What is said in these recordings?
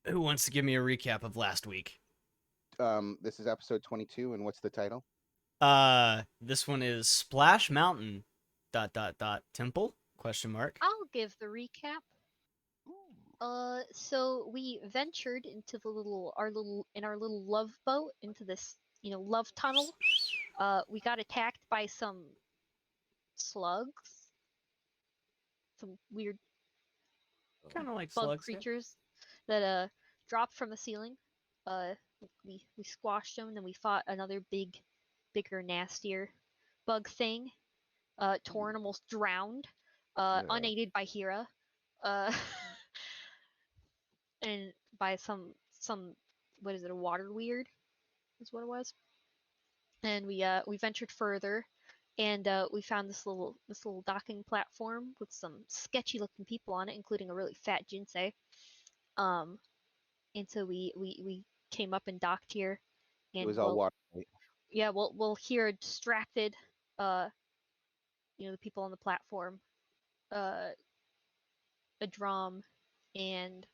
Who wants to give me a recap of last week? This is episode 22, and what's the title? This one is Splash Mountain temple question mark. I'll give the recap. Ooh. So we ventured into our little love boat into this, love tunnel. We got attacked by some slugs, some weird Kind of like bug slugs. Yeah. creatures that dropped from the ceiling. Uh, we squashed them, and then we fought another bigger, nastier bug thing. Torn almost drowned, Yeah. unaided by Hira, uh, and by some what is it, a water weird is what it was. And we ventured further, and we found this little docking platform with some sketchy looking people on it, including a really fat Jinsei. Um, and so we came up and docked here, It and was all water. Right? yeah, we'll hear distracted, uh, the people on the platform, uh, a drum, and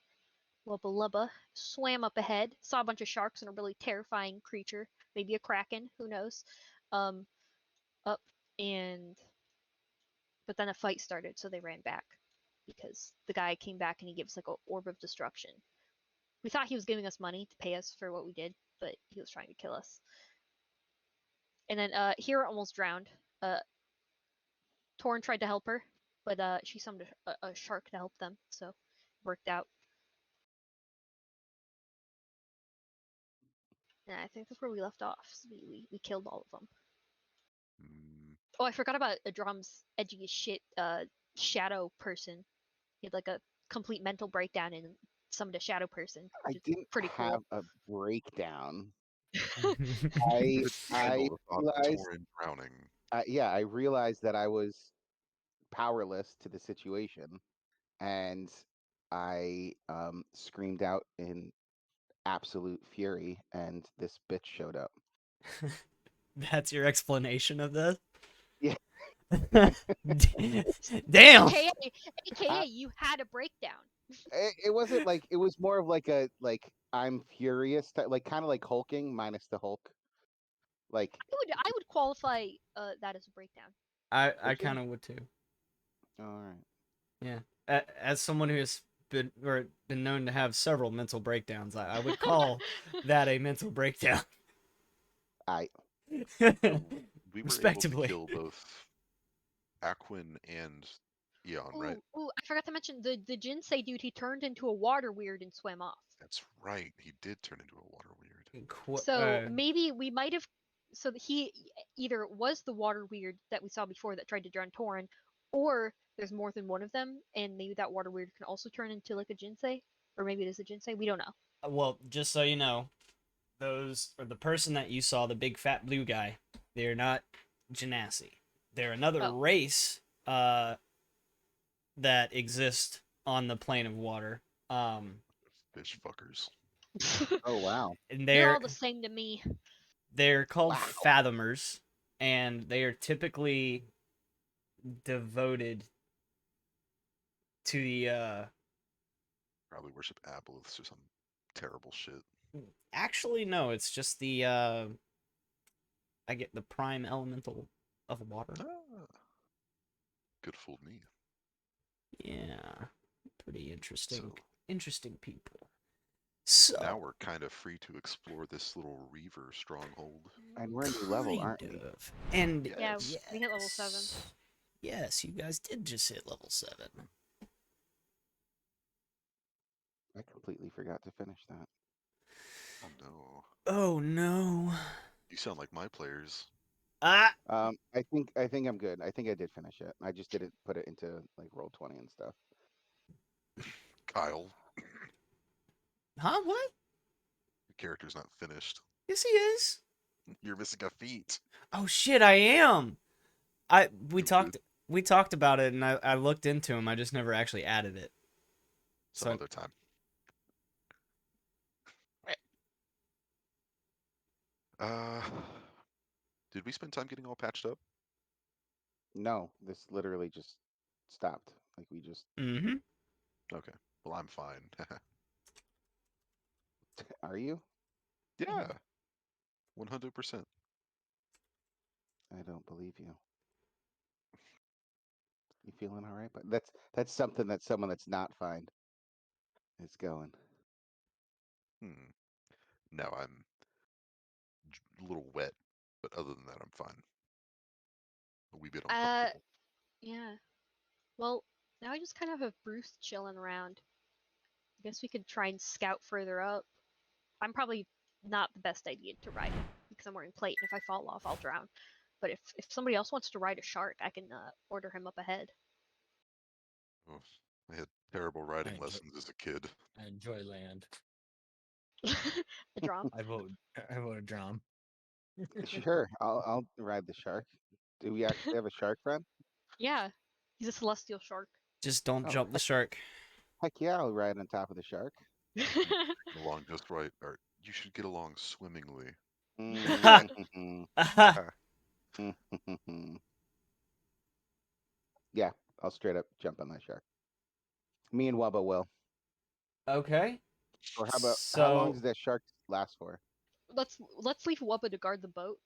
Lubba Lubba swam up ahead, saw a bunch of sharks and a really terrifying creature, maybe a kraken, who knows, um, up, and but then a fight started, so they ran back because the guy came back and he gave us like a orb of destruction. We thought he was giving us money to pay us for what we did, but he was trying to kill us. And then Hera almost drowned. Uh, Torn tried to help her, but she summoned a shark to help them, so it worked out. And I think that's where we left off. So we killed all of them. Mm, Oh, I forgot about a drum's edgy as shit shadow person. He had like a complete mental breakdown and summoned a shadow person, I which is didn't pretty have cool. a breakdown. Oh, I could I handle the thought of realized, Torin drowning. yeah, I realized that I was powerless to the situation, and I screamed out in absolute fury, and this bitch showed up. That's your explanation of this? Yeah. Damn. AKA, you had a breakdown. It wasn't like, it was more of like a, like, I'm furious, like kind of like hulking minus the Hulk. Like, I would qualify that as a breakdown. I would you? kind of would too. All right. Yeah. As someone who has been known to have several mental breakdowns, I would call that a mental breakdown. I So we were able to Respectively. kill both Aquin and Eon, right? Ooh, I forgot to mention the Jinsei dude. He turned into a water weird and swam off. That's right. He did turn into a water weird. So maybe we might have. So that he either was the water weird that we saw before that tried to drown Torin, or there's more than one of them, and maybe that water weird can also turn into like a Jinsei, or maybe it is a Jinsei. We don't know. Well, just so you know, those or the person that you saw, the big fat blue guy, they're not Genasi. They're another Oh. race that exist on the plane of water. Fish fuckers. Oh wow. And They're all the same to me. they're called Wow. fathomers, and they are typically devoted to the Probably worship aboleths or some terrible shit. actually no, it's just the I get the prime elemental of water. Ah, good fooled me. Yeah. Pretty interesting. So Interesting people. So now we're kind of free to explore this little Reaver stronghold. And we're a new level, aren't we? And Yeah, Yes. we hit level 7. Yes, you guys did just hit level 7. I completely forgot to finish that. Oh no. Oh no. You sound like my players. Ah. I think I'm good. I think I did finish it. I just didn't put it into like Roll20 and stuff. Kyle, Huh? What? your character's not finished. Yes, he is. You're missing a feat. Oh shit, I am. We Some talked about it, and I looked into him. I just never actually added it. So other time. Uh, did we spend time getting all patched up? No, this literally just stopped. Like we just mm-hmm. Okay. Well, I'm fine. Are you? Yeah, 100%. I don't believe you. You feeling all right? But that's something that someone that's not fine is going. Hmm. Now I'm a little wet, but other than that, I'm fine. A wee bit Uh, uncomfortable. yeah. Well, now I just kind of have Bruce chilling around. I guess we could try and scout further up. I'm probably not the best idea to ride it because I'm wearing plate, and if I fall off, I'll drown. But if somebody else wants to ride a shark, I can order him up ahead. Oh, I had terrible riding enjoy- lessons as a kid. I enjoy land. A drum. I vote. I vote a drum. Sure, I'll ride the shark. Do we actually have a shark friend? Yeah, he's a celestial shark. Just don't Oh, jump the shark. heck yeah, I'll ride on top of the shark. You get along just right, or you should get along swimmingly. Mhm. Yeah, I'll straight up jump on that shark. Me and Wubba will. Okay. Or how long So does that shark last for? let's leave Wubba to guard the boat.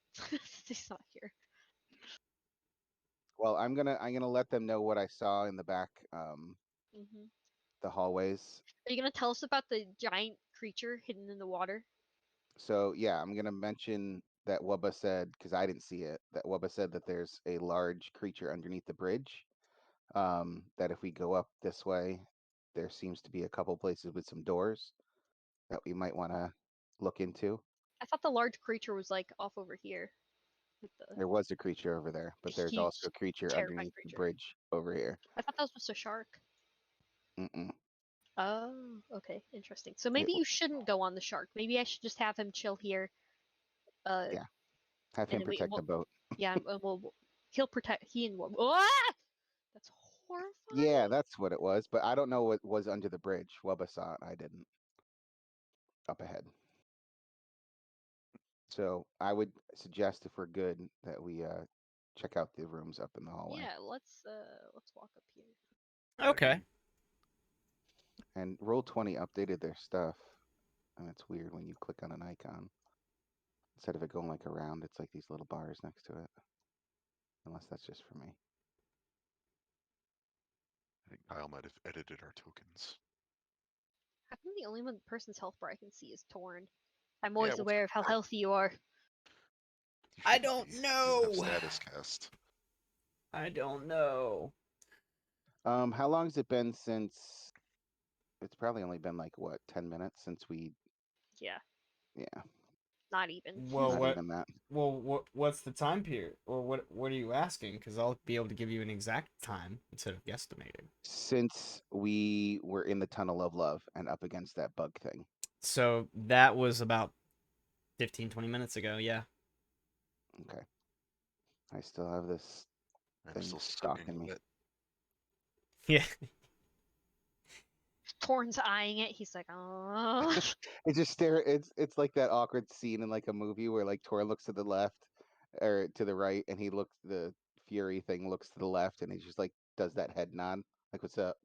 He's not here. Well, I'm gonna let them know what I saw in the back, Hmm. the hallways. Are you gonna tell us about the giant creature hidden in the water? So yeah, I'm gonna mention that Wubba said, because I didn't see it, that Wubba said that there's a large creature underneath the bridge. That if we go up this way, there seems to be a couple places with some doors that we might want to look into. I thought the large creature was like off over here with the There was a creature over there, but there's also huge, a creature terrifying underneath the creature. bridge over here. I thought that was just a shark. Mm-mm. Oh, okay, interesting. So It, maybe you shouldn't go on the shark. Maybe I should just have him chill here. yeah, have And him then we protect the will, boat. yeah, and he'll protect he and ah! That's Yeah, horrifying. that's what it was, but I don't know what was under the bridge. Wubba saw it, I didn't. Up ahead. So I would suggest, if we're good, that we check out the rooms up in the hallway. Yeah, let's walk up here. okay. And Roll20 updated their stuff, and it's weird when you click on an icon. Instead of it going like around, it's like these little bars next to it. Unless that's just for me. I think Kyle might have edited our tokens. How come the only one person's health bar I can see is torn? I'm Yeah, always what's aware of how that? healthy you are. You I shouldn't don't be. You didn't have know. status cast. I don't know. How long has it been since? It's probably only been like what, 10 minutes since we. Yeah, Yeah, not even. Well, not what? even that. Well, what's the time period, or what are you asking? Because I'll be able to give you an exact time instead of guesstimating. Since we were in the tunnel of love and up against that bug thing. So that was about 15, 20 minutes ago. Yeah. Okay. I still have this I'm thing still stalking soaking me. wet. Yeah. Torn's eyeing it. He's like, oh. It just stare. It's like that awkward scene in like a movie where like Tor looks to the left or to the right, and he looks, the Fury thing looks to the left, and he just like does that head nod, like "What's up?"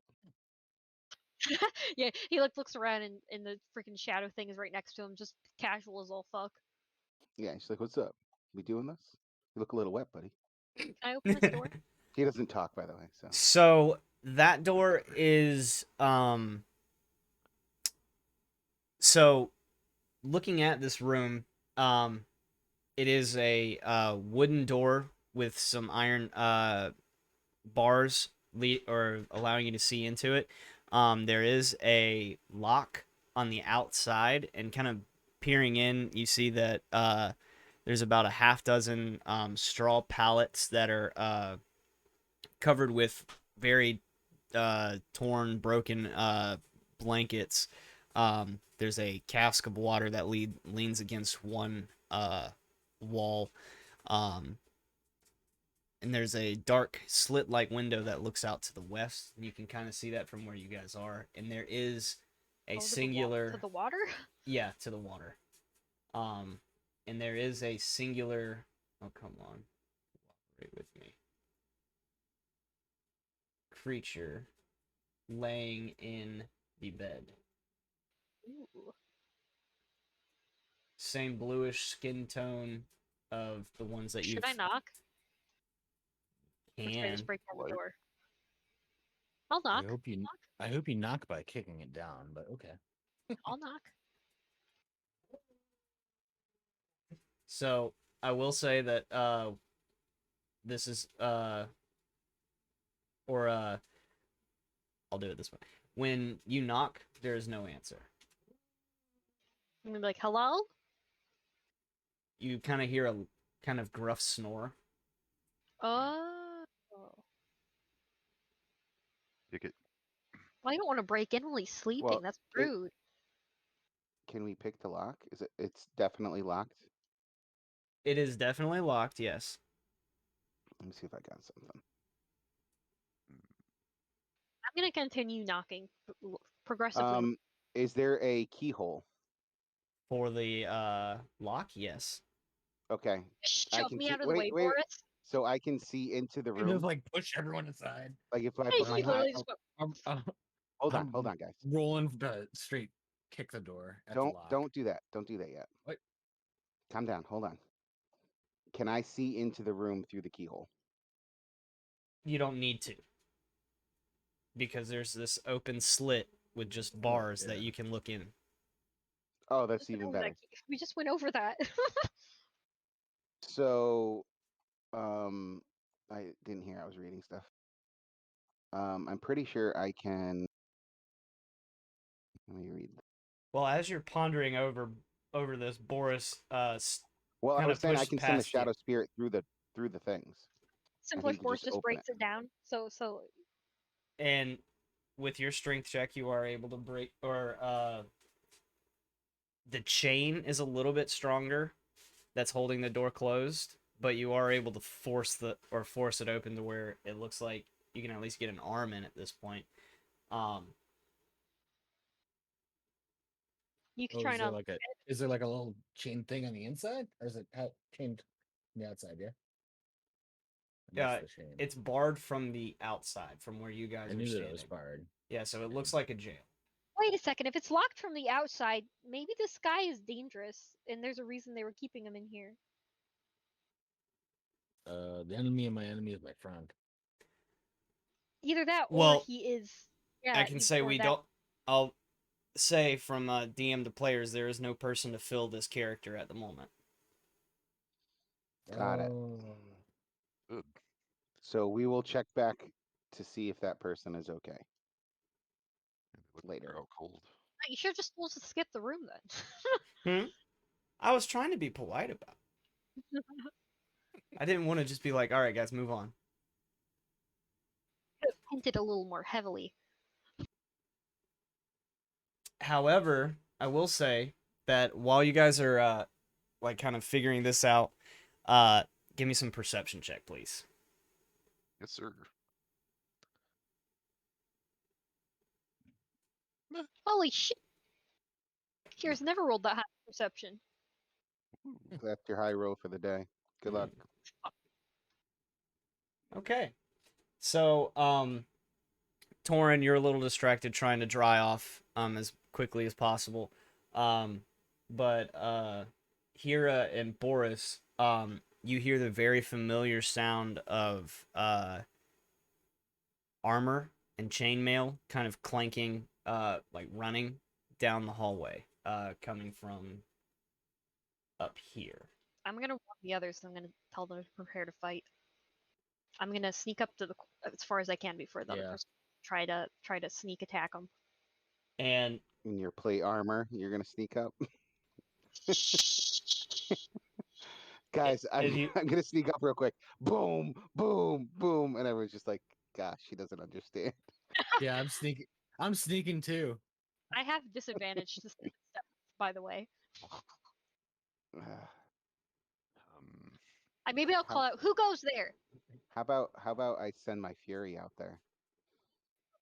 Yeah, he like looks around and the freaking shadow thing is right next to him, just casual as all fuck. Yeah, she's like, "What's up? We doing this? You look a little wet, buddy." Can I open this door? He doesn't talk, by the way. So So that door is So looking at this room, it is a wooden door with some iron bars or allowing you to see into it. There is a lock on the outside, and kind of peering in, you see that there's about a half dozen straw pallets that are covered with very torn, broken blankets. There's a cask of water that leans against one wall. And there's a dark slit-like window that looks out to the west. And you can kind of see that from where you guys are. And there is a singular... to the water. Yeah, to the water. And there is a singular... Oh, come on. Cooperate with me. Creature laying in the bed. Ooh. same bluish skin tone of the ones that you Should I knock? Or should I can. just break down What? the door? I'll knock. I hope you knock by kicking it down, but okay. I'll knock. So I will say that this is or I'll do it this way. When you knock, there is no answer. I'm gonna be like, hello? You kind of hear a kind of gruff snore. Oh. Pick it. Well, I don't want to break in while he's sleeping. Well, That's it- rude. Can we pick the lock? Is it? It's definitely locked. It is definitely locked, yes. Let me see if I got something. I'm gonna continue knocking progressively. Is there a keyhole? For the lock, yes. Okay, I Shove can me see. out of the way, Wait. Boris. So I can see into the Kind of room. like push everyone aside. Like if I Hey, put he my literally eye. just went, Hold on, I'm hold on, guys. rolling to straight kick the door at the lock. Don't do that. Don't do that yet. What? Calm down. Hold on. Can I see into the room through the keyhole? You don't need to. Because there's this open slit with just bars that yeah. you can look in. Oh, that's "We just even went over better. that- We just went over that. So, I didn't hear. I was reading stuff. I'm pretty sure I can. Let me read. Well, as you're pondering over this, Boris Well, I kind was of saying I pushed can send the past you. shadow spirit through the things. Simplest could Force just just open breaks it down. So And with your strength check, you are able to break, or the chain is a little bit stronger that's holding the door closed, but you are able to force it open to where it looks like you can at least get an arm in at this point. you can Oh, try and is there like a little chain thing on the inside, or is it chained on the outside? Yeah. I missed the chain. It's barred from the outside, from where you guys I are knew that standing. it was barred. Yeah, so it looks like a jail. Wait a second. If it's locked from the outside, maybe this guy is dangerous, and there's a reason they were keeping him in here. The enemy of my enemy is my friend. Either that, Well, or he is. Yeah, I can say or we that- don't. I'll say from DM to players, there is no person to fill this character at the moment. Got it. Good. So we will check back to see if that person is okay. Look, Later. they're all cold. You should have just told us to skip the room then. I was trying to be polite about it. I didn't want to just be like, all right, guys, move on. Hinted a little more heavily. However, I will say that while you guys are like kind of figuring this out, give me some perception check, please. Yes, sir. Holy shit! Here's never rolled that high perception. That's your high roll for the day. Good luck. Okay. So, Torin, you're a little distracted trying to dry off as quickly as possible. But Hira and Boris, you hear the very familiar sound of armor and chainmail kind of clanking, like running down the hallway, coming from up here. I'm gonna warn the others. And I'm gonna tell them to prepare to fight. I'm gonna sneak up to the as far as I can before the other person try to sneak attack them. And In your plate armor, you're gonna sneak up. Guys, I'm gonna sneak up real quick. Boom, boom, boom, and everyone's just like, "Gosh, she doesn't understand." Yeah, I'm sneaking too. I have disadvantage to steps, by the way. Maybe I'll call out. Who goes there? How about I send my fury out there?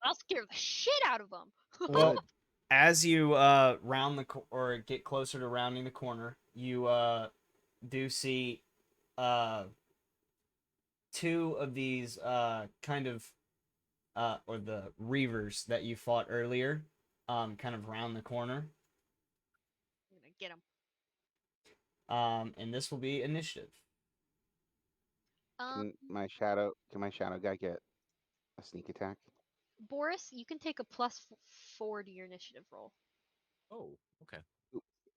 I'll scare the shit out of them. well, as you round the or get closer to rounding the corner, you do see two of these kind of or the Reavers that you fought earlier, kind of round the corner. I'm gonna get them. And this will be initiative. Um, Can my shadow guy get a sneak attack? Boris, you can take a +4 to your initiative roll. Oh, okay.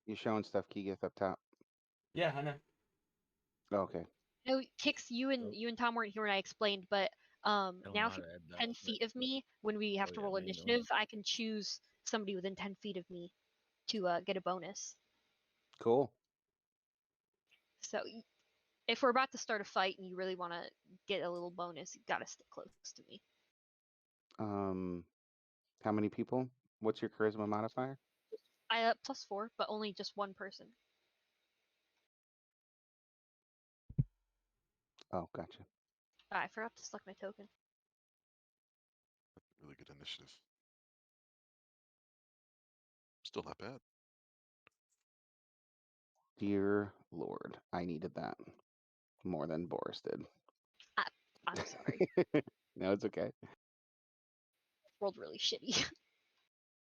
You're showing stuff, Keegith, up top. Yeah, I know. Oh, okay. No, Kix, you Oh. and Tom weren't here when I explained, but I don't know now how if to you're add that, 10 but- feet of me, when we have Oh, to yeah, roll manually. initiative, I can choose somebody within 10 feet of me to get a bonus. Cool. So if we're about to start a fight and you really want to get a little bonus, you gotta stick close to me. How many people? What's your charisma modifier? I +4, but only just one person. Oh, gotcha. I forgot to select my token. Really good initiative. Still not bad. Dear Lord, I needed that more than Boris did. I'm sorry. No, it's okay. Rolled really shitty.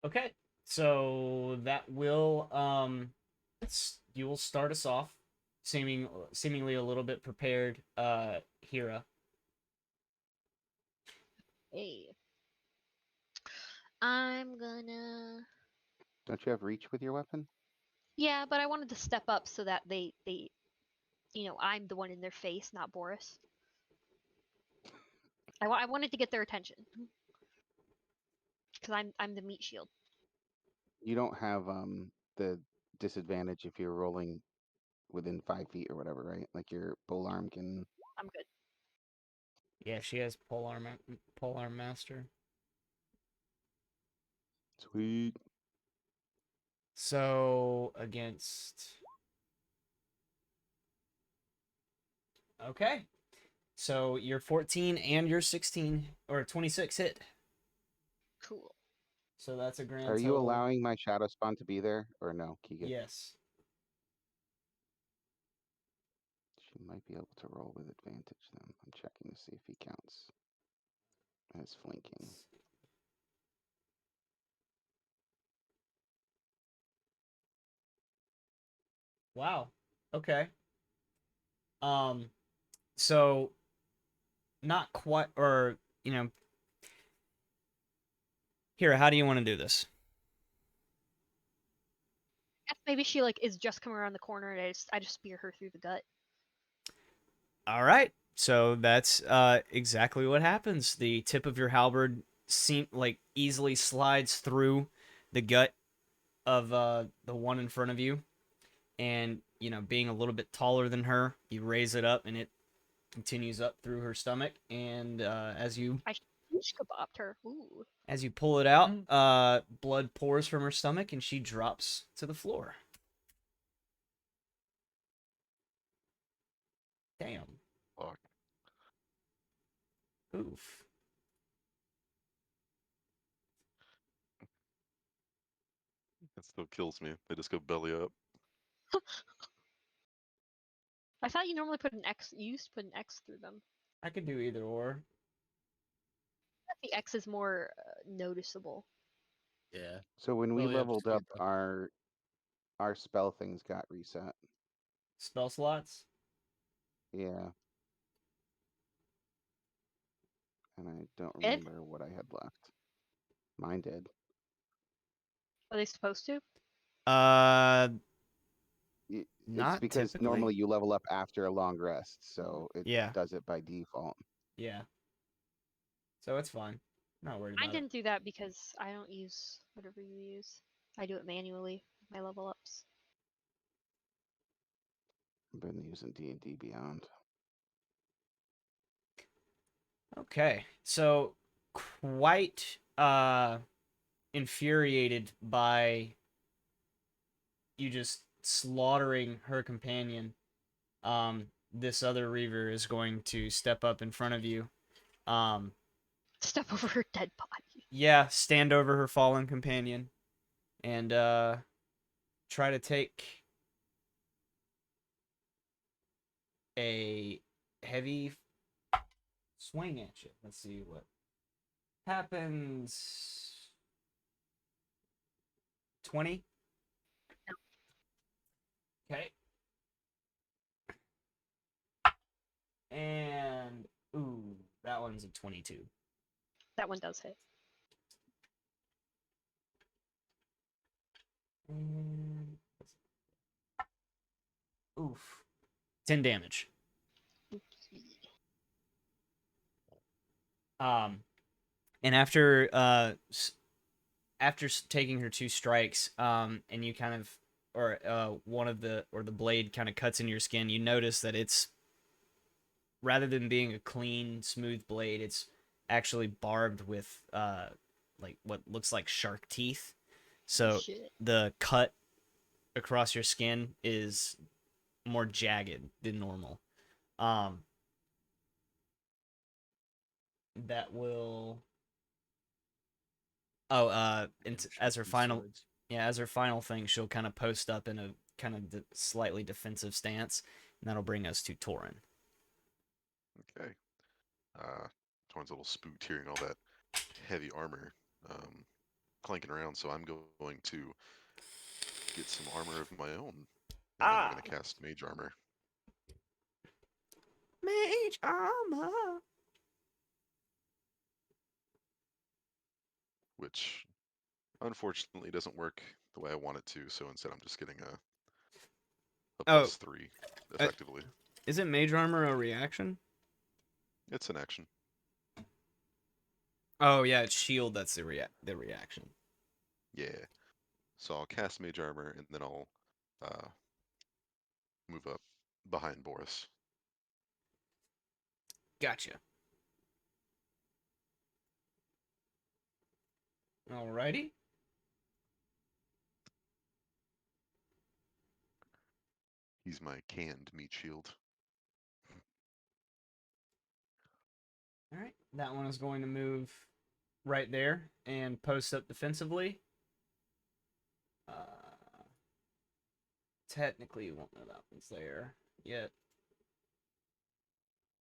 Okay, so that will you will start us off, seemingly a little bit prepared, Hira. Hey. I'm gonna. Don't you have reach with your weapon? Yeah, but I wanted to step up so that they, I'm the one in their face, not Boris. I wanted to get their attention because I'm the meat shield. You don't have the disadvantage if you're rolling within 5 feet or whatever, right? Like your pole arm can. I'm good. Yeah, she has polearm master. Sweet. So against. Okay, so your 14 and your 16 or 26 hit. Cool. So that's a grand Are you total. allowing my shadow spawn to be there or no, Keegan? Yes. She might be able to roll with advantage then. I'm checking to see if he counts as flanking. Wow. Okay. So not quite, or here. How do you want to do this? Maybe she is just coming around the corner and I just spear her through the gut. All right. So that's exactly what happens. The tip of your halberd easily slides through the gut of the one in front of you, and being a little bit taller than her, you raise it up and it continues up through her stomach, and as you Kebabbed her. Ooh. as you pull it out, blood pours from her stomach and she drops to the floor. Damn. Fuck. Oof. That still kills me. They just go belly up. I thought you normally put an X. You used to put an X through them. I could do either or. The X is more noticeable. Yeah. So when we Well, yeah, leveled just up, keep up. our spell things got reset. Spell slots? Yeah. And I don't Ed? remember what I had left. Mine did. Are they supposed to? It's Not because typically. normally you level up after a long rest, so it Yeah. does it by default. Yeah. So it's fine. Not worried I about it. didn't do that because I don't use whatever you use. I do it manually. My level ups. I've been using D&D Beyond. Okay. So quite infuriated by you just slaughtering her companion, this other Reaver is going to step up in front of you. Step over her dead body. Yeah, stand over her fallen companion and try to take a heavy swing at you. Let's see what happens. 20? Okay. one's a 22. That one does hit. Oof. 10 damage. And after taking her 2 strikes, and you kind of, or the blade kind of cuts into your skin, you notice that it's, rather than being a clean, smooth blade, it's actually barbed with like what looks like shark teeth. So Shit. the cut across your skin is more jagged than normal. That will. Oh, and as her final, as her final thing, she'll kind of post up in a kind of slightly defensive stance, and that'll bring us to Torin. Okay. Torn's a little spooked hearing all that heavy armor clanking around, so I'm going to get some armor of my own, and then I'm going to cast Mage Armor. Mage armor. Which unfortunately doesn't work the way I want it to, so instead I'm just getting a +3 effectively. Isn't Mage armor a reaction? It's an action. Oh yeah, it's shield. That's the reaction. Yeah. So I'll cast Mage Armor, and then I'll move up behind Boris. Gotcha. Alrighty. He's my canned meat shield. All right, that one is going to move right there and post up defensively. Technically, you won't know that one's there yet.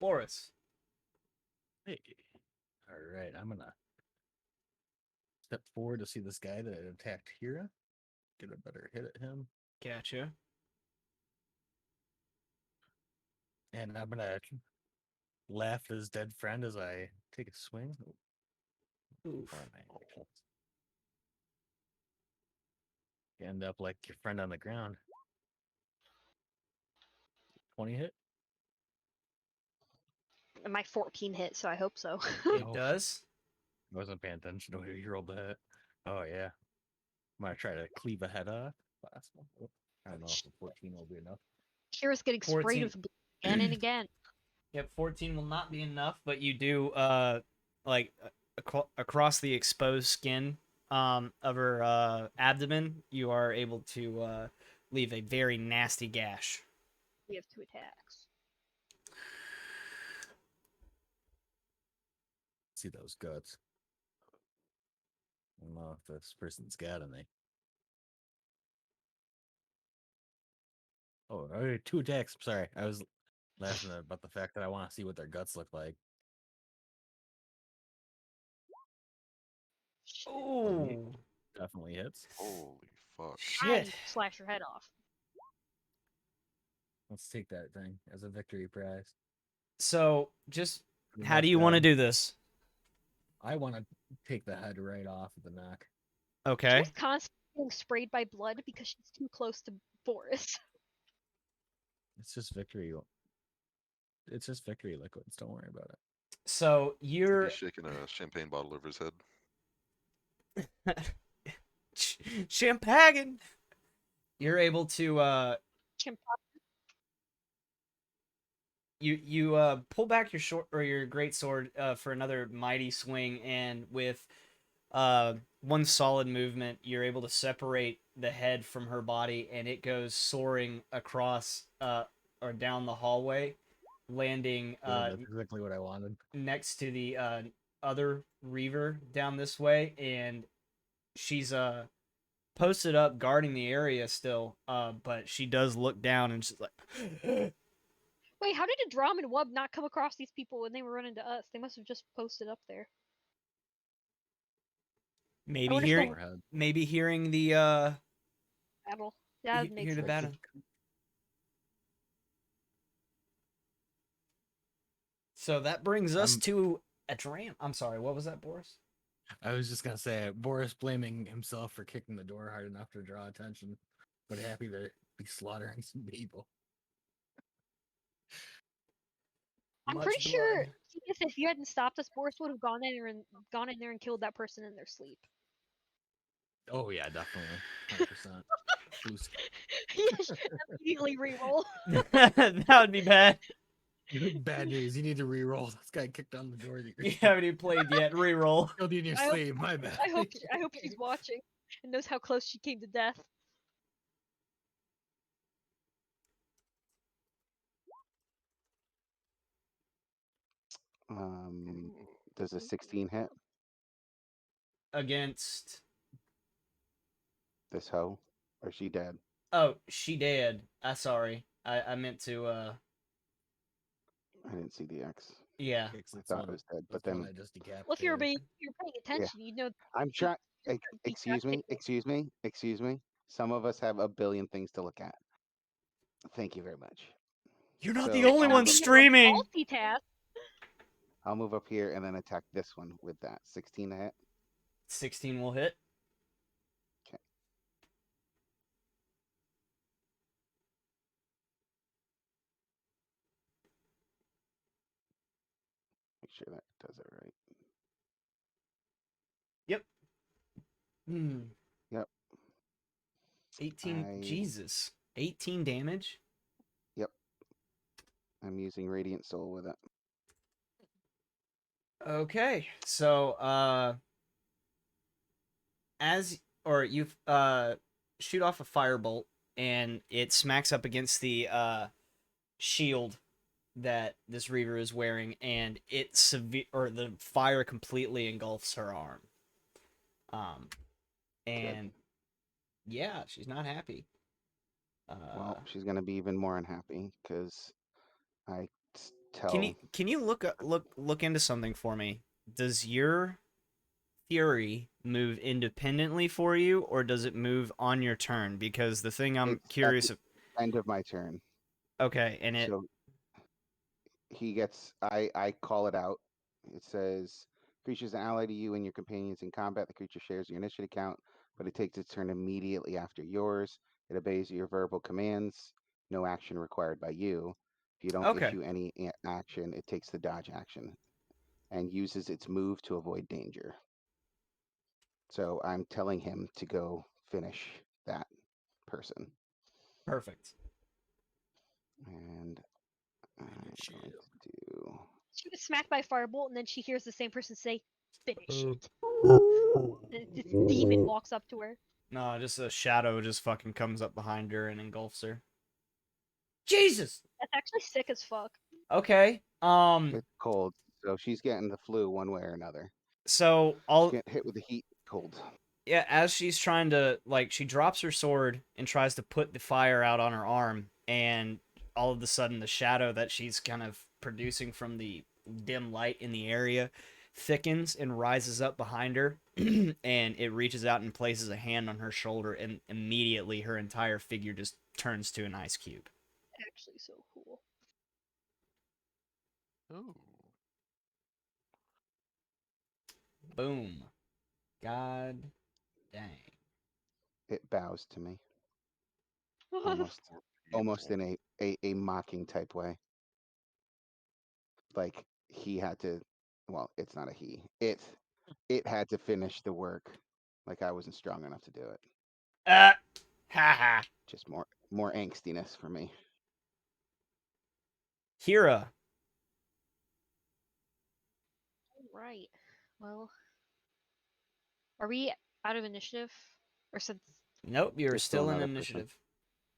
Boris. Hey. All right, I'm gonna step forward to see this guy that attacked Hira. Get a better hit at him. Gotcha. And I'm gonna laugh at his dead friend as I take a swing. Oof. End up like your friend on the ground. 20 hit? My 14 hit, so I hope so. It Oh. does. I wasn't paying attention to where you rolled that. Oh, yeah. I'm going to try to cleave a head off. Possible. I don't know if a 14 will be enough. Kira's getting 14. sprayed with blood again and again. Yep, 14 will not be enough, but you do like across the exposed skin of her abdomen, you are able to leave a very nasty gash. We have 2 attacks. See those guts. I don't know if this person's got any. Oh, all right, 2 attacks. Sorry, I was laughing about the fact that I want to see what their guts look like. Oh, Definitely hits. Holy fuck. shit. And slash your head off. Let's take that thing as a victory prize. So, just Good how luck, do you want to God. do this? I want to take the head right off of the neck. Okay. She's constantly getting sprayed by blood because she's too close to Boris. It's just victory. It's just victory liquids. Don't worry about it. So you're He's shaking a champagne bottle over his head. Champagne. You're able to you pull back your short or your great sword for another mighty swing, and with one solid movement, you're able to separate the head from her body, and it goes soaring across or down the hallway, landing That's exactly what I wanted. next to the other Reaver down this way, and she's posted up guarding the area still, but she does look down and she's like Wait, how did Adram and Wub not come across these people when they were running to us? They must have just posted up there. maybe wonder if hearing Overhead. maybe hearing the Battle. That would make hear the sense. battle. So that brings us I'm- to A dram. I'm sorry. What was that, Boris? I was just gonna say Boris blaming himself for kicking the door hard enough to draw attention, but happy to be slaughtering some people. I'm Much pretty sure blood. if you hadn't stopped us, Boris would have gone in there and killed that person in their sleep. Oh yeah, definitely, 100%. Boost. Yes, immediately reroll. That would be bad. Bad news. You need to re-roll. This guy kicked down the door. That You haven't even played yet. Reroll. killed you in your I hope- sleep. My bad. I hope she's watching and knows how close she came to death. Does a 16 hit Against. this hoe? Or is she dead? Oh, she dead. Sorry. I meant to. I didn't see the X. Yeah. Kicks, I it's thought one- it was dead, but that's one then I just decapitated. Well, if you're paying attention, you know. I'm trying. just Excuse me. decapitated. Excuse me. Some of us have a billion things to look at. Thank you very much. You're not So, the only I'll one move up- streaming. Multitask. I'll move up here and then attack this one with that 16 to hit. 16 will hit. Okay. Make sure that does it right. Yep. Hmm. Yep. 18. Jesus. 18 damage. Yep. I'm using Radiant Soul with it. Okay. So, you shoot off a firebolt and it smacks up against the shield that this Reaver is wearing, and the fire completely engulfs her arm. And yeah, she's not happy. Well, she's gonna be even more unhappy because I tell. Can you look into something for me? Does your fury move independently for you, or does it move on your turn? Because the thing I'm It's at curious the of. end of my turn. Okay, and it. So he gets. I call it out. It says creatures an ally to you and your companions in combat. The creature shares your initiative count, but it takes its turn immediately after yours. It obeys your verbal commands. No action required by you. If you don't Okay. issue any action, it takes the dodge action and uses its move to avoid danger. So I'm telling him to go finish that person. Perfect. And I'm going to do. She was smacked by a firebolt, and then she hears the same person say, "Finish it." And this demon walks up to her. No, just a shadow just fucking comes up behind her and engulfs her. Jesus. That's actually sick as fuck. Okay. It's cold, so she's getting the flu one way or another. So She's getting hit with the heat, cold. Yeah, as she's trying to, she drops her sword and tries to put the fire out on her arm, and all of a sudden the shadow that she's kind of producing from the dim light in the area thickens and rises up behind her, and it reaches out and places a hand on her shoulder, and immediately her entire figure just turns to an ice cube. Actually, so cool. Oh. Boom. God dang. It bows to me, almost in a mocking type way. Like he had to. Well, it's not a he. It had to finish the work. Like I wasn't strong enough to do it. Haha. Just more angstiness for me. Hira. Right. Well, are we out of initiative? Or since. Nope, you're There's still still in another person. initiative.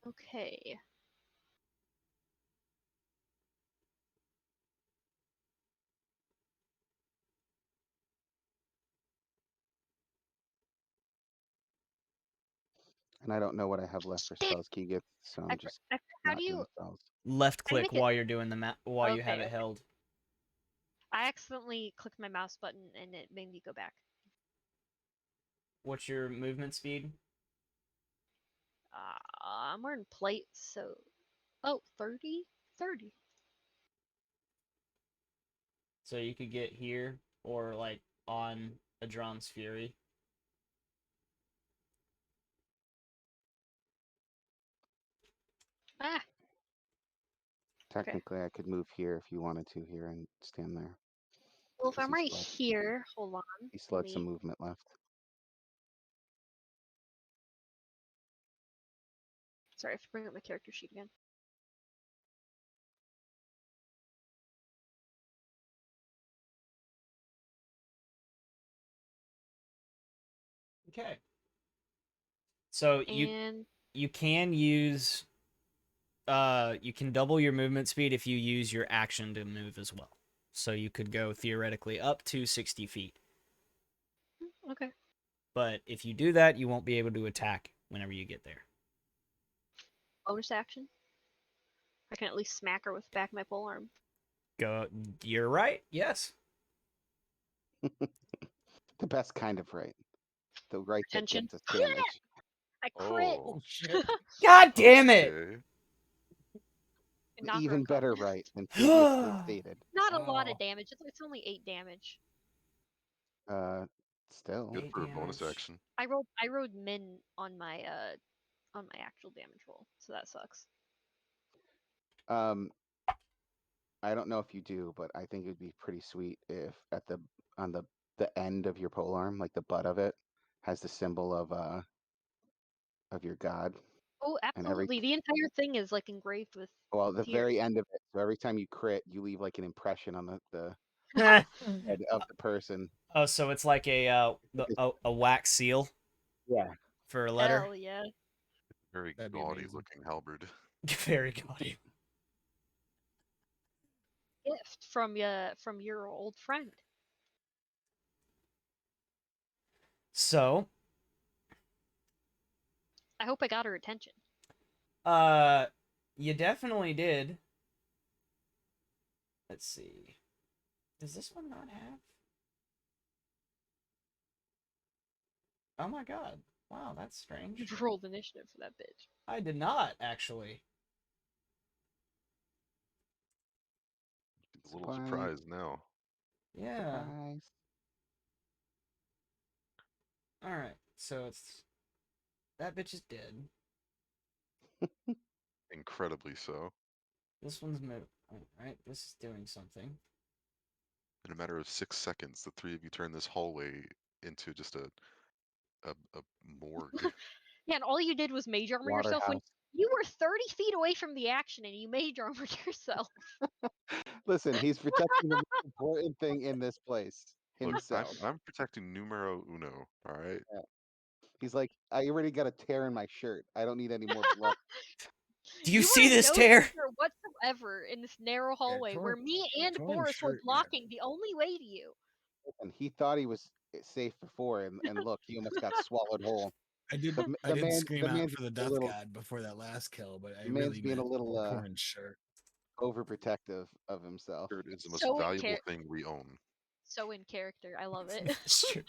Okay. And I don't know what I have left for spells, Keegan, so I'm just How not do you. doing spells. Left How do you click make it- while you're doing the while you have Okay, it okay. held. I accidentally clicked my mouse button and it made me go back. What's your movement speed? I'm wearing plate, so. Oh, 30? 30. So you could get here or like on Adron's Fury. Ah, Technically, I could move here if you wanted to here and stand there. well, if 'cause I'm he right still has- here, hold on. He still let had some me- movement left. Sorry, I have to bring up my character sheet again. Okay. So And you can use you can double your movement speed if you use your action to move as well. So you could go theoretically up to 60 feet. okay, But if you do that, you won't be able to attack whenever you get there. bonus action. I can at least smack her with the back of my polearm. Go. You're right. Yes. The best kind of right. The right that Attention. gets us damage. I crit. Oh, shit. God damn it! okay. and knock her Even better unconscious. right than previously stated. Not a lot Wow. of damage. It's only 8 damage. Still. Good for a Eight bonus damage. action. I rolled min on my actual damage roll, so that sucks. I don't know if you do, but I think it would be pretty sweet if at on the end of your polearm, like the butt of it, has the symbol of your god. Oh, And every absolutely. The entire thing is like engraved with. well, the Tears. very end of it. So every time you crit, you leave like an impression on the Oh, head of the person. so it's like a wax seal Yeah. for a letter. Hell yeah. Very That'd be gaudy amazing. looking halberd. Very gaudy. Gift from your old friend. So, I hope I got her attention. you definitely did. Let's see. Does this one not have? Oh my god. Wow, that's strange. You rolled initiative for that bitch. I did not, actually. A little Surprise. surprised now. Yeah. Surprise. Alright, so it's... That bitch is dead. Incredibly so. This one's moved. Alright, this is doing something. In a matter of 6 seconds, the three of you turn this hallway into just a morgue. Yeah, and all you did was mage armor yourself when Waterhouse. you were 30 feet away from the action and you mage armored yourself. Listen, he's protecting the most important thing in this place. Look, Himself. I'm protecting numero uno, alright? He's like, I already got a tear in my shirt. I don't need any more blood. Do you were see in this no tear? danger whatsoever in this narrow hallway where Jordan- me and Jordan's Boris were shirt, yeah. blocking the only way to you. And he thought he was safe before, and look, he almost got swallowed whole. I did. The I did man- scream the out man's for the a death little- god before that last kill, but I the man's really being a meant little, Torrent's shirt. Overprotective of himself. Shirt is the most So in valuable char- thing we own. So in character, I love it. Sure.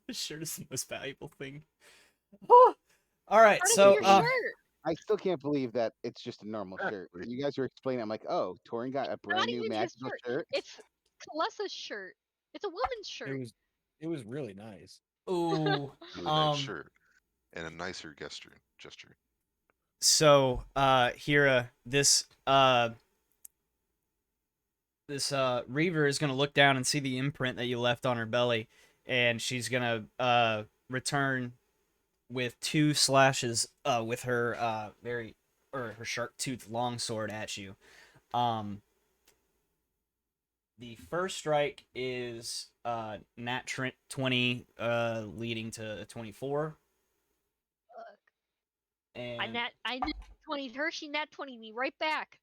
This shirt is the most valuable thing. Alright, How did so your shirt? I still can't believe that it's just a normal shirt. Exactly. You guys were explaining. I'm like, oh, Torin got a brand Not new even his magical shirt. shirt. It's Kalessa's shirt. It's a woman's shirt. It was really nice. ooh, Really nice shirt. And a nicer gesture. so Hira, this Reaver is gonna look down and see the imprint that you left on her belly, and she's gonna return with 2 slashes with her her sharp tooth longsword at you. The first strike is nat 20 leading to a 24. Fuck. And I nat 20 her, she nat 20 me right back.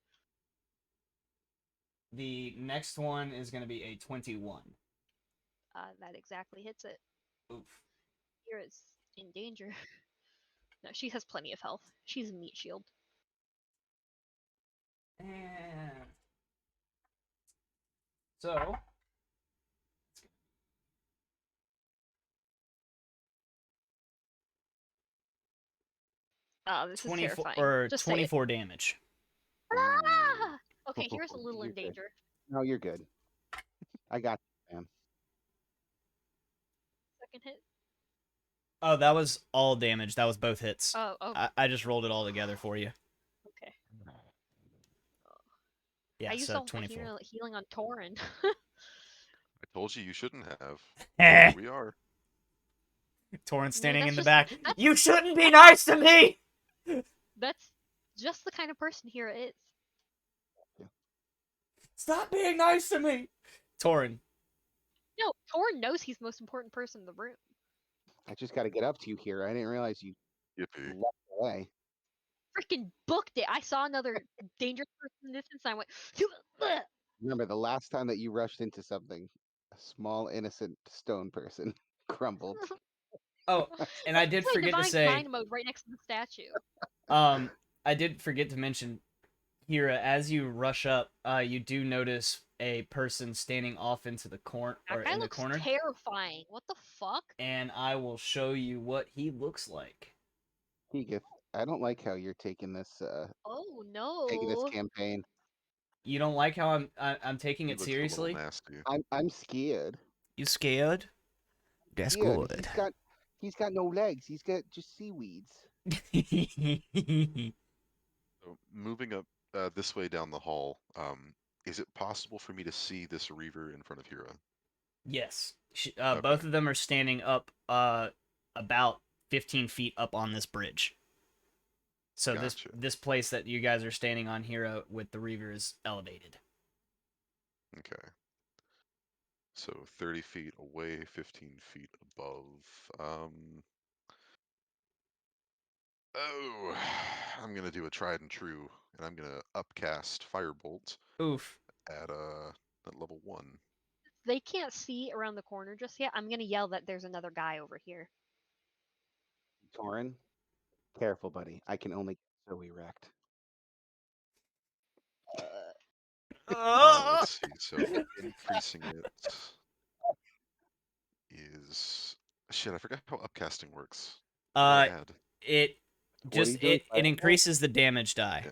the next one is going to be a 21. That exactly hits it. Oof. Kira's in danger. No, she has plenty of health. She's a meat shield. And so This is 24 terrifying. or Just say it. 24 damage. Ah! Okay, here's a Oh, little in you're good. danger. No, you're good. I got you, man. second hit? Oh, that was all damage. That was both hits. Oh, oh, I just rolled it all together for you. okay. Yeah, I used so all my 24. healing on Torin. I told you shouldn't have. Eh. Here we are. Torrent standing in that's the just- back. that's- You shouldn't be nice to me! That's just the kind of person Hira is. Stop being nice to me! Torin. No, Torin knows he's the most important person in the room. I just got to get up to you here. I didn't realize you Yippee. left away. Freaking booked it. I saw another dangerous person in this and I went, "Ugh." Remember the last time that you rushed into something, a small innocent stone person crumbled. Oh, and I did Play forget to Divine say, Command mode right next to the statue. I did forget to mention, Hira, as you rush up, you do notice a person standing off into the corner That or guy in the looks corner, terrifying. What the fuck? and I will show you what he looks like. Heath, I don't like how you're taking this Oh taking this no. campaign. You don't like how I'm taking He it looks a little seriously? nasty. I'm scared. You scared? That's Scared. He's got no legs. He's got just seaweeds. So moving up this way down the hall, is it possible for me to see this Reaver in front of Hira? Yes. Okay. Both of them are standing up about 15 feet up on this bridge. So Gotcha. this place that you guys are standing on here with the Reaver is elevated. Okay. So 30 feet away, 15 feet above. Oh, I'm gonna do a tried and true, and I'm gonna upcast Firebolt Oof. at level 1. They can't see around the corner just yet. I'm gonna yell that there's another guy over here. Torin, careful, buddy. I can only get so erect. Let's see. So increasing it is shit. I forgot how upcasting works. What do I add? It What are just you doing, it Firebolt? increases the damage die.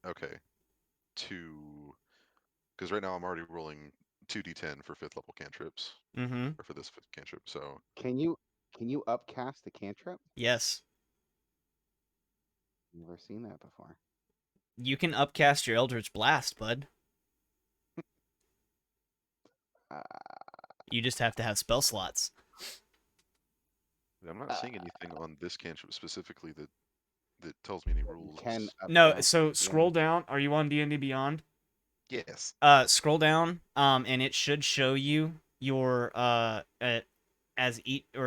Yeah. Okay. Because right now I'm already rolling 2d10 for 5th level cantrips, Mm-hmm. or for this 5th cantrip. So Can you upcast the cantrip? Yes. Never seen that before. You can upcast your Eldritch Blast, bud. Uh, You just have to have spell slots. I'm not seeing anything on this cantrip specifically that tells me any you rules. can No, upcast so the scroll down. Are you on D&D Beyond? Yes. Scroll down, and it should show you your or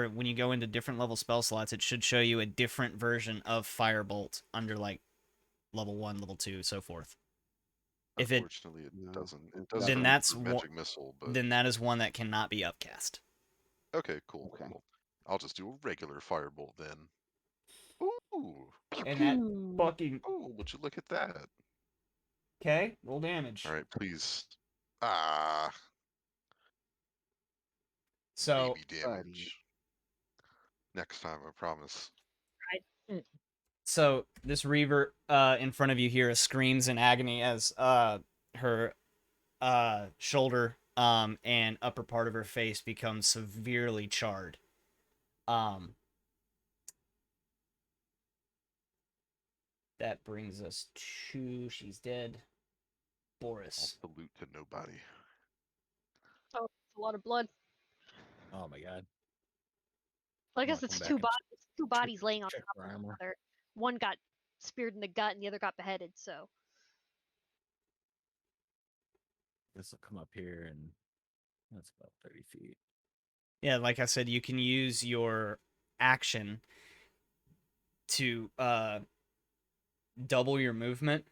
when you go into different level spell slots, it should show you a different version of Firebolt under like level 1, level 2, so forth. If it Unfortunately, it No, doesn't. It it does doesn't. for that's magic missile, but then that is one that cannot be upcast. okay, cool. Okay. Cool. I'll just do a regular firebolt then. Ooh, And that fucking ooh! Would you look at that? okay, roll damage. All right, please. Ah, So baby damage. Next time, I promise. So this Reaver in front of you here screams in agony as her shoulder and upper part of her face becomes severely charred. That brings us to she's dead. Boris. I'll salute to nobody. Oh, it's a lot of blood. Oh my god. Well, I I'm guess gonna it's come two back and bodies. Two bodies laying on check top for of armor. each other. One got speared in the gut, and the other got beheaded. So This will come up here, and that's about 30 feet. Yeah, like I said, you can use your action to double your movement,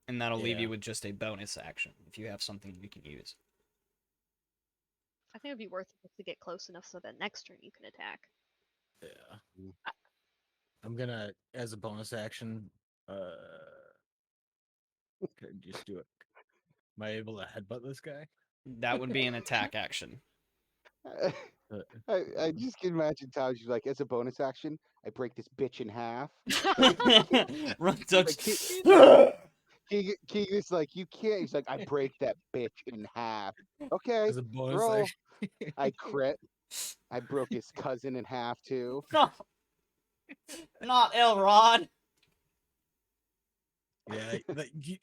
and that'll leave Yeah. you with just a bonus action if you have something you can use. I think it'd be worth it to get close enough so that next turn you can attack. Yeah. Mm. I'm gonna, as a bonus action, can I just do it? Am I able to headbutt this guy? That would be an attack action. I just can imagine times you're like, as a bonus action, I break this bitch in half. Run touch. Like, Keegan's like, you can't. He's like, I break that bitch in half. Okay, As a bonus roll. action. I crit. I broke his cousin in half too. No, not Elrod. Yeah, you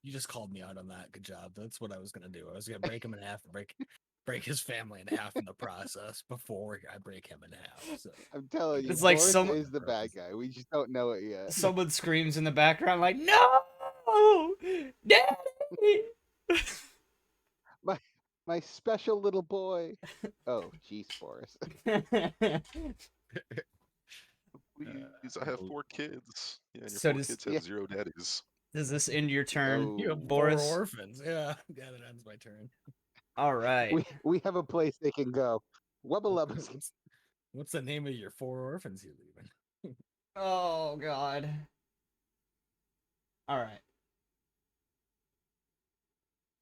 just called me out on that. Good job. That's what I was gonna do. I was gonna break him in half and break his family in half in the process before I break him in half. So I'm telling you, It's like Boris some- is the bad guy. We just don't know it yet. Someone screams in the background like, "No, Daddy!" My special little boy. Oh, jeez, Boris. Please, I have 4 kids. Yeah, and your So 4 does- kids have yeah. 0 daddies. Does this end your turn, Oh. you have Boris? 4 orphans. Yeah, yeah, that ends my turn. All right. We have a place they can go. Wubba lubbas. What's the name of your 4 orphans you're leaving? Oh God. All right.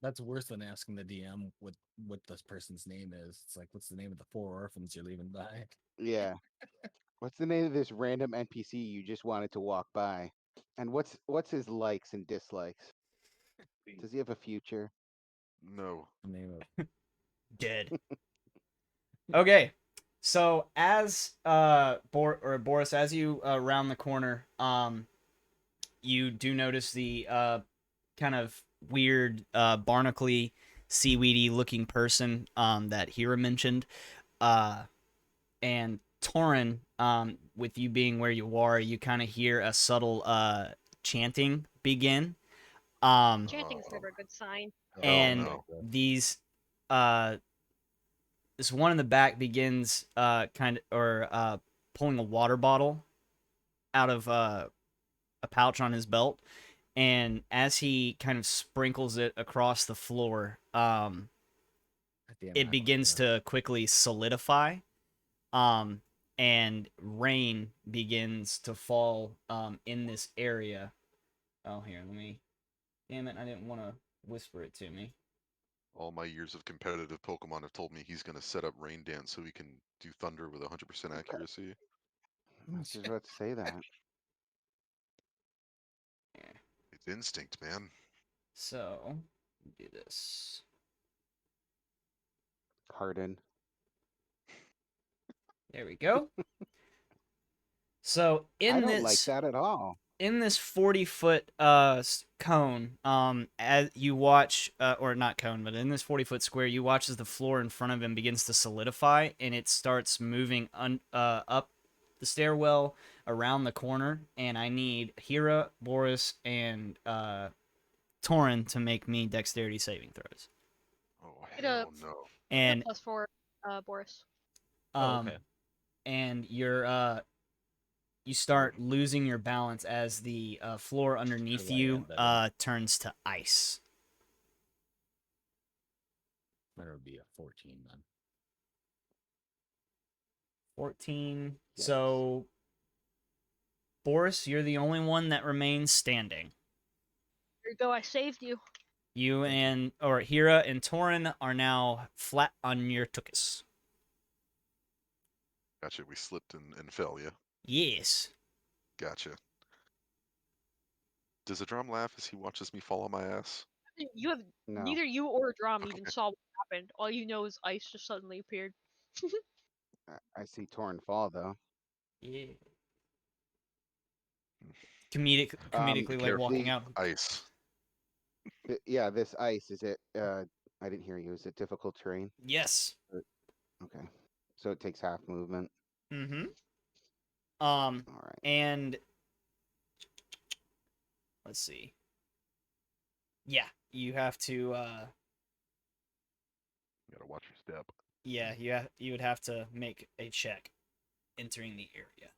That's worse than asking the DM what this person's name is. It's like, what's the name of the 4 orphans you're leaving behind? Yeah. What's the name of this random NPC you just wanted to walk by? And what's his likes and dislikes? Does he have a future? No. The name of Dead. Okay. So as Boris, as you round the corner, you do notice the kind of weird barnacle seaweedy looking person that Hira mentioned, and Torin, with you being where you are, you kind of hear a subtle chanting begin. Chanting's never a good sign. And no. these this one in the back begins pulling a water bottle out of a pouch on his belt, and as he kind of sprinkles it across the floor, Damn, it begins to quickly solidify, and rain begins to fall in this area. Oh, here, let me. Damn it! I didn't want to whisper it to me. All my years of competitive Pokemon have told me he's going to set up Rain Dance so he can do Thunder with 100% accuracy. I was just about to say that. It's instinct, man. So, do this. Pardon. There we go. So I in don't like this that at all. in this 40-foot cone, as you watch, or not cone, but in this 40-foot square, you watch as the floor in front of him begins to solidify, and it starts moving up the stairwell around the corner. And I need Hira, Boris, and Torin to make me dexterity saving throws. Oh, Get a- hell no. And +4, Boris. Okay. and you start losing your balance as the floor underneath I you am better. turns to ice. That would be a 14 then. 14. Yes. So, Boris, you're the only one that remains standing. Here you go, I saved you. You Hira and Torin are now flat on your tuchus. Gotcha. We slipped and fell, yeah? Yes. Gotcha. Does the drum laugh as he watches me fall on my ass? You have No. neither you or Drum even Okay. saw what happened. All you know is ice just suddenly appeared. I see Torn fall though. Yeah. Um, Comedically, like Careful. walking out. Ice. Yeah, this ice is it? I didn't hear you. Is it difficult terrain? Yes. Okay, so it takes half movement. Mm-hmm. All right. And let's see. Yeah, you have to. You gotta watch your step. Yeah, you would have to make a check entering the area.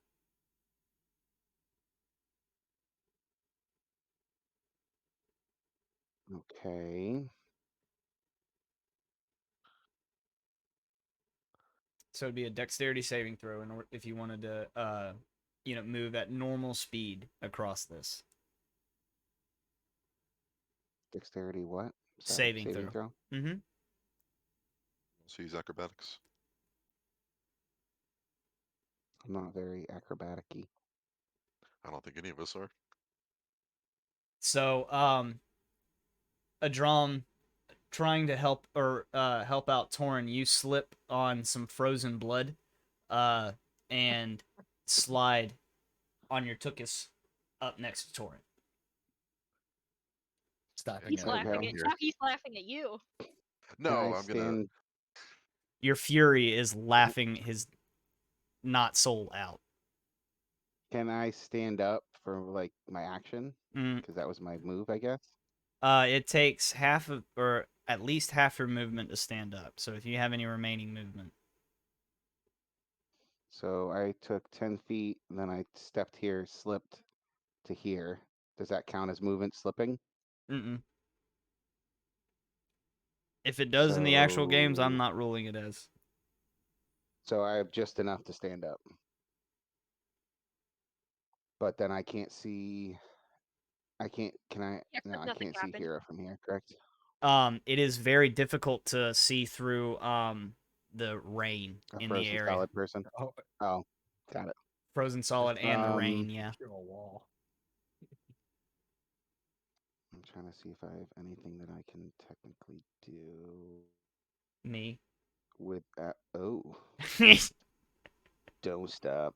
Okay. So it'd be a dexterity saving throw in order if you wanted to, move at normal speed across this. Dexterity what? Saving throw. Mm-hmm. So use acrobatics. I'm not very acrobatic-y. I don't think any of us are. So, a drum trying to help out Torin, you slip on some frozen blood, and slide on your tuchus up next to Torin. Stopping He's it. Okay. laughing at Here. now. He's laughing at you. No, Can I I'm gonna. stand? Your fury is laughing his not soul out. Can I stand up for like my action? Mm, Because that was my move, I guess. it takes half of, or at least half your movement to stand up. So if you have any remaining movement, So I took 10 feet, and then I stepped here, slipped to here. Does that count as movement slipping? mm-mm. If it does in the actual games, I'm So- not ruling it as. So I have just enough to stand up. But then I can't see. I can't. Can I? Yeah, 'cause No, I nothing can't see happened. Hero from here. Correct. It is very difficult to see through the rain A in the frozen area. solid person. Oh, Oh, got it. Frozen solid and the rain, yeah. through a wall. I'm trying to see if I have anything that I can technically do Me. with that. Oh, don't stop.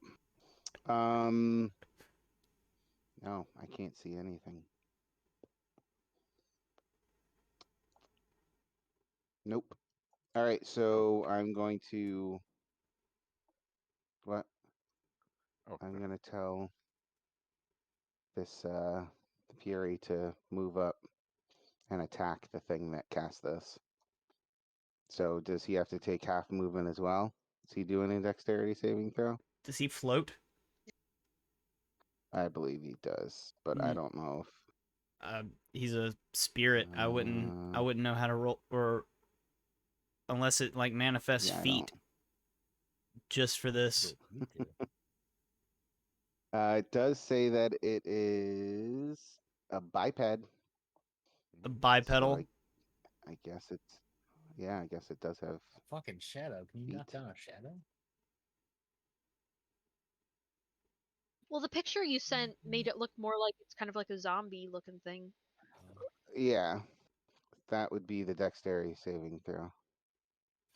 No, I can't see anything. Nope. All right, so I'm going to. What? Okay. I'm gonna tell this Fury to move up and attack the thing that cast this. So does he have to take half movement as well? Is he doing a dexterity saving throw? Does he float? I believe he does, but I Mm. don't know if. He's a spirit. I wouldn't know how to roll, or unless it like manifests Yeah, I feet just for this. Me too. It does say that it is a biped. A bipedal. So I guess it's. Yeah, I guess it does have. Fucking shadow. Can you knock Feet. down a shadow? Well, the picture you sent made it look more like it's kind of like a zombie looking thing. Yeah, that would be the dexterity saving throw.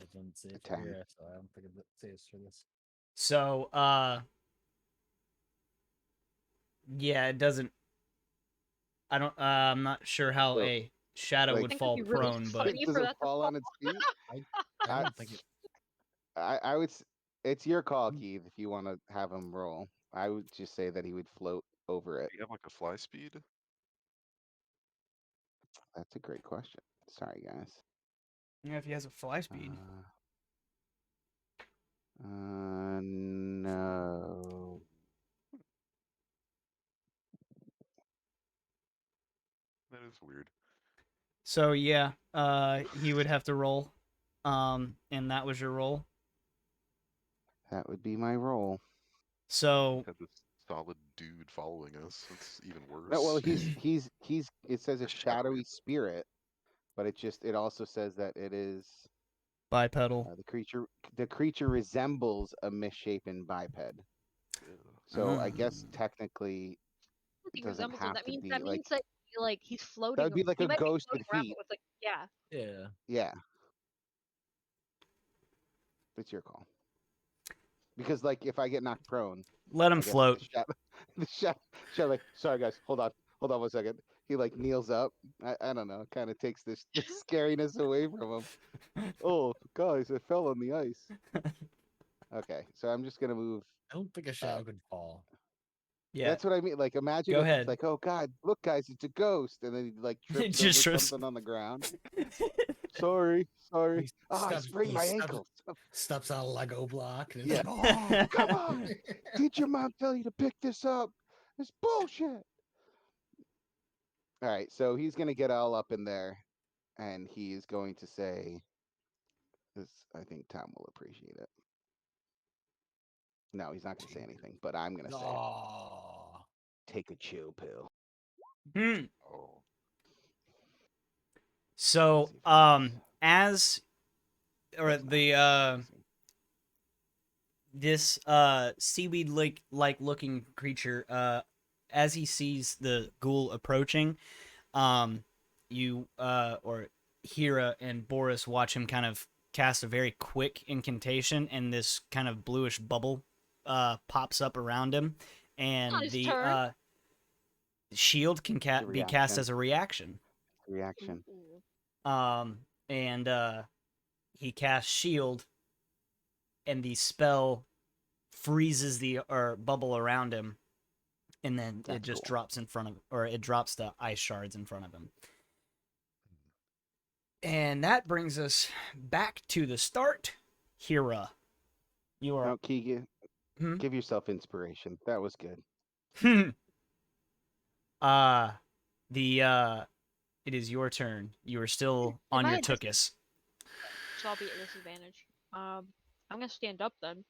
It didn't say it 10. for here, so I don't think it saves for this. So, yeah, it doesn't. I don't. I'm not sure how So, a shadow like- would I think fall it'd be really prone, funny but for Does it that to fall on its feet? I don't think it. I would. It's your call, Mm. Keith. If you want to have him roll, I would just say that he would float over it. Do you have like a fly speed? That's a great question. Sorry, guys. yeah, if he has a fly speed. No. That is weird. So yeah, he would have to roll. And that was your roll. That would be my roll. So Had this solid dude following us. That's even worse. No, well, he's. It says a A shadowy. shadowy spirit, but it also says that it is bipedal. the creature resembles a misshapen biped. Ew. So I guess technically He it doesn't resembles him. have That to means be that like. means that like he's floating. That would be like he a might be ghost with floating around, feet. but with, like, yeah. Yeah. Yeah. It's your call. Because like if I get knocked prone, Let I him guess float. The shadow like, sorry guys, hold on 1 second. He like kneels up. I don't know, kind of takes this scariness away from him. Oh guys, I fell on the ice. Okay, so I'm just gonna move. I don't think a shadow could fall. Yeah. That's what I mean. Like imagine Go if ahead. it's like, oh god, look guys, it's a ghost, and then he like trips Just over trips. something on the ground. Sorry. He Oh, I steps- sprained he my steps- ankle. Steps on a Lego block. And Yeah. Like, oh, Come on. Did your mom tell you to pick this up? It's bullshit. All right, so he's gonna get all up in there, and he's going to say, "This, I think Tom will appreciate it." No, he's not gonna say anything, but I'm gonna say, it. oh. "Take a chill pill." Hmm. Oh. So, See if I can- as or That's not the amazing. this seaweed like looking creature, as he sees the ghoul approaching, you or Hira and Boris watch him kind of cast a very quick incantation, and this kind of bluish bubble pops up around him, and Not his the turn. shield can The be cast reaction. as a reaction. Reaction. Ooh. And he casts shield, and the spell freezes the bubble around him, and then it That's just cool. drops in front of, or it drops the ice shards in front of him. And that brings us back to the start. Hira, you are No, Keegan, Hmm? give yourself inspiration. That was good. It is your turn. You are still Am on I your at dis- tuchus, So I'll be at disadvantage. I'm gonna stand up then.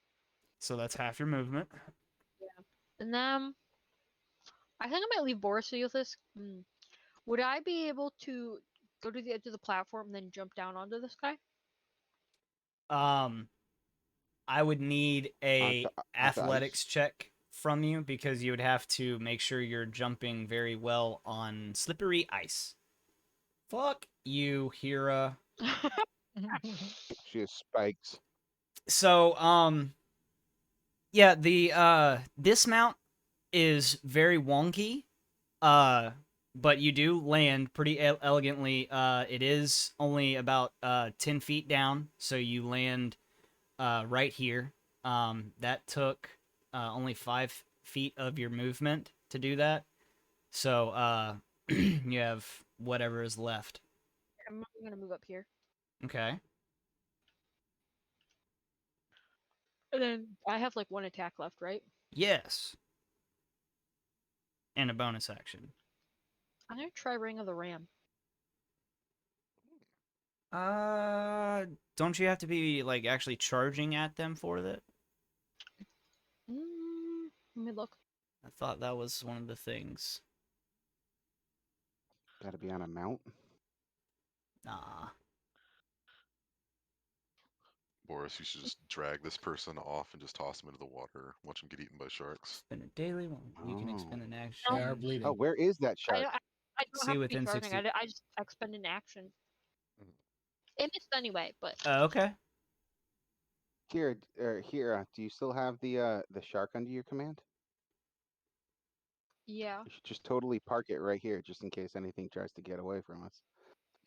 so that's half your movement. And then I think I might leave Boris to with this. Would I be able to go to the edge of the platform and then jump down onto this guy? I would need a Onto athletics ice? check from you because you would have to make sure you're jumping very well on slippery ice. Fuck you, Hira. She has spikes. So, yeah, the dismount is very wonky, but you do land pretty elegantly. It is only about 10 feet down, so you land right here. That took only 5 feet of your movement to do that, so you have whatever is left. I'm gonna move up here. Okay. And then I have like one attack left, right? Yes. And a bonus action. I'm gonna try Ring of the Ram. Don't you have to be like actually charging at them for that? Let me look. I thought that was one of the things. Gotta be on a mount. Nah. Boris, you should just drag this person off and just toss him into the water. Watch him get eaten by sharks. Spend a daily one. You can Oh. expend an action. They are bleeding. Oh, where is that shark? I don't See have to within be charging. 60 I just expend an action. Mhm. It missed anyway, but Okay. Here, do you still have the shark under your command? yeah. You should just totally park it right here, just in case anything tries to get away from us.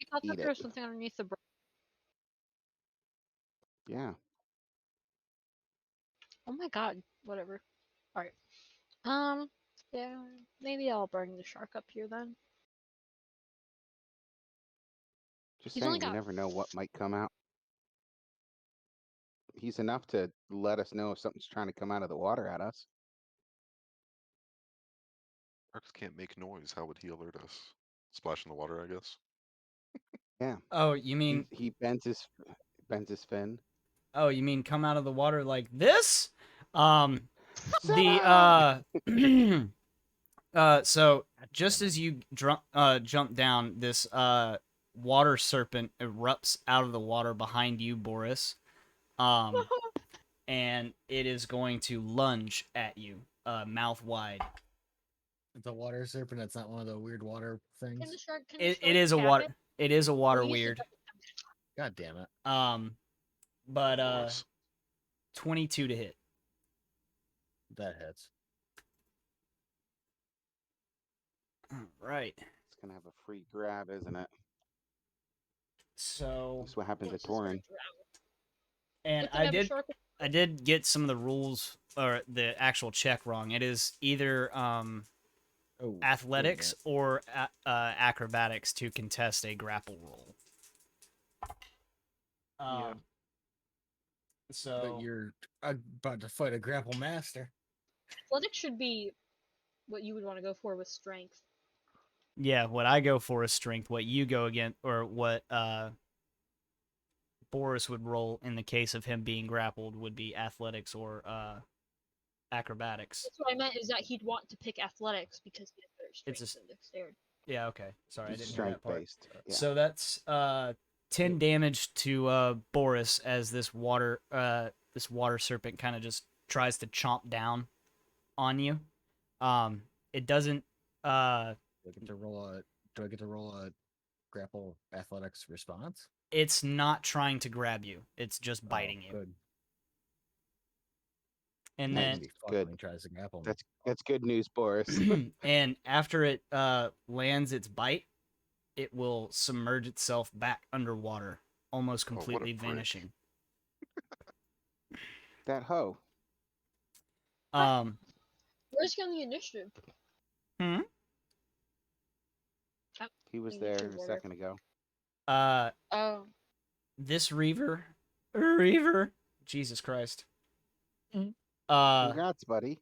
I thought that Eat there it. was something underneath the bridge. Yeah. Oh my god. Whatever. Alright. Yeah, maybe I'll bring the shark up here then. Just He's only saying, you got never know what might come out. He's enough to let us know if something's trying to come out of the water at us. Sharks can't make noise. How would he alert us? Splash in the water, I guess. Yeah. Oh, you mean He bends his fin. come out of the water like this? The Sarah! so God just damn it. as you jump down, this water serpent erupts out of the water behind you, Boris. And it is going to lunge at you, mouth wide. It's a water serpent. It's not one of the weird water Can the things. shark It is a attack water. it? It is a water he used to weird. God damn it. But Boris. 22 to hit. That hits. Right. It's gonna have a free grab, isn't it? So, That's what happened Yes, to it's gonna Torin. drown. and Good thing have a shark. I did get some of the rules or the actual check wrong. It is either Oh, athletics or acrobatics to contest a grapple roll. Yeah. So But you're about to fight a grapple master. Athletics should be what you would want to go for with strength. yeah, what I go for is strength. What you go against, or what Boris would roll in the case of him being grappled, would be athletics or acrobatics. That's what I meant is that he'd want to pick athletics because he has better It's strength than dexterity. Yeah, okay. Sorry, I It's didn't hear that part. strength-based. Yeah. So that's 10 damage to Boris as this water serpent kind of just tries to chomp down on you. It doesn't Do I get to roll a grapple athletics response? It's not trying to grab you. It's just Oh, biting you. Good. And That then would be fucked Good. when he tries to grapple me. That's good news, Boris. and after it lands its bite, it will submerge itself back underwater, almost Oh, what a completely prick. vanishing. That hoe. Where's he on the initiative? Hmm? He was You there mentioned a order. second ago. Oh. This Reaver, Jesus Christ. Congrats, buddy.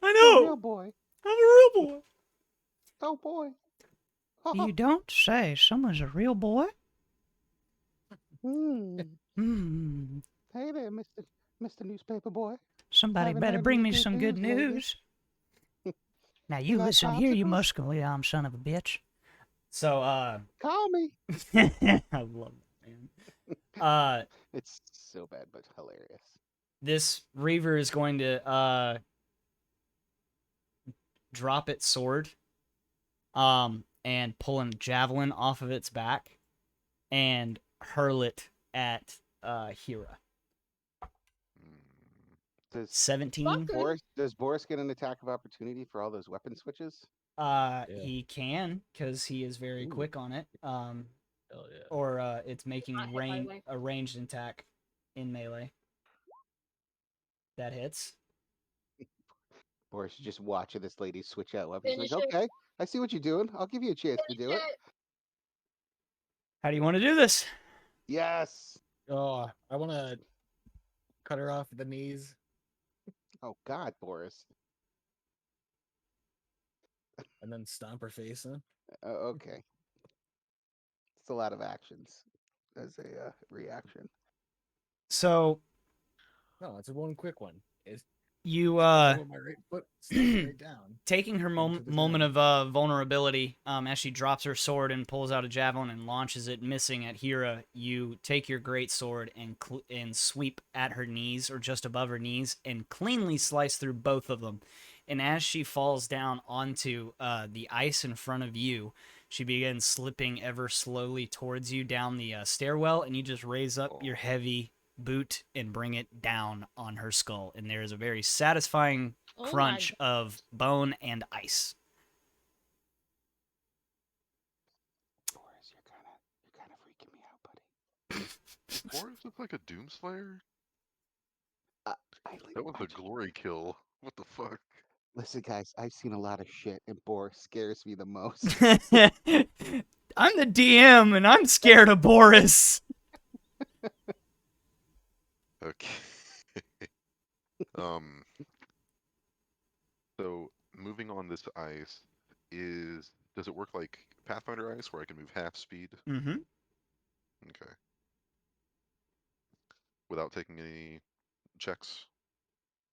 I Oh, know. real boy. I'm a real boy. Oh boy. You don't say. Someone's a real boy. Hmm. Hmm. Hey there, Mr. Newspaper Boy. Somebody Haven't better had bring any me some good lately. news. Now you got listen here, you popsicles? muscle son of a bitch. So Call me. I love that, man. It's so bad, but hilarious. This Reaver is going to drop its sword and pull a javelin off of its back and hurl it at Hira. Mm, Does 17. Fucker. Boris get an attack of opportunity for all those weapon switches? He can, because he is very Ooh. quick on it. Hell yeah. Or it's making Not hit, by the way. a ranged attack in melee. That hits. Boris is just watching this lady switch out weapons. Finish Like, it. okay, I see what you're doing. I'll give you a chance to do it. How do you want to do this? Yes. Oh, I want to cut her off at the knees. Oh God, Boris. And then stomp her face in. Okay. It's a lot of actions as a reaction. So No, it's a one quick one. It's you my right foot, stomp her right down. taking her Into the moment ground. of vulnerability, as she drops her sword and pulls out a javelin and launches it, missing at Hira, you take your great sword and sweep at her knees or just above her knees and cleanly slice through both of them. And as she falls down onto the ice in front of you, she begins slipping ever slowly towards you down the stairwell, and you just raise up your heavy boot and bring it down on her skull. And there is a very satisfying Oh my crunch of bone and ice. Boris, you're kind of freaking me out, buddy. Boris looks like a Doomslayer? I That was a glory kill. What the fuck? Listen, guys, I've seen a lot of shit, and Boris scares me the most. I'm the DM, and I'm scared of Boris. Okay. um. So moving on this ice does it work like Pathfinder ice where I can move half speed? Mm-hmm. Okay. Without taking any checks?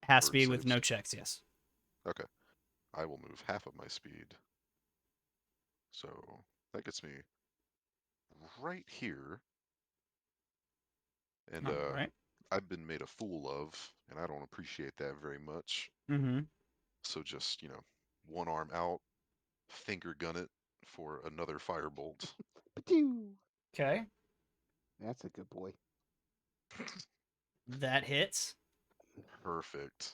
Half Or speed with no saves? checks, yes. Okay. I will move half of my speed. So that gets me right here. And All right. I've been made a fool of, and I don't appreciate that very much. Mm-hmm. So just, one arm out, finger gun it for another firebolt. Pew! Okay. That's a good boy. That hits. Perfect.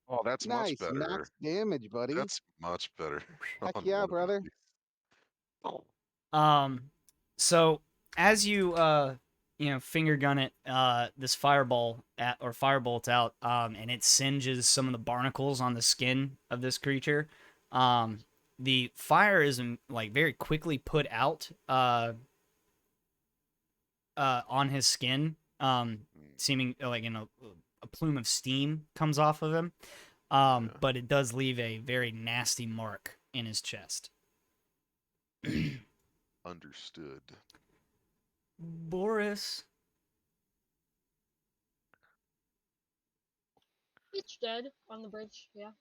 Oh, that's Nice, much better. max damage, buddy. That's much better. Heck on yeah, one of brother. these. So as you finger gun it, this firebolt out, and it singes some of the barnacles on the skin of this creature. The fire is like very quickly put out on his skin, seeming like a plume of steam comes off of him. Yeah. But it does leave a very nasty mark in his chest. Understood. Boris. It's dead on the bridge. Yeah.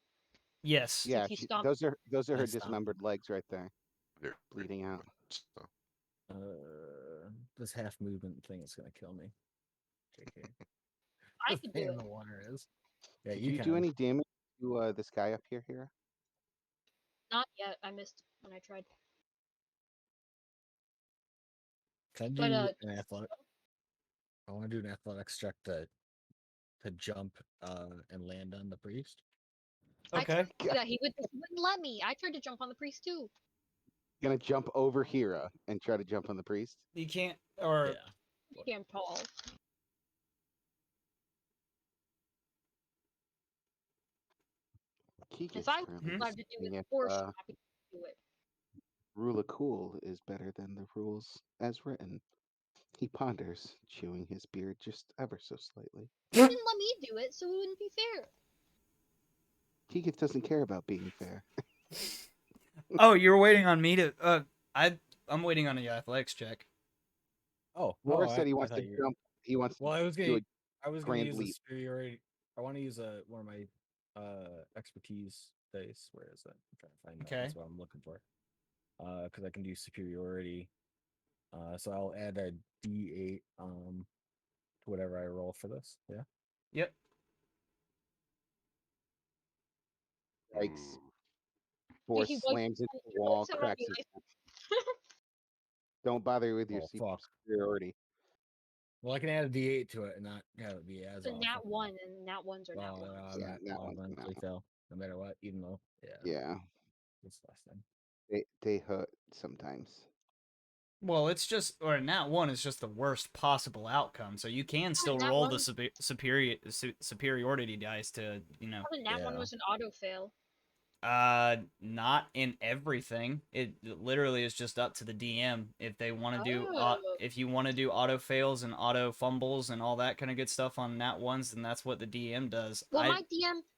Yes. Yeah, he stomped. those are her Nice stomp. dismembered legs right there, Very bleeding out. So, This half movement thing is gonna kill me. JK. I The could thing do in it. the water is. Yeah, Did you you can. do any damage to this guy up here, Hira? Not yet. I missed when I tried. Can I do But an athletic? I want to do an athletics check to jump and land on the priest. I Okay. tried to do that. He wouldn't let me. I tried to jump on the priest too. Gonna jump over Hira and try to jump on the priest. You can't, or Yeah. You can't tall. Keegan's If I was currently allowed to do seeing it, if of course I'm happy to do it. Rule of Cool is better than the rules as written. He ponders, chewing his beard just ever so slightly. He didn't let me do it, so it wouldn't be fair. Keegan doesn't care about being fair. oh, you're waiting on me to. I'm waiting on the athletics check. Oh, Laura oh, said he I wants to thought you. jump. He wants Well, to I was do gonna. a I was gonna grand use a leap. superiority. I want to use one of my expertise dice. Where is it? I'm trying to find that. That's Okay. what I'm looking for. Because I can do superiority. So I'll add a D8 to whatever I roll for this. Yeah. Yep. Yikes. Ooh. Force He was slams into the wall, so that'd cracks be his head. Don't bother with your Oh fuck. superiority. Well, I can add a D8 to it and not have it be as It's a nat awful. 1, and nat 1s are nat Oh, 1s. Yeah, I that one's automatically not. fail no matter what, even though Yeah, it's less than. they hurt sometimes. Well, it's just, or nat 1 is just the worst possible outcome, so you can still nat roll the 1 superiority dice to, I thought nat 1 Yeah. was an auto fail. Not in everything. It literally is just up to the DM if they want to do, Oh. if you want to do auto fails and auto fumbles and all that kind of good stuff on nat 1s, then that's what the DM does. Well,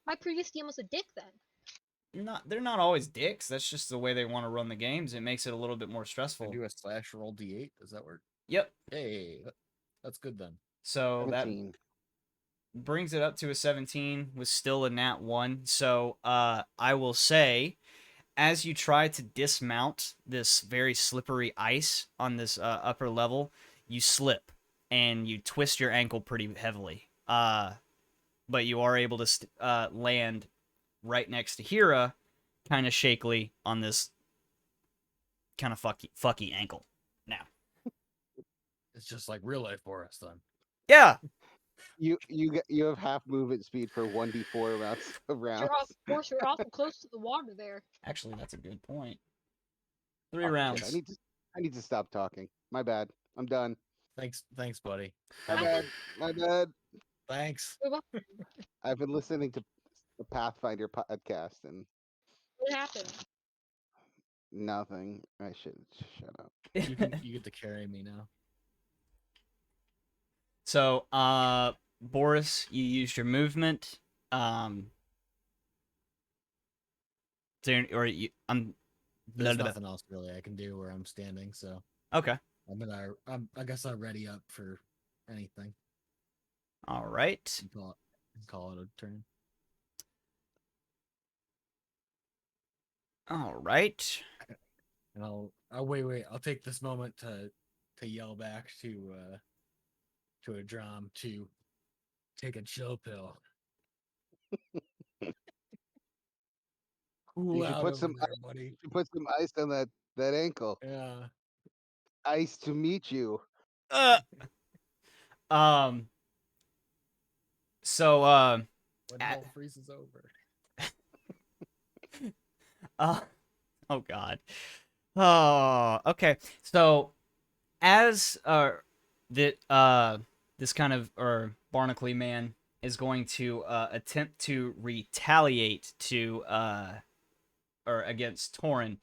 my previous DM was a dick then. They're not always dicks. That's just the way they want to run the games. It makes it a little bit more Can stressful. I do a slash roll D8? Does that work? Yep. Hey, that's good then. So that 17. brings it up to a 17 with still a nat 1. So I will say, as you try to dismount this very slippery ice on this upper level, you slip and you twist your ankle pretty heavily. But you are able to land right next to Hira, kind of shakily on this kind of fucky ankle. Now, It's just like real life for us then. yeah. You have half movement speed for 1d4 rounds. Of course, you're awful close to the water there. Actually, that's a good point. 3 Oh, shit, rounds. I need to stop talking. My bad. I'm done. Thanks, buddy. My bad. My bad. Thanks. I've been listening to the Pathfinder podcast and What happened? nothing. I should shut up. You get to carry me now. So, Boris, you used your movement. There's nothing else really I can do where I'm standing, so Okay. I guess I'm ready up for anything. All right. Call it a turn. All right. And I'll wait. I'll take this moment to yell back to a drum to take a chill pill. Cool You should out put over some there, buddy. You should put some ice on that ankle. Yeah. Ice to meet you. So, When hell freezes over. oh God. Oh, okay. So, as this kind of Barnacle man is going to attempt to retaliate to or against Torin,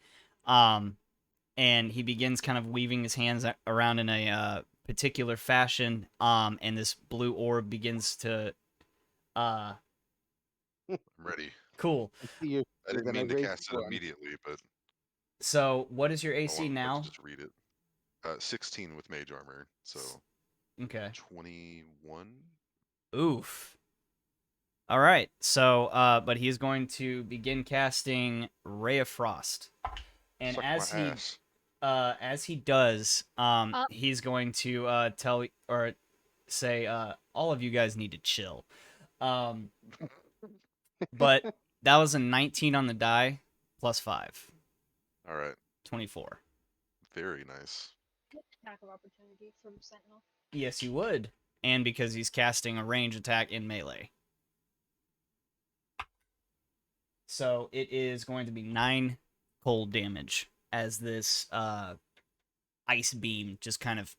and he begins kind of weaving his hands around in a particular fashion, and this blue orb begins to I'm ready. cool. I I didn't mean to cast it immediately, but So, what is your I AC want now? to just read it. 16 with mage armor, so Okay. 21. Oof. All right. So, but he's going to begin casting Ray of Frost, and Suck as my he ass. as he does, he's going to tell or say, all of you guys need to chill. But that was a 19 on the die, plus 5. All right. 24. Very nice. attack of opportunity from Sentinel. Yes, you would. And because he's casting a range attack in melee. So it is going to be 9 cold damage as this ice beam just kind of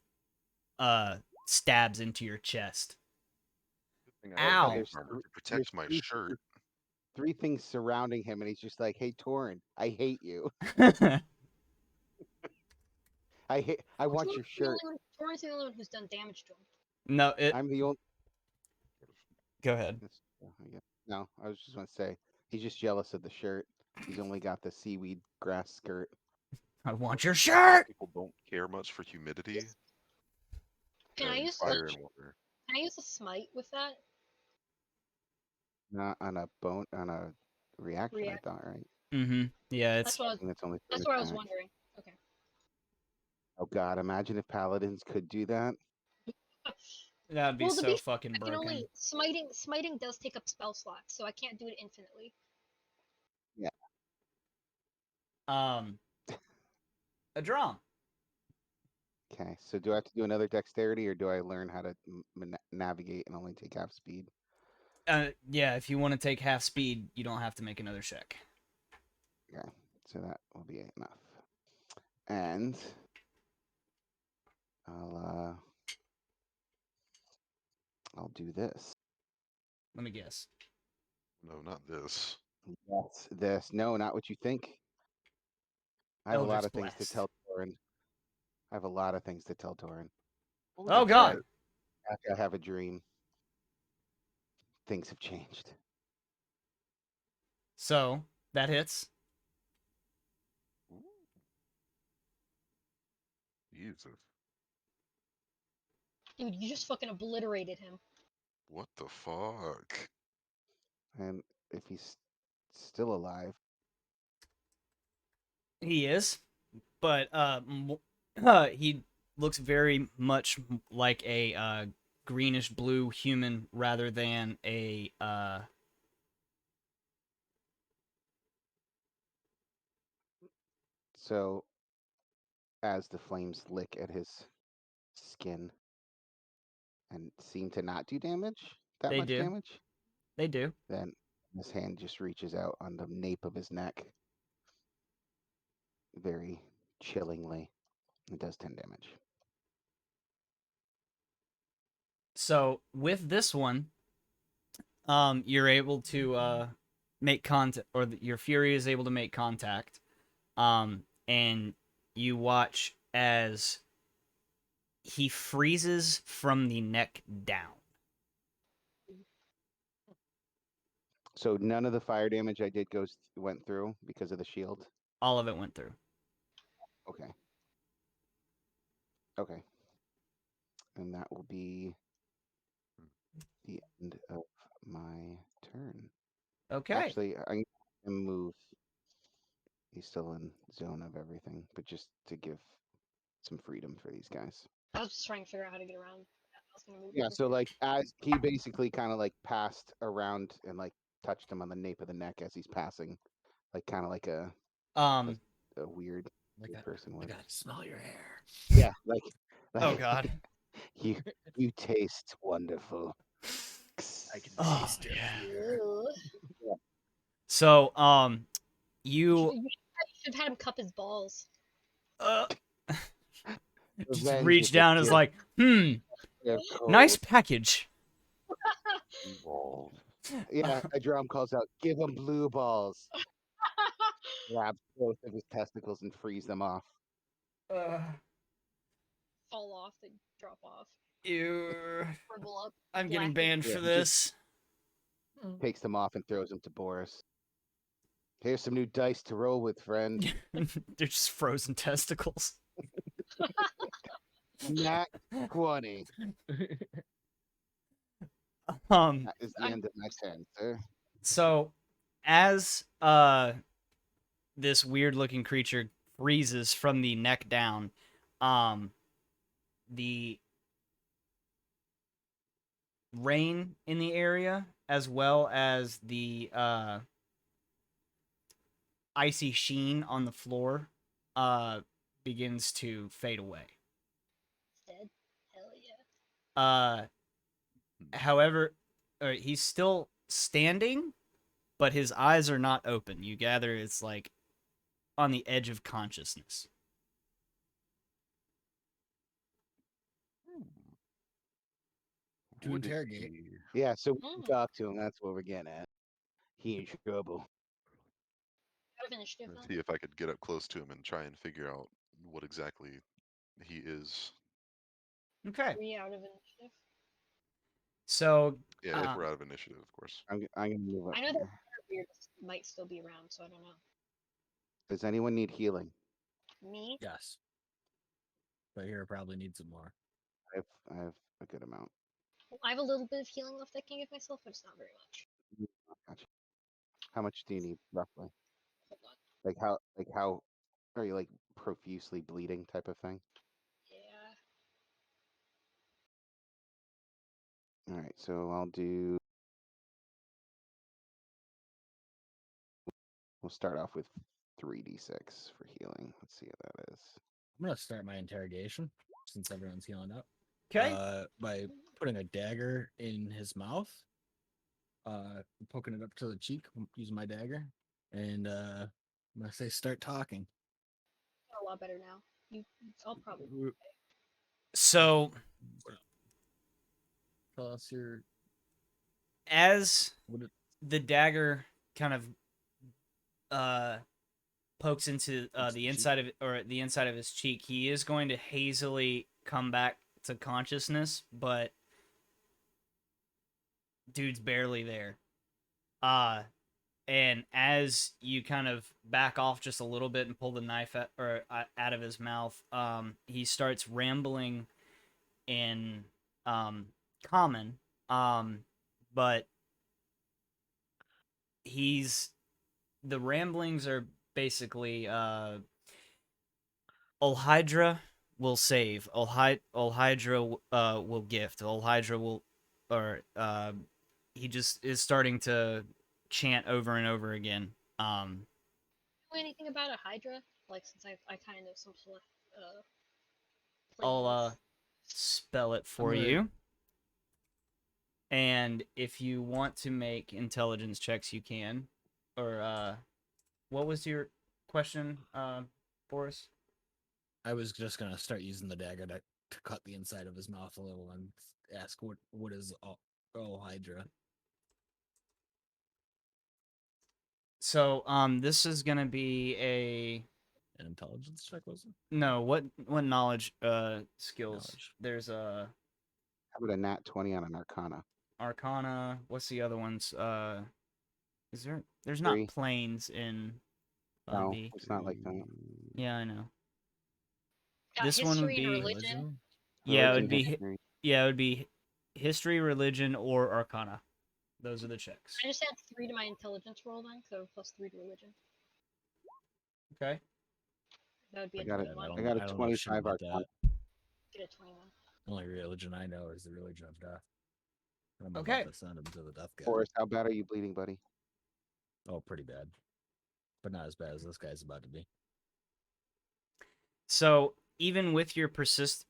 stabs into your chest. Good thing I have Ow. bone There's armor three- to protect my three- shirt. 3 things surrounding him, and he's just like, "Hey, Torin, I hate you. I want your shirt. Torin's the only one who's done damage to him. No, it. I'm the only." Go ahead. No, I was just going to say he's just jealous of the shirt. He's only got the seaweed grass skirt. I want your shirt. People don't care much for humidity. Can I and use fire and water? Can I use a smite with that? Not on a reaction. React. I thought, right? Mm-hmm. Yeah, That's it's what I was. And it's only for That's an what I was attack. wondering. Okay. Oh God! Imagine if paladins could do that. that'd be Well, to so be fucking I can broken. only smiting does take up spell slots, so I can't do it infinitely. A drum. Okay, so do I have to do another dexterity, or do I learn how to navigate and only take half speed? Yeah, if you want to take half speed, you don't have to make another check. Okay, so that will be enough. And I'll do this. Let me guess. No, not this. Yes, this. No, not what you think. I have a lot Eldritch of things to Blast. tell Torin. I have a lot of things to tell Torin. Oh God. After I have a dream, things have changed. So that hits. Ooh. Jesus. Dude, you just fucking obliterated him. What the fuck? And if he's still alive, He is, but he looks very much like a greenish blue human rather than a so as the flames lick at his skin and seem to not do damage, that They much do. damage, They do. then his hand just reaches out on the nape of his neck very chillingly. It does 10 damage. So with this one, you're able to make contact, or your fury is able to make contact, and you watch as he freezes from the neck down. So none of the fire damage I did went through because of the shield. All of it went through. Okay. Okay. And that will be the end of my turn. Okay. Actually, I'm gonna move. He's still in zone of everything, but just to give some freedom for these guys. I was just trying to figure out how to get around. I was gonna move Yeah, over so here. like as he basically kind of like passed around and like touched him on the nape of the neck as he's passing, like kind of like a weird Like person I would. gotta smell your hair. Yeah, like Oh God. you taste wonderful. I can Oh, taste it. yeah. Ugh. So You you should have had him cup his balls. just Revenge reach is a down and is gift. like, They're nice cold. package. Evolved. Yeah, a drum calls out, "Give him blue balls." Grabs both of his testicles and frees them off. Fall off, they drop off, Ew. shrivel up. I'm getting blacken. banned Yeah, for he this. Takes them off and throws them to Boris. Here's some new dice to roll with, friend. They're just frozen testicles. Nat 20. That is the end of my turn, sir. So as this weird looking creature freezes from the neck down, the rain in the area as well as the icy sheen on the floor begins to fade away. However, he's still standing, but his eyes are not open. You gather it's like on the edge of consciousness. To Would it interrogate. be- Yeah, so we can Mm. talk to him. That's what we're getting at. He in trouble. Out of initiative. Let's Then. see if I could get up close to him and try and figure out what exactly he is. Okay. 3 out of initiative. So, Yeah, if we're out of initiative, of course. I'm gonna move up. I know that here. beard might still be around, so I don't know. Does anyone need healing? Me? Yes. But here probably needs some more. I have a good amount. I have a little bit of healing left I can give myself, but it's not very much. Gotcha. How much do you need roughly? Hold on. Like how are you like profusely bleeding type of thing? Yeah. All right, so I'll do. We'll start off with 3d6 for healing. Let's see what that is. I'm gonna start my interrogation since everyone's healing up. okay. By putting a dagger in his mouth, poking it up to the cheek using my dagger, and I'm gonna say start talking. A lot better now. I'll probably. So, Tell us your as what it, the dagger kind of pokes into Into the the inside of the inside of his cheek, he is going to hazily come back to consciousness, but dude's barely there. And as you kind of back off just a little bit and pull the knife out of his mouth, he starts rambling in common, but the ramblings are basically Olhydra will save. Olhydra will gift. Olhydra will, or he just is starting to chant over and over again. Know anything about a Hydra? Like, since I kind of know some sort of I'll plans. spell it for gonna- you. And if you want to make intelligence checks, you can. Or what was your question, Boris? I was just gonna start using the dagger to cut the inside of his mouth a little and ask what is Hydra. So this is gonna be a An intelligence check, was it? no. What knowledge skills? Knowledge. There's a How about a nat 20 on an Arcana? Arcana. What's the other ones? Is there? There's not Three. planes in No, 5e. it's not like that. Yeah, I know. Got this one would history and be- religion. Yeah, it Religion, would be. history. Yeah, it would be history, religion, or Arcana. Those are the checks. I just add 3 to my intelligence roll then, so plus 3 to religion. Okay. That would be I a got it. 21. I got a I don't know shit 25 about Arcana. that. Get a 21. The only religion I know is the religion of death. I'm Okay. about to send him to the death god. Forrest, how bad are you bleeding, buddy? Oh, pretty bad, but not as bad as this guy's about to be. So even with your persistence,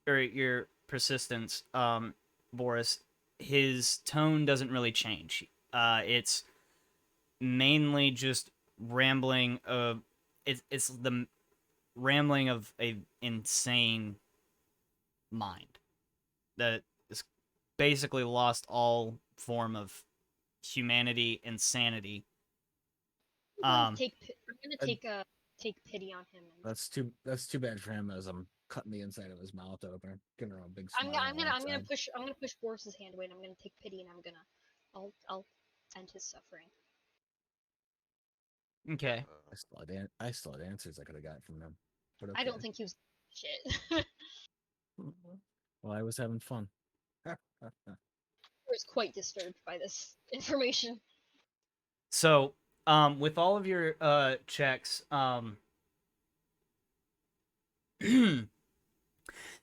Boris, his tone doesn't really change. It's mainly just rambling of it's the rambling of a insane mind that is basically lost all form of humanity and sanity. I'm gonna take and- take pity on him. And That's too bad for him as I'm cutting the inside of his mouth open, giving him a big I'm smile. gonna push Boris's hand away, and I'm gonna take pity, and I'll end his suffering. Okay. I still had answers I could have got from him. But I don't okay. think he was shit. Well, I was having fun. I was quite disturbed by this information. So, with all of your checks,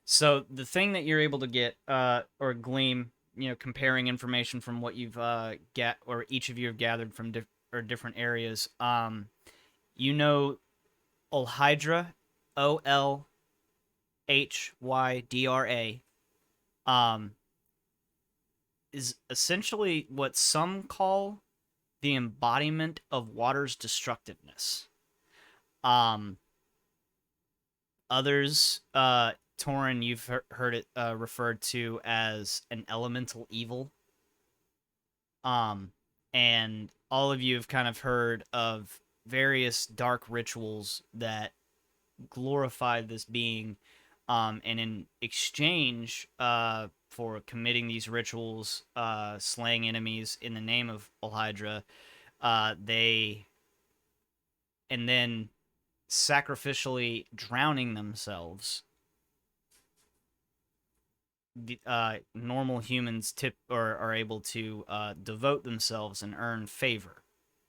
so the thing that you're able to get or glean, comparing information from what you've or each of you have gathered from different areas, Olhydra, Olhydra, is essentially what some call the embodiment of water's destructiveness. Others, Torin, you've heard it referred to as an elemental evil. And all of you have kind of heard of various dark rituals that glorify this being, and in exchange for committing these rituals, slaying enemies in the name of Olhydra, they and then sacrificially drowning themselves. Normal humans are able to devote themselves and earn favor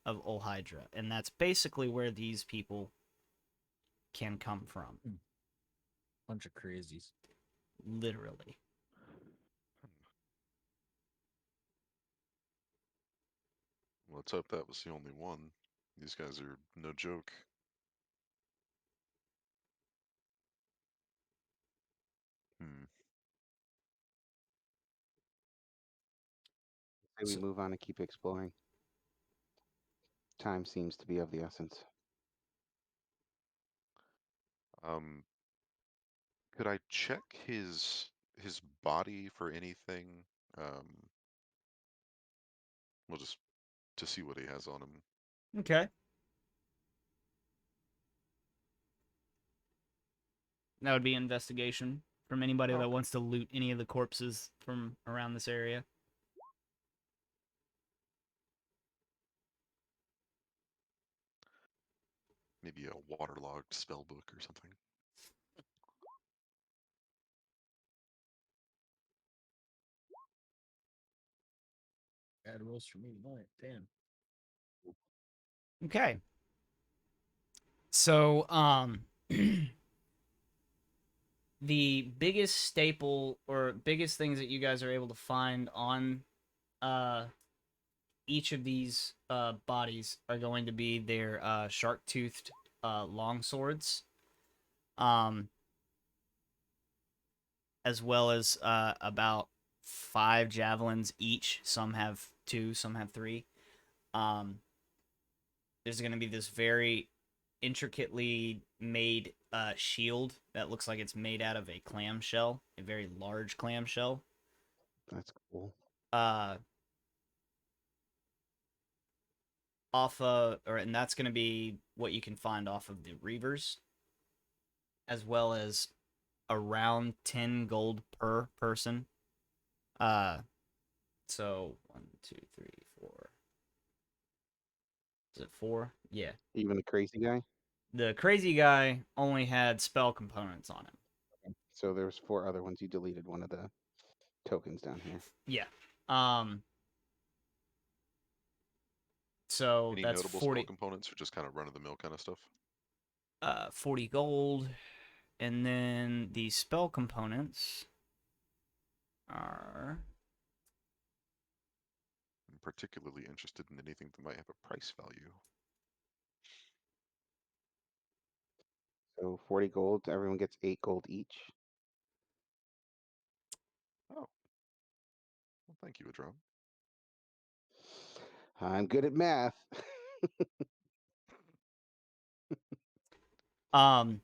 of Olhydra, and that's basically where these people can come from, Bunch of crazies. literally. Let's hope that was the only one. These guys are no joke. Hmm. Say we So- move on and keep exploring. Time seems to be of the essence. Could I check his body for anything? Well, just to see what he has on him. Okay. That would be investigation from anybody that Okay. wants to loot any of the corpses from around this area. Maybe a waterlogged spell book or something. Bad rolls for me tonight. Damn. Okay. So, the biggest staple or biggest things that you guys are able to find on each of these bodies are going to be their shark-toothed long swords, as well as about 5 javelins each. Some have 2, some have 3. There's going to be this very intricately made shield that looks like it's made out of a clamshell, a very large clamshell. That's cool. And that's going to be what you can find off of the Reavers, as well as around 10 gold per person. So 1, 2, 3, 4. Is it 4? Yeah. Even the crazy guy. The crazy guy only had spell components on him. So there's 4 other ones. You deleted one of the tokens down here. Yeah. So Any that's notable 40. spell components or just kind of run of the mill kind of stuff? 40 gold, and then the spell components are I'm particularly interested in anything that might have a price value. So 40 gold. Everyone gets 8 gold each. Oh. Well, thank you, Adron. I'm good at math. um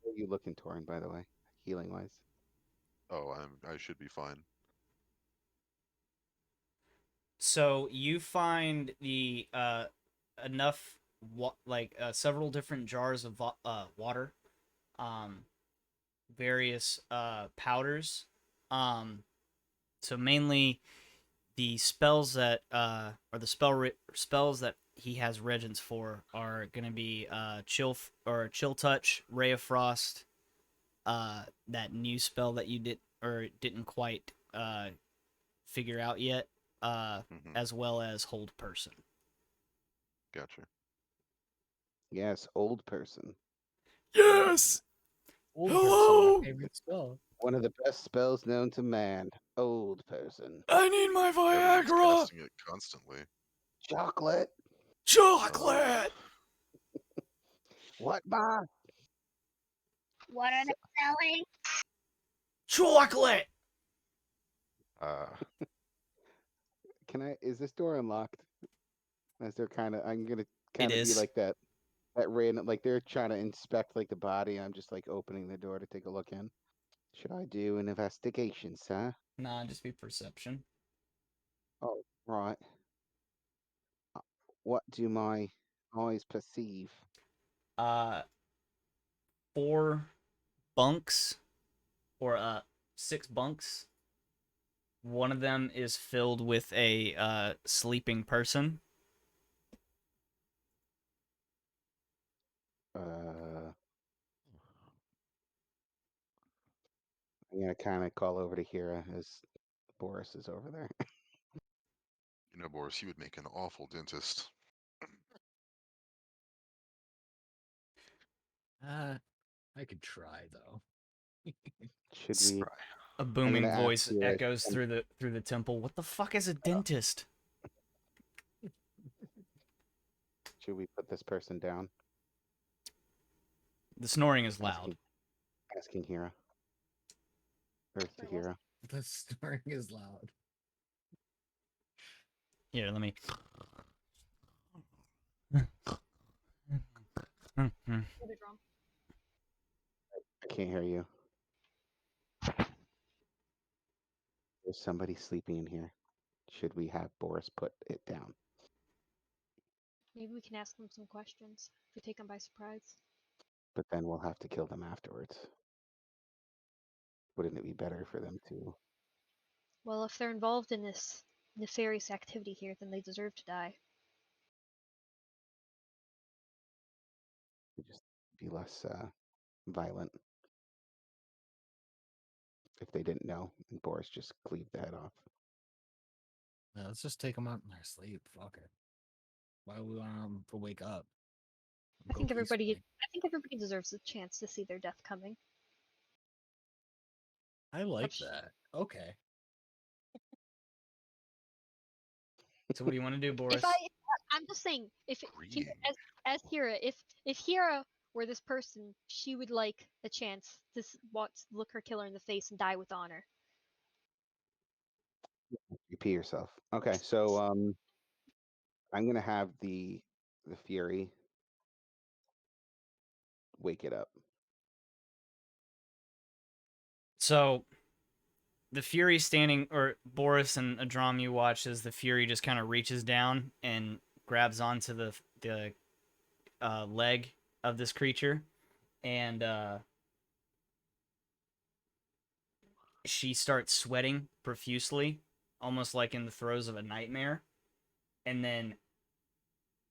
How are you looking, Torin, by the way, healing wise? Oh, I should be fine. so you find the enough several different jars of water, various powders, so mainly the spells that or the spells that he has regents for are going to be chill touch, ray of frost, that new spell that you didn't quite figure out yet, as well as hold person. Gotcha. Yes, old person. Yes. Old Hello? person, my favorite spell. One of the best spells known to man. Old person. I need my Everyone's Viagra. casting it constantly. Chocolate. Chocolate. What, Ma? What are they selling? Chocolate. Uh, Can I? Is this door unlocked? Is there kind of? I'm gonna kind of be is. like that. That random, like they're trying to inspect like the body. I'm just like opening the door to take a look in. Should I do an investigation, sir? Nah, just be perception. Oh, right. What do my eyes perceive? 4 bunks, or 6 bunks. One of them is filled with a sleeping person. I'm gonna kind of call over to Hira as Boris is over there. You know, Boris, you would make an awful dentist. I could try though. Should we? Try. A I'm booming gonna ask voice Hira. echoes through the temple. What the fuck is a dentist? Should we put this person down? The snoring is loud. Asking Hira. Earth to Sorry, what? Hira. The snoring is loud. Here, let me. Or the drum. I can't hear you. There's somebody sleeping in here. Should we have Boris put it down? Maybe we can ask them some questions if we take them by surprise. But then we'll have to kill them afterwards. Wouldn't it be better for them to? Well, if they're involved in this nefarious activity here, then they deserve to die. Just be less violent if they didn't know, and Boris just cleaved the head off. Yeah, let's just take them out in their sleep. Fuck it. Why would we want them to wake up? I Go think everybody peacefully. deserves a chance to see their death coming. I like That's- that. Okay. So what do you want to do, Boris? I'm just saying, if Agreeing. as Hira, if Hira were this person, she would like a chance to look her killer in the face and die with honor. You pee yourself. Okay, so I'm gonna have the Fury wake it up. So the Fury standing, or Boris and Adram, you watch as the Fury just kind of reaches down and grabs onto the leg of this creature, and she starts sweating profusely, almost like in the throes of a nightmare, and then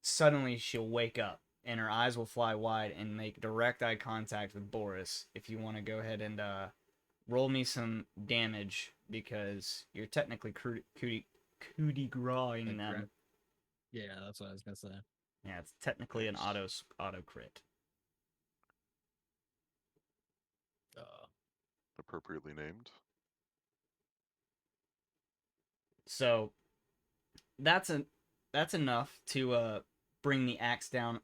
suddenly she'll wake up and her eyes will fly wide and make direct eye contact with Boris. If you want to go ahead and roll me some damage, because you're technically coup de grace Like, them. Yeah, that's what I was gonna say. Yeah, it's technically an Nice. auto crit. Appropriately named. So that's enough to bring the axe down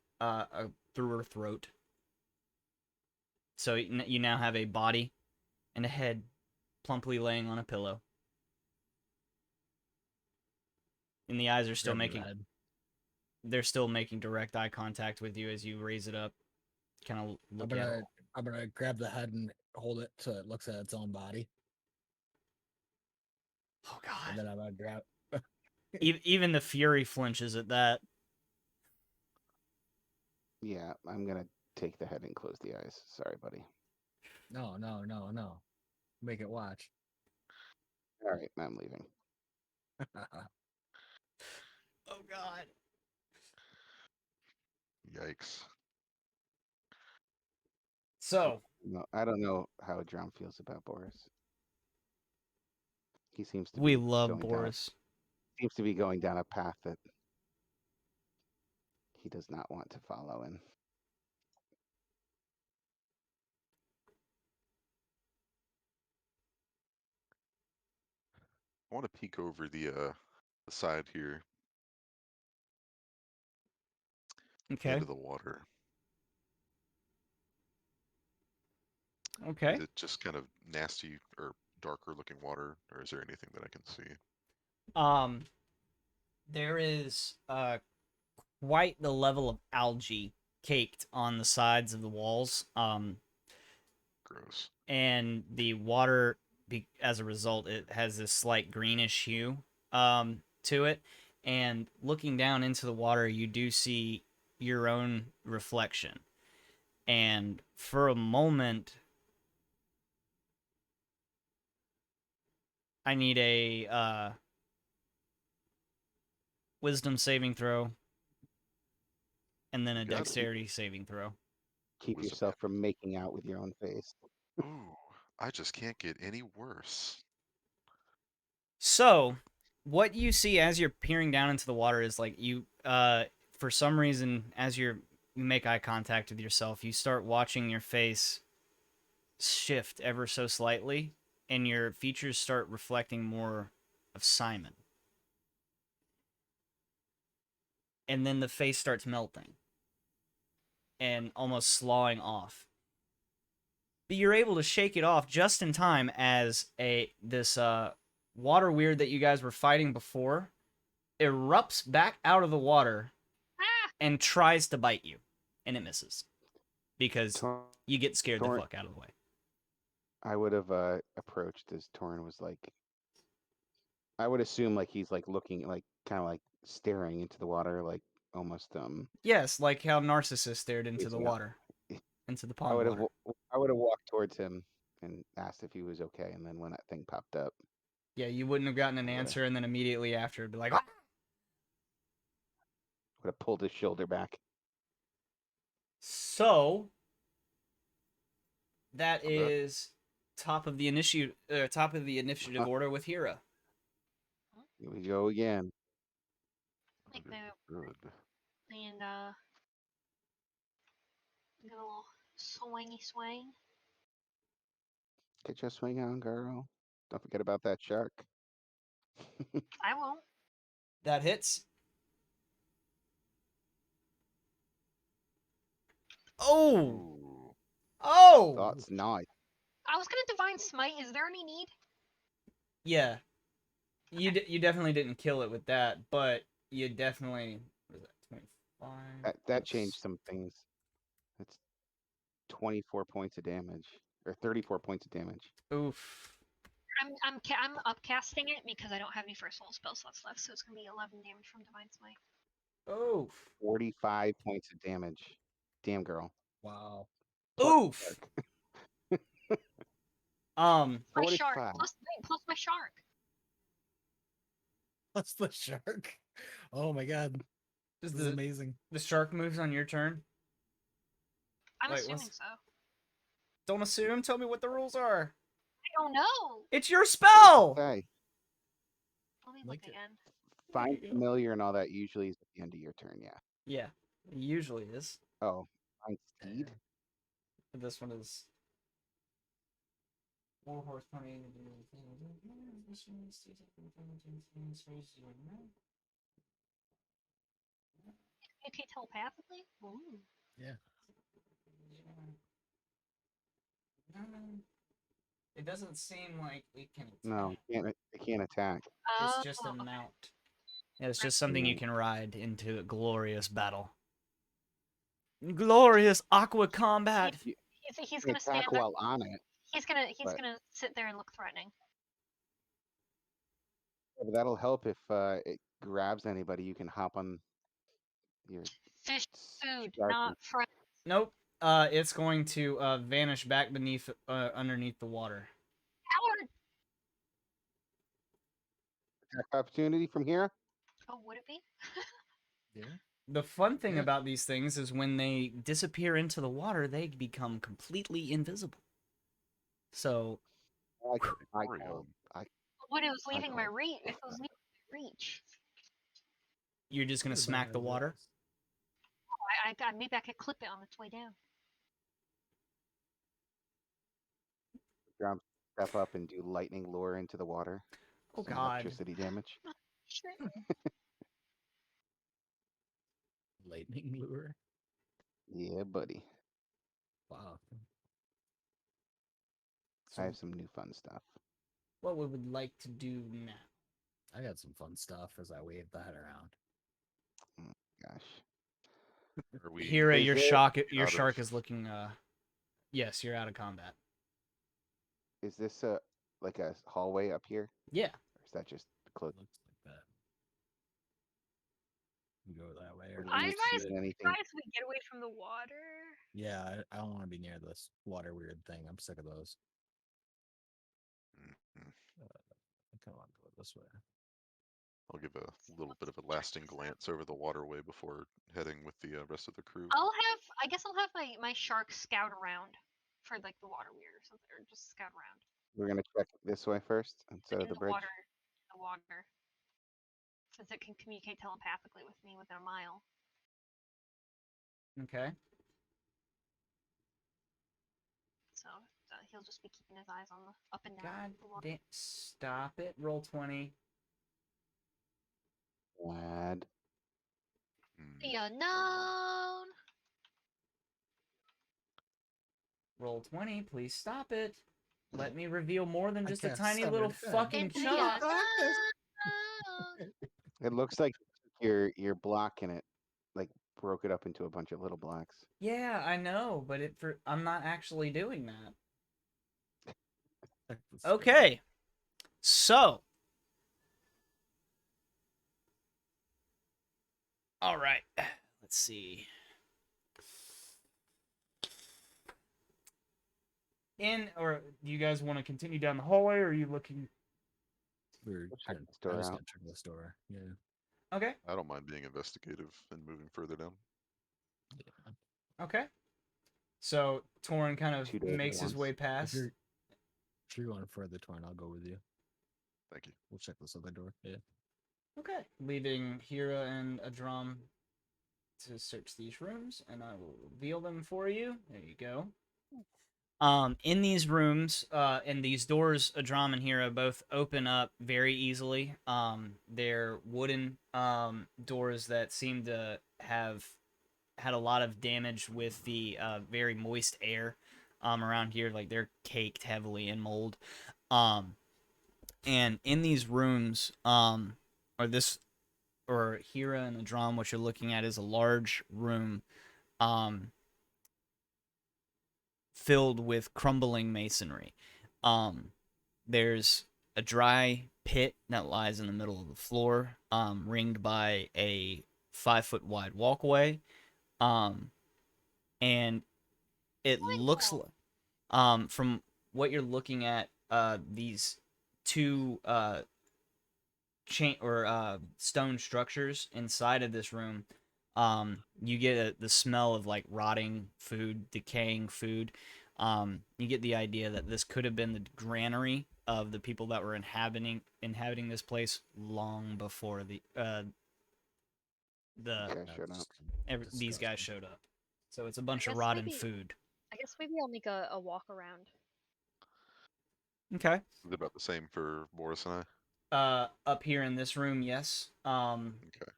through her throat. So you now have a body and a head plumply laying on a pillow. And the eyes are still Grab the making head. they're still making direct eye contact with you as you raise it up. Kind of look at it. I'm gonna grab the head and hold it so it looks at its own body, Oh and god. then I'm gonna grab. Even the Fury flinches at that. Yeah, I'm gonna take the head and close the eyes. Sorry, buddy. No. Make it watch. All right, I'm leaving. Oh god. Yikes. So, No, I don't know how Drum feels about Boris. He seems to we be love going Boris. seems to be going down a path that he does not want to follow in. I want to peek over the side here Okay. into the water. Okay. Is it just kind of nasty or darker looking water, or is there anything that I can see? there is quite the level of algae caked on the sides of the walls. Gross. And the water, as a result, it has this slight greenish hue to it. And looking down into the water, you do see your own reflection. And for a moment, I need a wisdom saving throw, and then a Got it. dexterity saving throw. Keep Wisdom yourself from making out with your own face. Ooh, I just can't get any worse. So, what you see as you're peering down into the water is like you, for some reason, as you make eye contact with yourself, you start watching your face shift ever so slightly, and your features start reflecting more of Simon. And then the face starts melting and almost sloughing off. But you're able to shake it off just in time as this water weird that you guys were fighting before erupts back out of the water Ah! and tries to bite you, and it misses because Tor- you get scared the Tor- fuck out of the way. I would have approached as Torin was like. I would assume like he's like looking like kind of like staring into the water, like almost Yes, like how Narcissus stared into the Facing up. water, into the I pond would have water. I would have walked towards him and asked if he was okay, and then when that thing popped up, Yeah, you wouldn't have gotten an Yeah. answer, and then immediately after, it'd be like, "Ah!" would have pulled his shoulder back. So that bad. is top of the initiative order with Hira. Here we go again. Like Good. the Good. and get a little swingy swing. Get your swing on, girl. Don't forget about that shark. I won't. That hits. Oh, Ooh. oh, Thoughts not. I was gonna divine smite. Is there any need? yeah. You definitely didn't kill it with that, but you definitely what is that 25? That changed some things. That's 24 points of damage or 34 points of damage. Oof. I'm upcasting it because I don't have any first level spell slots left, so it's gonna be 11 damage from divine smite. Oof. 45 points of damage. Damn girl. Wow. Plus Oof. shark. My shark 45. plus my shark. That's the shark. Oh my god. Does This is the amazing. the shark moves on your turn? I'm Wait, assuming what's- so. Don't assume. Tell me what the rules are. I don't know. It's your spell. Say, Let me Like look it. again. find you go. familiar and all that usually is at the end of your turn, yeah. Yeah, it usually is. Oh, find steed? But this one is. Warhorse pony. Communicate telepathically? Ooh. It doesn't seem like it can attack. No, it can't attack. It's just a okay. mount. Yeah, it's just something you can ride into a glorious battle. Glorious aqua combat. You He's can gonna stand attack there. while on it. He's but- gonna sit there and look threatening. Yeah, but that'll help if it grabs anybody. You can hop on your Fish food, shark not and friend. Nope. It's going to vanish back beneath, underneath the water. Howard. attack opportunity from here. Oh, would it be? Yeah. The fun thing Yeah. about these things is when they disappear into the water, they become completely invisible. So I call Orion. it. What it was I leaving my called reach? If it was leaving my reach, you're just gonna smack the water. maybe I could clip it on its way down. Step up and do lightning lure into the water. Oh Some God. electricity damage. Sure. Lightning lure. Yeah, buddy. Wow. I have some new fun stuff. What we would like to do now? I got some fun stuff as I wave that around. Gosh. Are we Hira, Is your it your out shark of- is looking. Yes, you're out of combat. Is this like a hallway up here, Yeah. or is that just close? Looks like that. You go that way, or Or do I we advise see anything? guys we get away from the water. yeah, I don't want to be near this water weird thing. I'm sick of those. Mhm. I kind of want to go this way. I'll give a little bit of a lasting glance over the waterway before heading with the rest of the crew. I guess I'll have my shark scout around for like the water weird or something, or just scout around. We're gonna check this way first instead of In the bridge. the water, since it can communicate telepathically with me within a mile. Okay. So he'll just be keeping his eyes on the up and down. God the water. damn! Stop it. Roll 20. Lad. Hmm. The unknown. Roll 20. Please stop it. Let me reveal more than I just a cast tiny severed little head. fucking Into the chunk. unknown. It looks like you're blocking it, like broke it up into a bunch of little blocks. Yeah, I know, but I'm not actually doing that. Check this Okay. So. All right. Let's see. Or do you guys want to continue down the hallway, or are you looking? We're We'll check gonna, this door I was out. gonna check this door. Yeah. Okay. I don't mind being investigative and moving further down. Yeah. Okay. So Torin kind of Two doors at makes his once. way If past. you're going further, Torn, I'll go with you. Thank you. We'll check this other door. Yeah. Okay. Leaving Hira and Adram to search these rooms, and I will reveal them for you. There you go. In these rooms, and these doors, Adram and Hira both open up very easily. They're wooden doors that seem to have had a lot of damage with the very moist air around here. Like they're caked heavily in mold. And in these rooms, or Hira and Adram, what you're looking at is a large room filled with crumbling masonry. There's a dry pit that lies in the middle of the floor, ringed by a 5-foot wide walkway. And it looks like, from what you're looking at, these two stone structures inside of this room, you get the smell of like rotting food, decaying food. You get the idea that this could have been the granary of the people that were inhabiting this place long before these guys showed up. So it's a bunch of guess rotten maybe- food. I guess maybe I'll make a walk around. Okay. Is it about the same for Boris and I? Up here in this room, yes. Okay.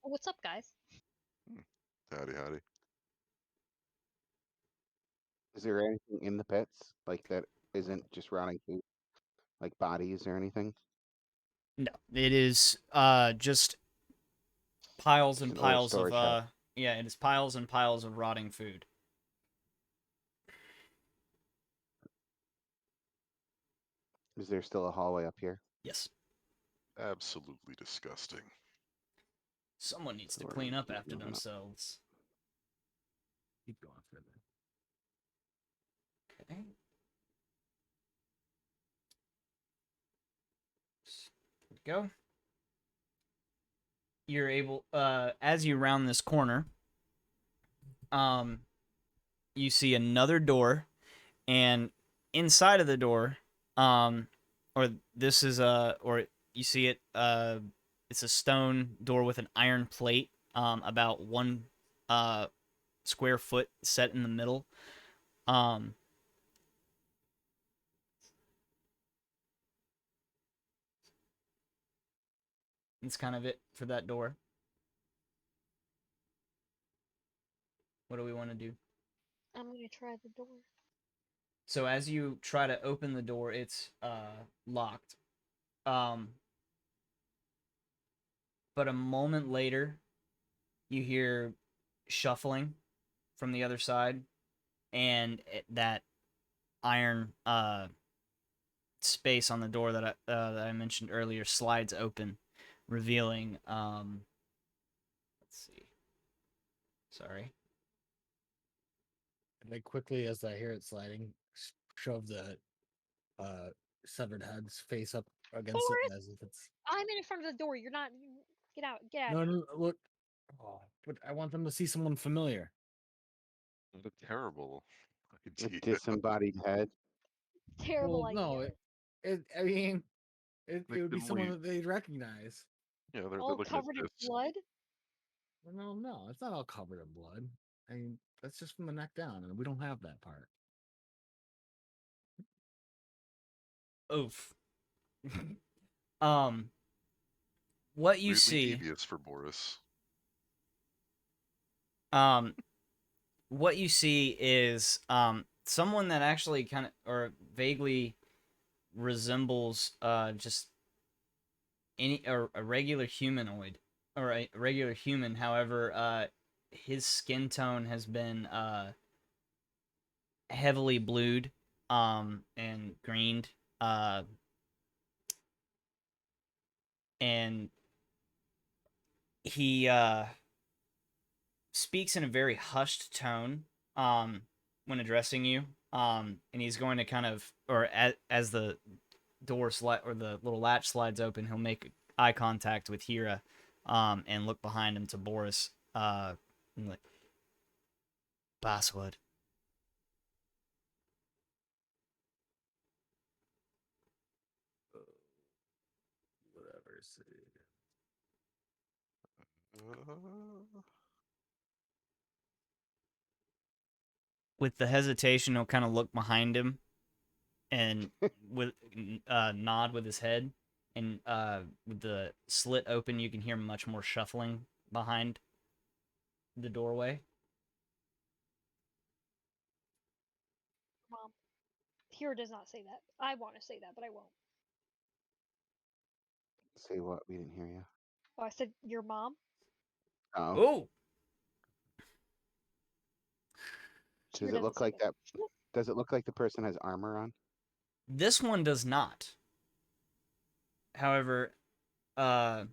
Oh, what's up, guys? Howdy, howdy. Is there anything in the pits like that isn't just rotting food, like bodies or anything? No, it is just piles and Just an old piles of storage house. yeah, it is piles and piles of rotting food. Is there still a hallway up here? Yes. Absolutely disgusting. Someone needs So to we're clean gonna up keep after moving up. themselves. Keep going further. Okay. There we go. You're able, as you round this corner, you see another door, and inside of the door, or this is or you see it, it's a stone door with an iron plate, about 1 square foot set in the middle. That's kind of it for that door. What do we want to do? I'm gonna try the door. So as you try to open the door, it's locked. Um, but a moment later, you hear shuffling from the other side, and that iron space on the door that I mentioned earlier slides open, revealing let's see. Sorry. And I quickly, as I hear it sliding, shove the severed head's face up against it Forrest! as if it's. I'm in front of the door. You're not. Get out. Get out No, of here. no, look. Oh, but I want them to see someone familiar. What a terrible A idea. disembodied head. Terrible Well, idea. no, I mean, it Like, would be didn't someone we- that they'd recognize. Yeah, they're All looking at covered in this. blood. Well, no, it's not all covered in blood. I mean, that's just from the neck down, and we don't have that part. Oof. What you Weirdly see, devious for Boris. um, what you see is someone that actually kind of or vaguely resembles just a regular humanoid or a regular human. However, his skin tone has been heavily blued and greened and he speaks in a very hushed tone when addressing you, and he's going to kind of or as the door slide or the little latch slides open, he'll make eye contact with Hira and look behind him to Boris and like password. Whatever. See. With the hesitation, he'll kind of look behind him and with nod with his head, and with the slit open, you can hear much more shuffling behind the doorway. Mom. Hero does not say that. I want to say that, but I won't. Say what? We didn't hear you. Oh, I said your mom. Oh. Oh, Does Hero it look doesn't say like that? Does it look like the person has armor on? this one does not. However, a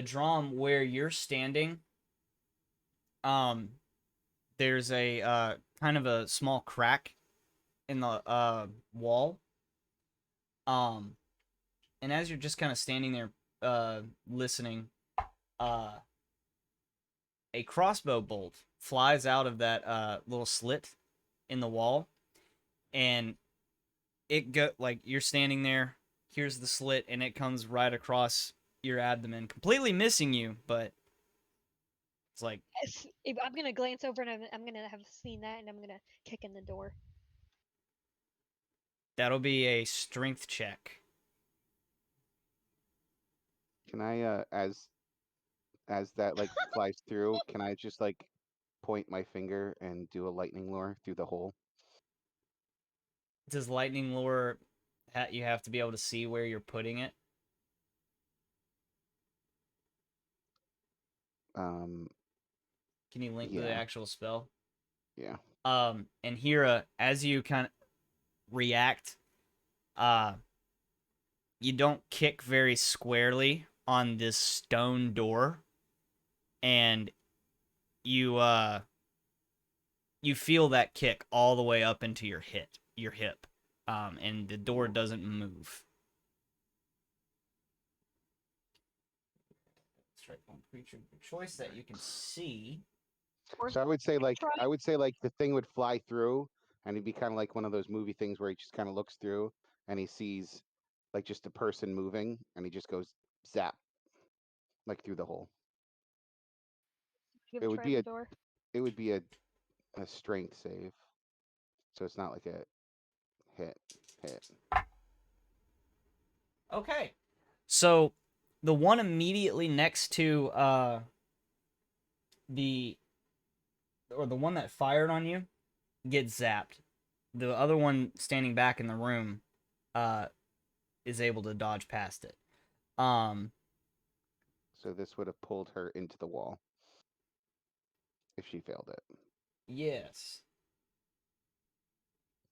drum where you're standing, there's a kind of a small crack in the wall. And as you're just kind of standing there listening, a crossbow bolt flies out of that little slit in the wall, and it go like you're standing there. Here's the slit, and it comes right across your abdomen, completely missing you. But it's like I'm gonna glance over and I'm gonna have seen that, and I'm gonna kick in the door. that'll be a strength check. Can I, as that like flies through, can I just like point my finger and do a lightning lure through the hole? Does lightning lure? You have to be able to see where you're putting it. Um, Can you link the Yeah. actual spell? yeah. And Hira, as you kind of react, you don't kick very squarely on this stone door, and you you feel that kick all the way up into your hip, and the door doesn't move. Strike one creature of your choice that you can see. So I would say like try- the thing would fly through, and it'd be kind of like one of those movie things where he just kind of looks through and he sees like just a person moving, and he just goes zap like through the hole. Give It a would try be at the door. It would be a strength save, so it's not like a hit. Okay. So the one immediately next to the one that fired on you gets zapped. The other one standing back in the room is able to dodge past it. So this would have pulled her into the wall if she failed it. Yes.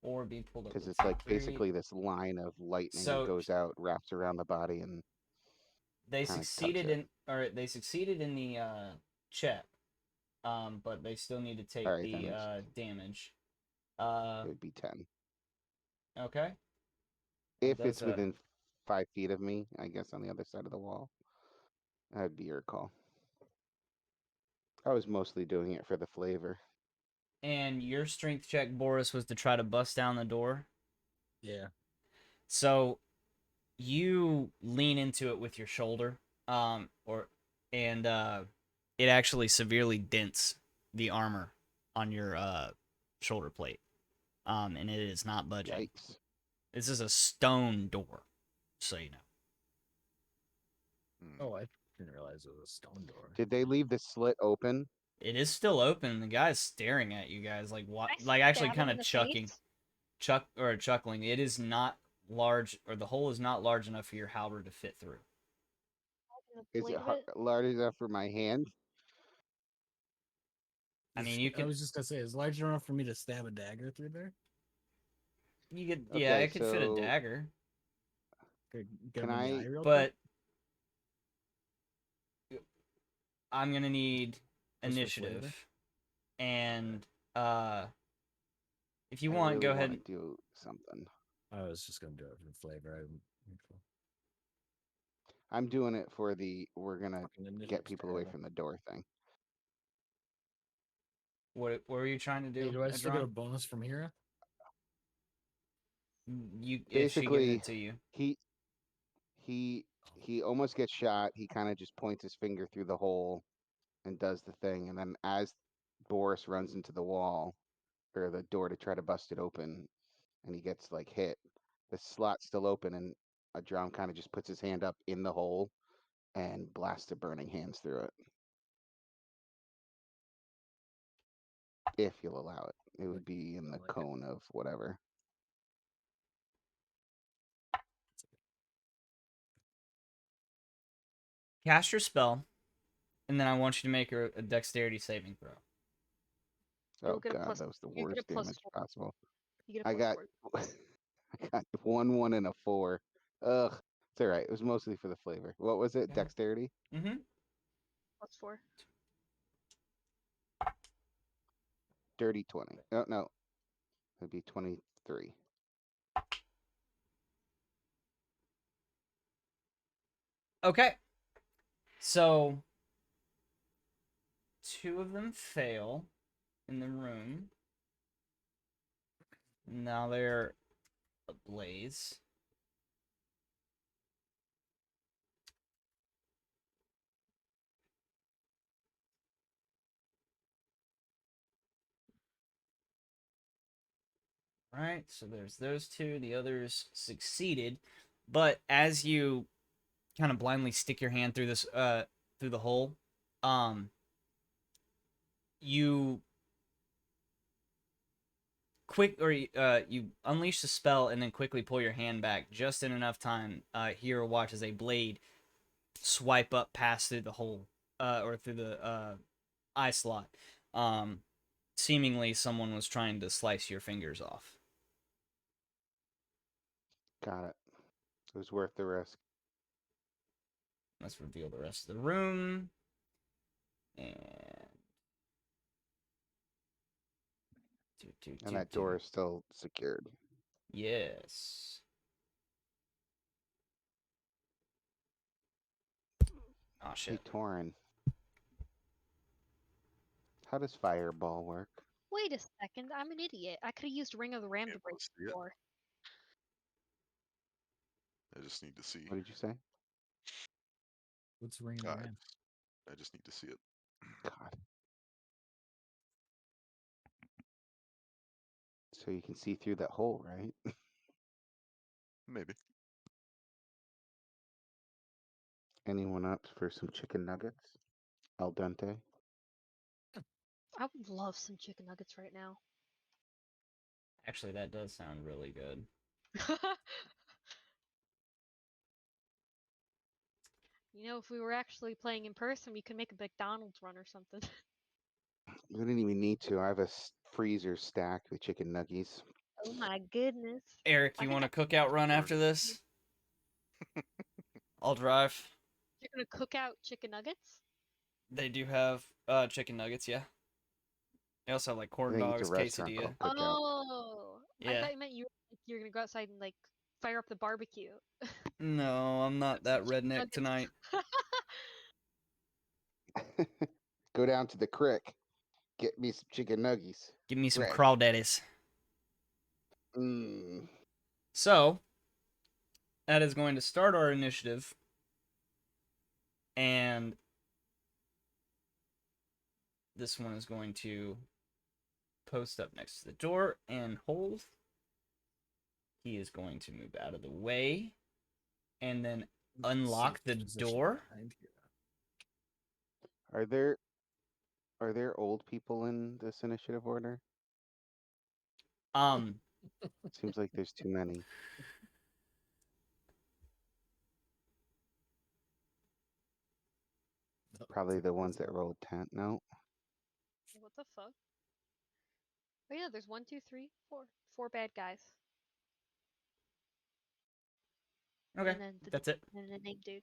Or be pulled up Because with it's like 3. basically this line of lightning So- that goes out, wraps around the body, and They kinda cuts succeeded it. they succeeded in the check. But they still need to take Alright, then the it's- damage. it would be 10. Okay. If Does it's within 5 feet of me, I guess on the other side of the wall. That'd be your call. I was mostly doing it for the flavor. And your strength check, Boris, was to try to bust down the door. Yeah. So you lean into it with your shoulder, and it actually severely dents the armor on your shoulder plate, and it is not budging. Yikes. This is a stone door, so you know. Hmm. Oh, I didn't realize it was a stone door. Did they leave the slit open? It is still open. The guy's staring at you guys like what, I like actually stab him kind in of the chuckling. face. It is not large, or the hole is not large enough for your halberd to fit through. In the Is blade it of it. large enough for my hand? I mean, you I can, was just gonna say, it's large enough for me to stab a dagger through there. you could, yeah, Okay, it could fit a so dagger, Could get Can him in the I- eye real but quick? I'm gonna need Just for initiative, flavor? and if you I want, really go wanna ahead. do something. I was just gonna do it for flavor. I'm doing it for the we're gonna Fucking initiative's get people away terrible. from the door thing. What were you trying to do? Hey, do I still get a Edron? bonus from here? She gives Basically, it to you. he he almost gets shot. He kind of just points his finger through the hole and does the thing. And then as Boris runs into the wall or the door to try to bust it open, and he gets like hit, the slot's still open, and a drum kind of just puts his hand up in the hole and blasts the burning hands through it. If you'll allow it, it would be in the like it. cone of whatever. Cast your spell, and then I want you to make a dexterity saving throw. Oh get a god, plus- that was the you get a worst plus damage 4. possible. You get a I plus got 4. I got 1 and a 4. Ugh, it's all right. It was mostly for the flavor. What was it? Okay. Dexterity? Mm-hmm. Plus 4. Dirty 20. Oh no, it'd be 23. Okay. So 2 of them fail in the room. Now they're ablaze. Right, so there's those 2. The others succeeded, but as you kind of blindly stick your hand through this through the hole, you you unleash the spell and then quickly pull your hand back just in enough time. Hero watches a blade swipe up past through the hole, or through the eye slot. Seemingly someone was trying to slice your fingers off. Got it. It was worth the risk. Let's reveal the rest of the room. And And that door is still secured. Yes. Oh Hey, shit. Torin. How does fireball work? Wait a second, I'm an idiot. I could have used Ring of the Ram to Can't break let's the see it. door. I just need to see. What did you say? What's ring of the Ah, ram? I just need to see it. God. So you can see through that hole, right? Maybe. Anyone up for some chicken nuggets? Al dente? I would love some chicken nuggets right now. Actually, that does sound really good. You know, if we were actually playing in person, we could make a McDonald's run or something. We didn't even need to. I have a freezer stacked with chicken nuggies. Oh my goodness. Eric, I you think want a cookout run Burn. after this? I'll drive. You're gonna cook out chicken nuggets? They do have chicken nuggets, yeah. They also have like I corn think it's a dogs, restaurant quesadilla. called Cookout. Oh, I Yeah. thought you meant you're gonna go outside and like fire up the barbecue. No, I'm not that Chicken redneck nuggets. tonight. Go down to the crick. Get me some chicken nuggies. Give me some Fresh. crawdaddies. Mm. So, that is going to start our initiative. And this one is going to post up next to the door and hold. He is going to move out of the way and then unlock the Safe position door. behind here. Are there old people in this initiative order? Seems like there's too many. No, Probably it's the like ones this that rolled 10. No. What the fuck? Oh yeah, there's 1, 2, 3, 4. 4 bad guys. Okay, And then that's it. and then the name dude.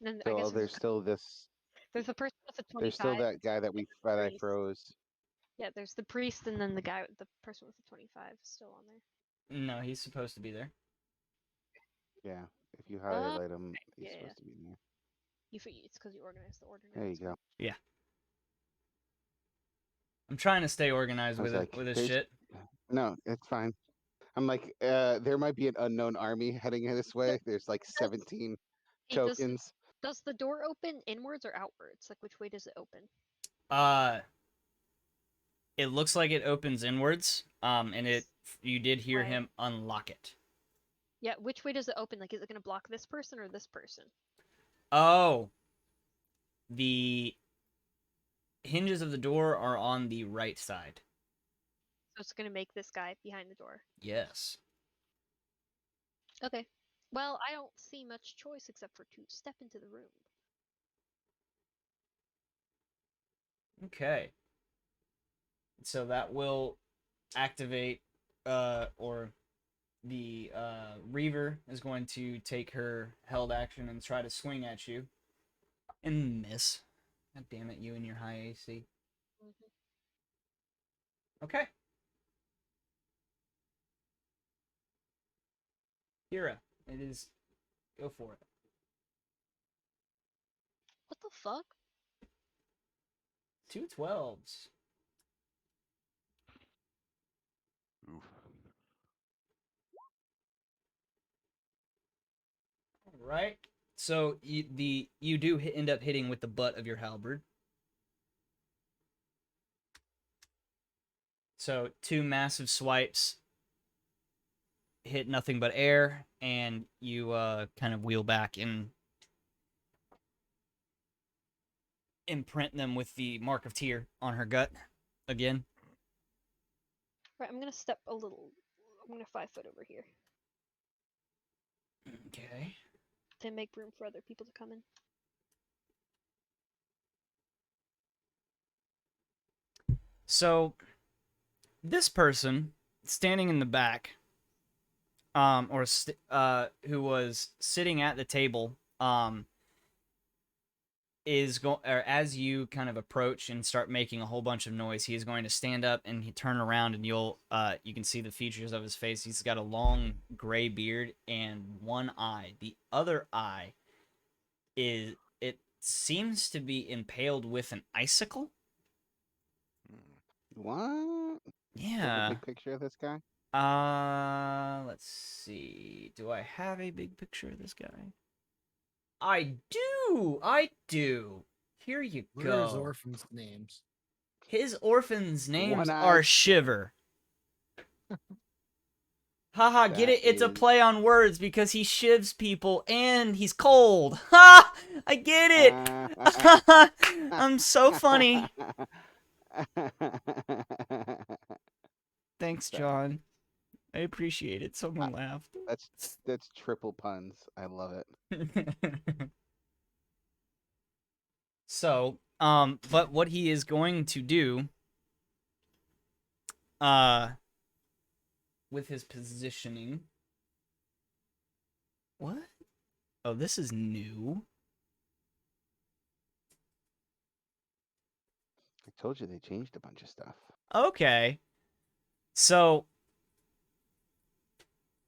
And then I So guess there's still this. there's a person with a 25. There's still that guy that I priest. froze. Yeah, there's the priest and then the person with the 25 is still on there. No, he's supposed to be there. Yeah. If you highlight him, he's yeah, supposed to be there. It's because you organized the order. now, There you it's fine. go. Yeah. I'm trying to stay organized I was with like, it with this there's- shit. No, it's fine. I'm like, there might be an unknown army heading this way. There's like 17 Hey, does tokens. the door open inwards or outwards? Like which way does it open? It looks like it opens inwards. And you did hear Right. him unlock it. Yeah, which way does it open? Like is it gonna block this person or this person? Oh. The hinges of the door are on the right side. So it's gonna make this guy behind the door. Yes. Okay. Well, I don't see much choice except for to step into the room. Okay. So that will activate, or the Reaver is going to take her held action and try to swing at you. And miss. God damn it, you and your high AC. Okay. Kira, it is. Go for it. What the fuck? 2 12s. Oof. All right. So you do end up hitting with the butt of your halberd. So 2 massive swipes hit nothing but air, and you kind of wheel back and imprint them with the mark of tear on her gut again. Right, I'm gonna step a little. I'm gonna 5 foot over here Okay. to make room for other people to come in. So this person standing in the back, who was sitting at the table, is going, or as you kind of approach and start making a whole bunch of noise, he is going to stand up and he turn around, and you can see the features of his face. He's got a long gray beard and one eye. The other eye seems to be impaled with an icicle. What? Do you have Yeah. a big picture of this guy? Let's see. Do I have a big picture of this guy? I do. Here you What are his go. orphans' names? His orphans' names One-eyed are Shiver. Haha, get it? That It's a is- play on words because he shivs people and he's cold. Ha! I get it. I'm so funny. Thanks, Sorry. John. I appreciate it. Someone laughed. That's triple puns. I love it. So, but what he is going to do, with his positioning. What? Oh, this is new. I told you they changed a bunch of stuff. Okay. So,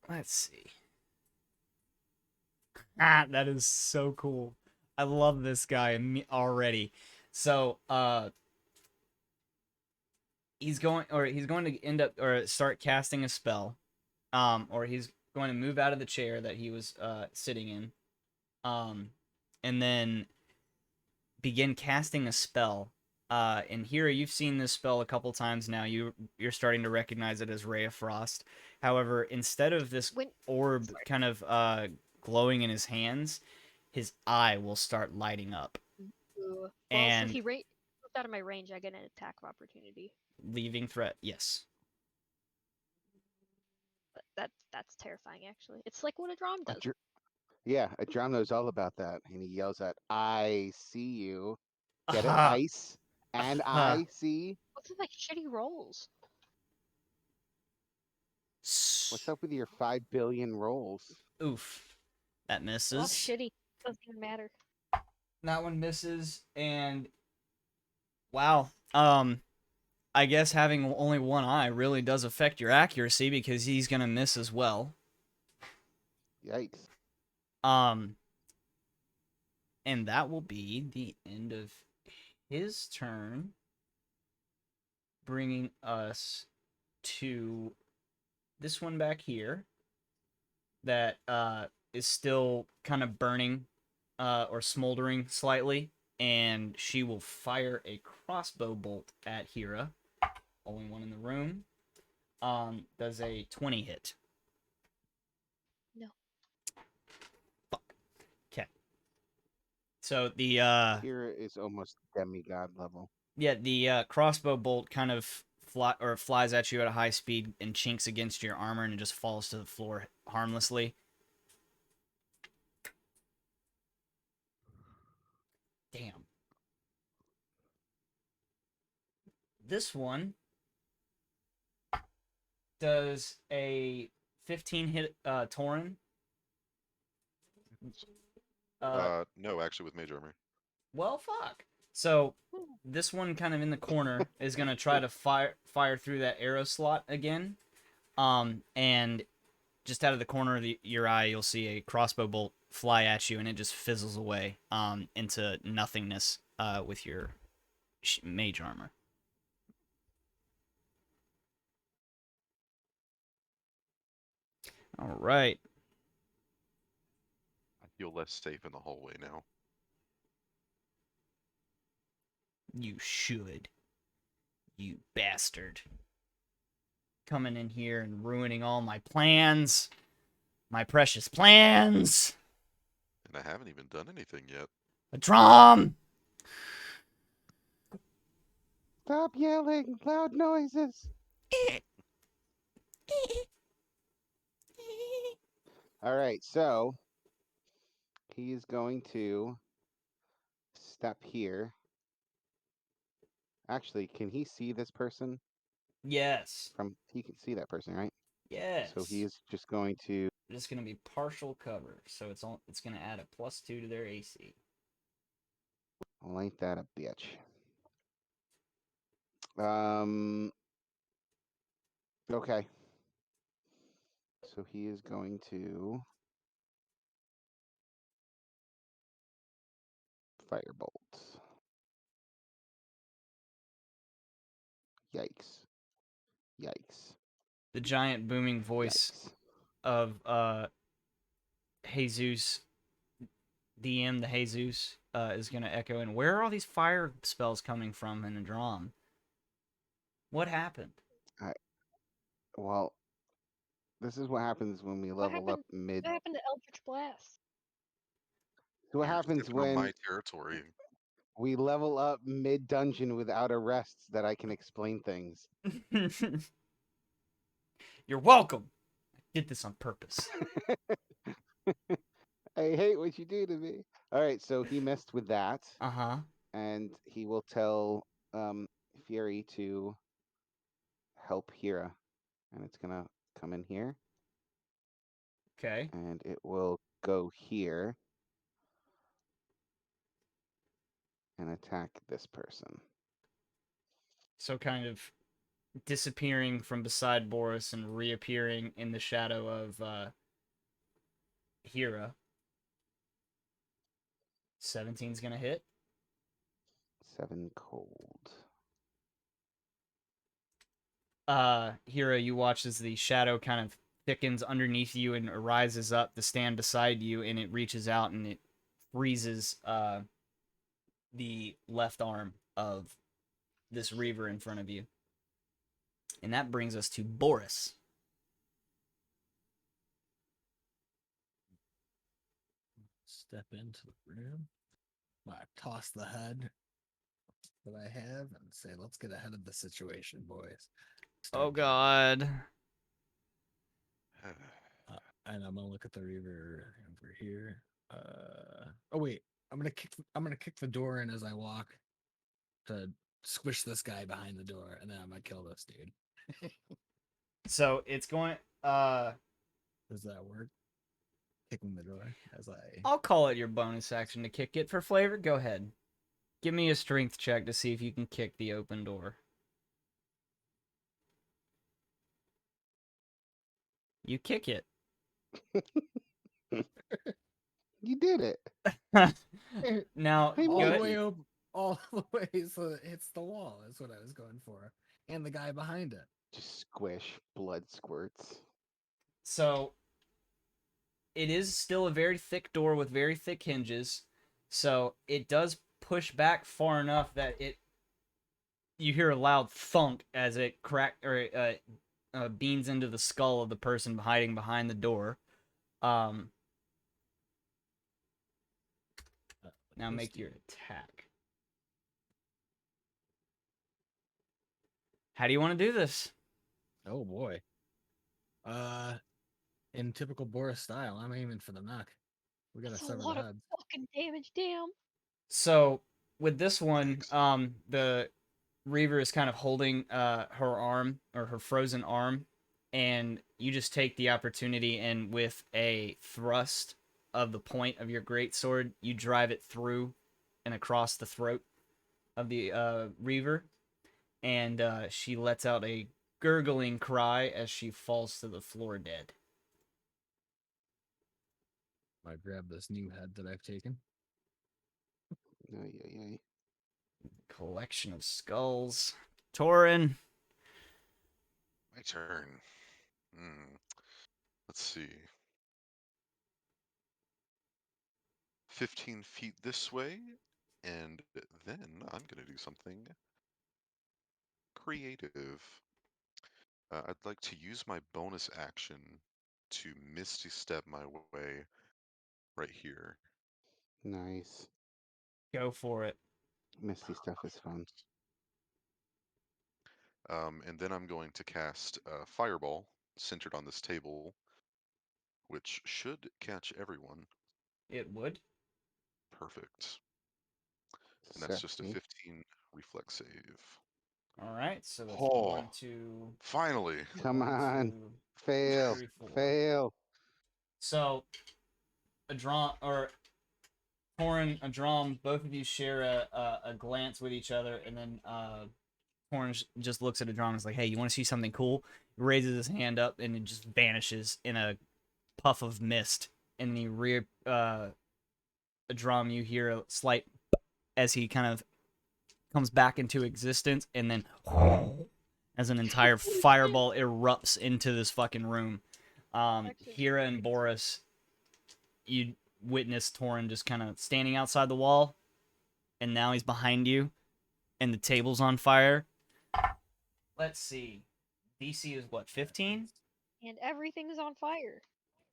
let's see. Ah, that is so cool. I love this guy already. So, he's going to end up or start casting a spell. Or he's going to move out of the chair that he was sitting in. And then begin casting a spell. And here you've seen this spell a couple times now. You're starting to recognize it as Ray of Frost. However, instead of this orb kind of glowing in his hands, his eye will start lighting up. Ooh. Well, And since he moved out of my range, I get an attack of opportunity. leaving threat, yes. But that's terrifying, actually. It's like what a drum does. Yeah, a drum knows all about that, and he yells at, "I see you." Get it? Aha. Ice and Aha. I see. What's with like shitty rolls? What's up with your 5 billion rolls? Oof. That Oh, misses. shitty. Doesn't even matter. That one misses, and wow. I guess having only one eye really does affect your accuracy because he's gonna miss as well. Yikes. And that will be the end of his turn, bringing us to this one back here that is still kind of burning or smoldering slightly, and she will fire a crossbow bolt at Hira. Only one in the room. Does a 20 hit? No. Fuck. Okay. So the Here is almost demigod level. yeah, the crossbow bolt kind of flies at you at a high speed and chinks against your armor and it just falls to the floor harmlessly. Damn. This one does a 15 hit Tauren. No, actually with mage armor. Well, fuck. So this one kind of in the corner is gonna try to fire through that arrow slot again. And just out of the corner of your eye, you'll see a crossbow bolt fly at you, and it just fizzles away into nothingness with your mage armor. All right. I feel less safe in the hallway now. You should. You bastard. Coming in here and ruining all my plans. My precious plans. And I haven't even done anything yet. A drum! Stop yelling! Loud noises! Alright, so he is going to step here. Actually, can he see this person? Yes. He can see that person, right? Yes. So he is just going to Just gonna be partial cover, so it's gonna add a +2 to their AC. light that a bitch. Okay. So he is going to firebolt. Yikes. Yikes. The giant booming voice Yikes. of Jesus, DM the Jesus, is gonna echo. And where are all these fire spells coming from in the drum? What happened? Well, this is what happens when we level up mid. What happened to Eldritch Blast? So what You're happens stepping on when my territory. we level up mid dungeon without a rest that I can explain things? You're welcome. I did this on purpose. I hate what you do to me. All right, so he messed with that. Uh-huh. and he will tell Fury to help Hira, and it's gonna come in here, Okay. and it will go here and attack this person. So kind of disappearing from beside Boris and reappearing in the shadow of Hira. 17's gonna hit. 7 cold. Hira, you watch as the shadow kind of thickens underneath you and rises up to stand beside you, and it reaches out and it freezes the left arm of this Reaver in front of you. And that brings us to Boris. Step into the room. I toss the head that I have and say, "Let's get ahead of the situation, boys." Oh Start God. and I'm gonna look at the Reaver over here. Oh wait, I'm gonna kick the door in as I walk to squish this guy behind the door, and then I'm gonna kill this dude. So it's going. Does that work? Kicking the door as I. I'll call it your bonus action to kick it for flavor. Go ahead. Give me a strength check to see if you can kick the open door. You kick it. You did it. Now, Hey, all go the ahead. way up, all the way so it hits the wall. That's what I was going for, and the guy behind it. Just squish, blood squirts. So it is still a very thick door with very thick hinges. So it does push back far enough that you hear a loud thunk as it beams into the skull of the person hiding behind the door. Now make your attack. How do you want to do this? Oh boy. In typical Boris style, I'm aiming for the neck. We gotta That's a sever the lot of head. fucking damage, damn. So with this one, the Reaver is kind of holding her arm or her frozen arm, and you just take the opportunity and with a thrust of the point of your greatsword, you drive it through and across the throat of the Reaver, and she lets out a gurgling cry as she falls to the floor dead. I grab this new head that I've taken. Ay, ay, ay. Collection of skulls. Torin. My turn. Let's see. 15 feet this way, and then I'm going to do something creative. I'd like to use my bonus action to Misty Step my way right here. Nice. Go for it. Misty stuff is fun. And then I'm going to cast Fireball centered on this table, which should catch everyone. It would. Perfect. And that's just a Sexy. 15 reflex save. All right, so that's Oh, 1, 2, finally. Come 1, on. 2, Fail. 3, 4. Fail. So, Adram or Torin, Adram, both of you share a glance with each other, and then Torin just looks at Adram and is like, "Hey, you want to see something cool?" He raises his hand up, and it just vanishes in a puff of mist. And the rear Adram, you hear a slight as he kind of comes back into existence, and then as an entire fireball erupts into this fucking room. Hira and Boris, you witness Torin just kind of standing outside the wall, and now he's behind you, and the table's on fire. Let's see. DC is what, 15? And everything's on fire.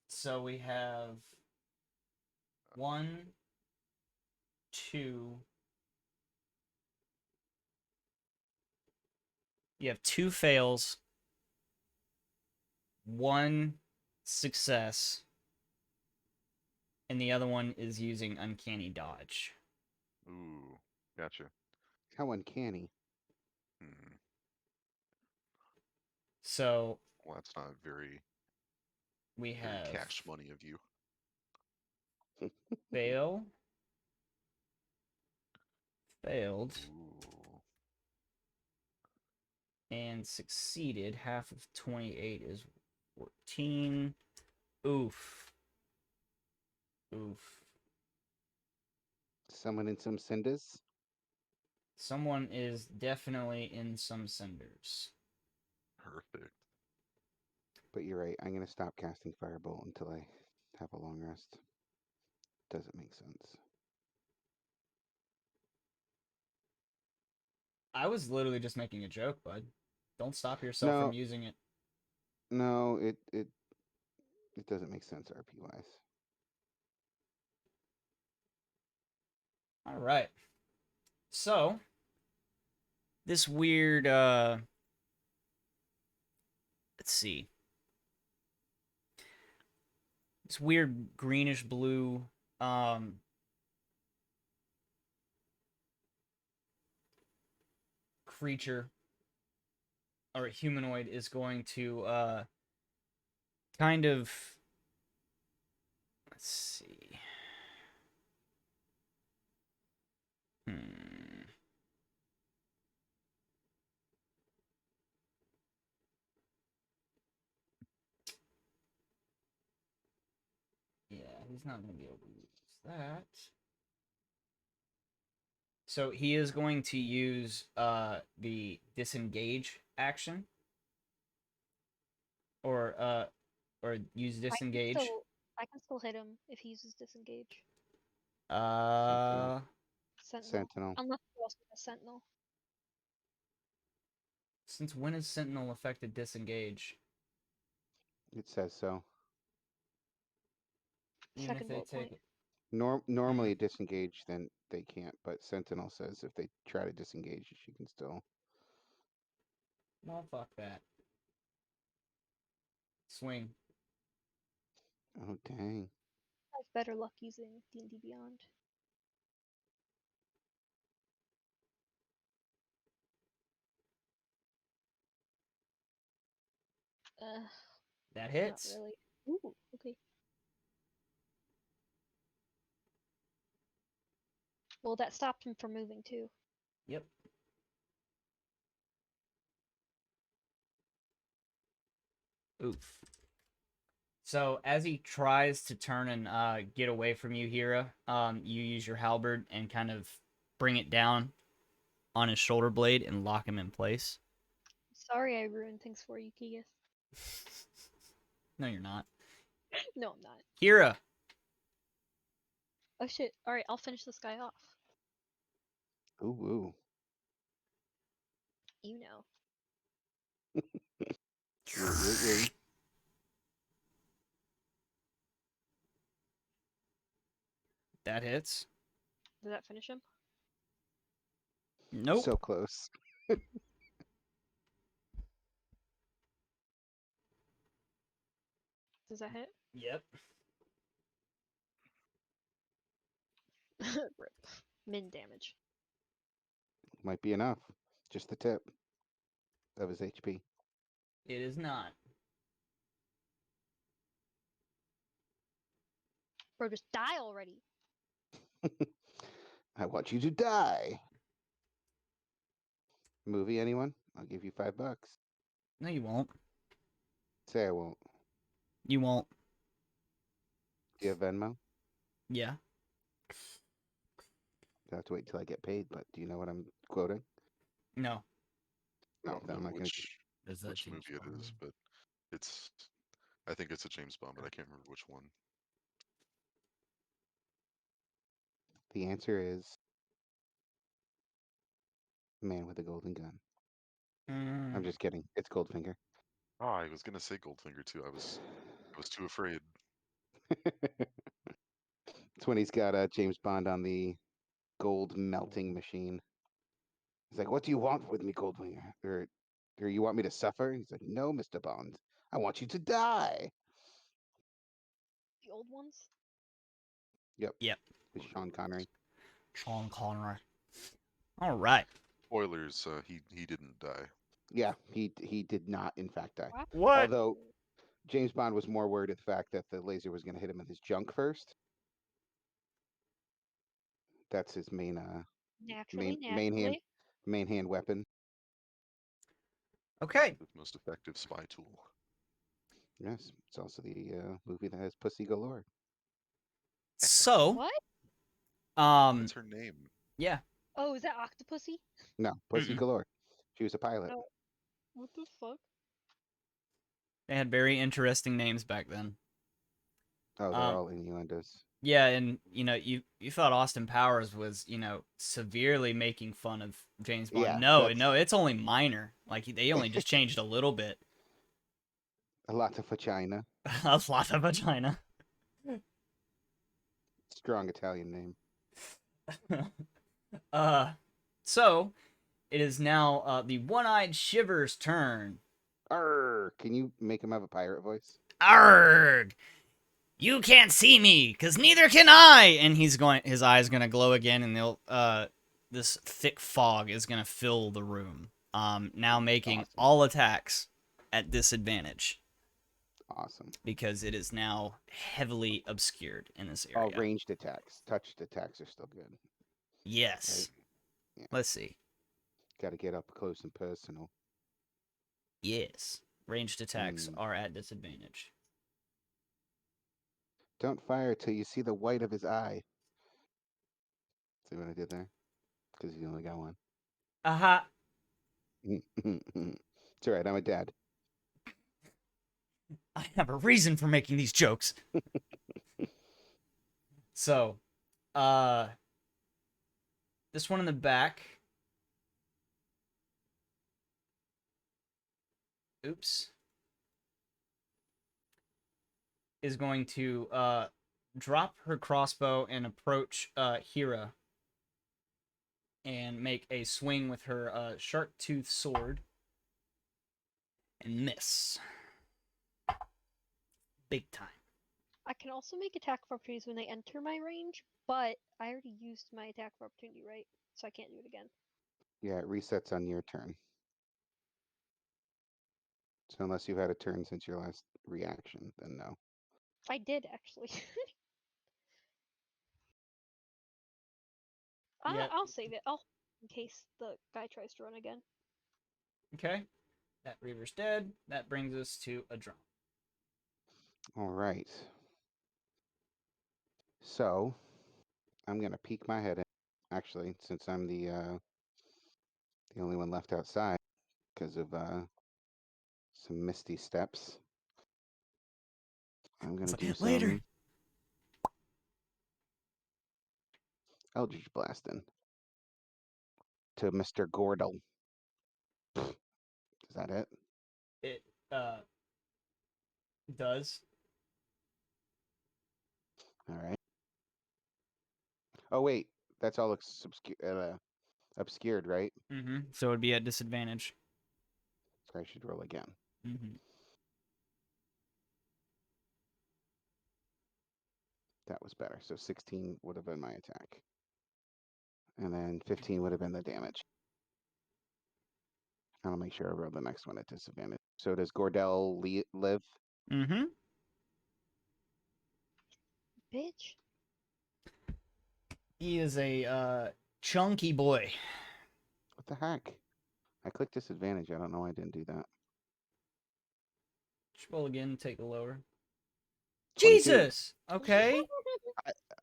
So we have 1, 2. You have 2 fails, 1 success, and the other one is using Uncanny Dodge. Ooh. Gotcha. How uncanny. Hmm. So Well, that's not very we very have cash money of you. fail, failed, Ooh. and succeeded. Half of 28 is 14. Oof. Oof. Someone in some cinders. Someone is definitely in some cinders. Perfect. But you're right. I'm gonna stop casting Firebolt until I have a long rest. Doesn't make sense. I was literally just making a joke, bud. Don't stop yourself No, from using it. no, it doesn't make sense RP wise. All right. So, this weird let's see. This weird greenish blue creature or humanoid is going to kind of, let's see. Yeah, he's not going to be able to use that. So he is going to use the disengage action, or use disengage. I can still hit him if he uses disengage. Uh, Sentinel. Sentinel. Unless he also has Sentinel. since when is Sentinel affected disengage? It says so. Even if Second they bullet take point. it. Normally disengage, then they can't. But Sentinel says if they try to disengage, she can still. Well, fuck that. Swing. Oh dang! I have better luck using D&D Beyond. That Not hits. really. Ooh, okay. Well, that stopped him from moving too. Yep. Oof. So as he tries to turn and get away from you, Hira, you use your halberd and kind of bring it down on his shoulder blade and lock him in place. Sorry I ruined things for you, Keegas. No, you're not. No, I'm not. Hira. Oh shit. Alright, I'll finish this guy off. Ooh, ooh. You know. Ooh. That hits. Did that finish him? Nope. So close. Does that hit? Yep. Rip. Min damage. Might be enough. Just the tip of his HP. It is not. Bro, just die already. I want you to die. Movie, anyone? I'll give you $5. No, you won't. Say I won't. You won't. Do you have Venmo? Yeah. I have to wait till I get paid, but do you know what I'm quoting? No. I No, don't then I'm know not gonna. Is that which James movie it Bond? is, but it's I think it's a James Bond, but I can't remember which one. The answer is Man with a Golden Gun. I'm just kidding. It's Goldfinger. Oh, I was gonna say Goldfinger too. I was too afraid. It's when he's got James Bond on the gold melting machine. He's like, "What do you want with me, Goldfinger? Or you want me to suffer?" He's like, "No, Mr. Bond. I want you to die." The old ones? Yep. Yep. With Sean Connery. Sean Connery. All right. Spoilers, he didn't die. Yeah, he did not, in fact, die. What? What? Although James Bond was more worried of the fact that the laser was going to hit him in his junk first. That's his Naturally, main hand weapon. Okay. The most effective spy tool. Yes, it's also the movie that has pussy galore. So, What? That's her name. yeah. Oh, is that Octopussy? No, pussy Mm-mm. galore. She was a pilot. Oh. What the fuck? They had very interesting names back then. Oh, they're Um, all innuendos. Yeah, and you thought Austin Powers was, severely making fun of James Bond. Yeah, No, that's- no, it's only minor. Like they only just changed a little bit. A lot of vagina. A lot of vagina. Strong Italian name. So it is now the One-Eyed Shiver's turn. Arr! Can you make him have a pirate voice? Arrgh! You can't see me, cause neither can I. And his eyes gonna glow again, and this thick fog is gonna fill the room. Now making Awesome. all attacks at disadvantage Awesome. because it is now heavily obscured in this area. All ranged attacks. Touched attacks are still good. Yes. Yeah. Let's see. Got to get up close and personal. Yes. Ranged attacks Hmm. are at disadvantage. Don't fire till you see the white of his eye. See what I did there? Because he only got one. Aha. It's alright, I'm a dad. I have a reason for making these jokes. So, this one in the back. Oops. Is going to drop her crossbow and approach Hira and make a swing with her shark tooth sword and miss. Big time. I can also make attack of opportunities when they enter my range, but I already used my attack of opportunity, right? So I can't do it again. Yeah, it resets on your turn. So unless you've had a turn since your last reaction, then no. I did actually. Yeah. I'll save it. I'll in case the guy tries to run again. Okay. That Reaver's dead. That brings us to a draw. Alright. So, I'm going to peek my head in. Actually, since I'm the only one left outside because of some misty steps. I'm going to do some Later. Eldritch Blasting to Mr. Gordle. Is that it? It does. Alright. Oh, wait. That's all obscured, right? Mm-hmm. So it'd be at disadvantage. So I should roll again. Mm-hmm. That was better. So 16 would have been my attack. And then 15 would have been the damage. I'll make sure I roll the next one at disadvantage. So does Gordell live? Mm-hmm. Bitch. He is a chunky boy. What the heck? I clicked disadvantage. I don't know why I didn't do that. Just roll again, take the lower. 22. Jesus! Okay.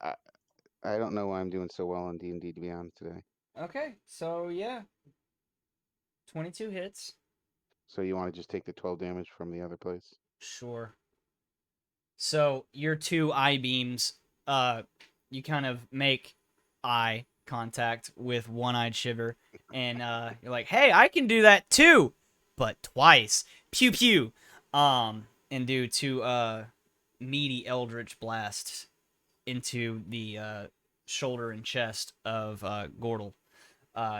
I don't know why I'm doing so well on D&D Beyond today. Okay, so yeah. 22 hits. So you want to just take the 12 damage from the other place? Sure. So your two eye beams, you kind of make eye contact with One-Eyed Shiver, and you're like, "Hey, I can do that too, but twice." Pew pew. And do two meaty eldritch blasts into the shoulder and chest of Gordle.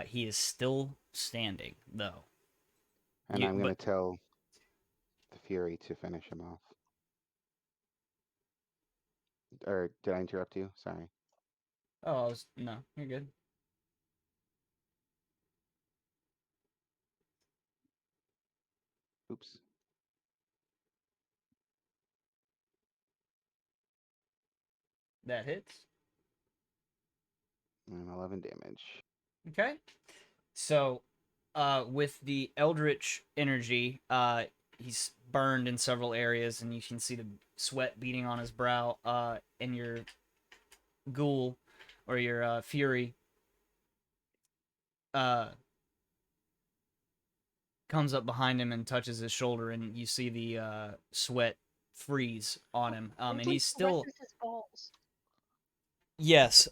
He is still standing though. And You- I'm going but- to tell the Fury to finish him off. Or did I interrupt you? Sorry. Oh, no, you're good. That hits. And 11 damage. Okay. So, with the Eldritch energy, he's burned in several areas, and you can see the sweat beating on his brow. And your ghoul, or your fury, comes up behind him and touches his shoulder, and you see the sweat freeze on him. And Looks like he's still caresses his balls. yes.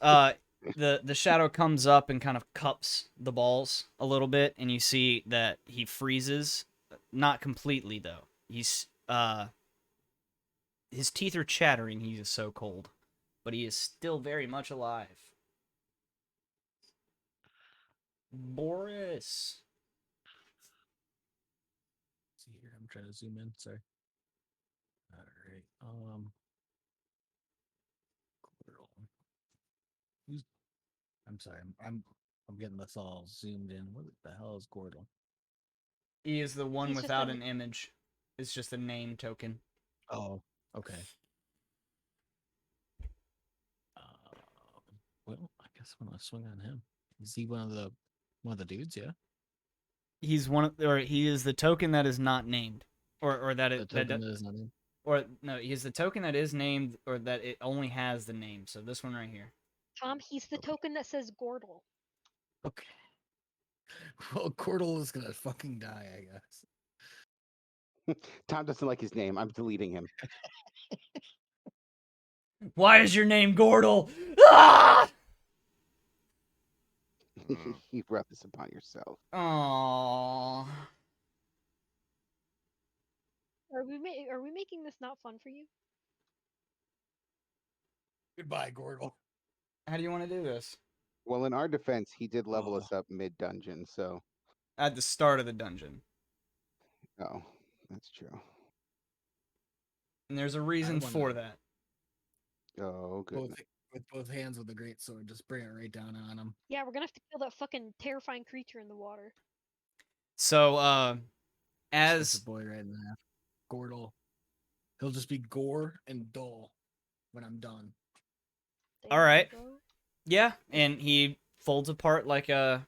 The shadow comes up and kind of cups the balls a little bit, and you see that he freezes, not completely though. He's his teeth are chattering. He is so cold, but he is still very much alive. Boris. See here, I'm trying to zoom in. Sorry. All right. Squirrel. I'm sorry. I'm getting this all zoomed in. What the hell is Gordle? He is the one He's just without a- an image. It's just a name token. Oh, okay. Well, I guess I'm gonna swing on him. Is he one of the dudes? Yeah. He's one of, or he is the token that is not named, or that The it token that is not in. or no, he's the token that is named, or that it only has the name. So this one right here. Tom, he's the Okay. token that says Gordle. Okay. Well, Gordle is gonna fucking die, I guess. Tom doesn't like his name. I'm deleting him. Why is your name Gordle? Ah! Mm. You brought this upon yourself. Aww. Are we making this not fun for you? Goodbye, Gordle. How do you want to do this? Well, in our defense, he did level Oh. us up mid-dungeon, so... At the start of the dungeon. Oh, that's true. And there's a reason wanna- for that. Oh, Both, goodness. with both hands with the great sword, just bring it right down on him. Yeah, we're gonna have to kill that fucking terrifying creature in the water. So, Split as the boy right in half. Gordle. He'll just be gore and dull when I'm done. All There you right. go. yeah, and he folds apart like a,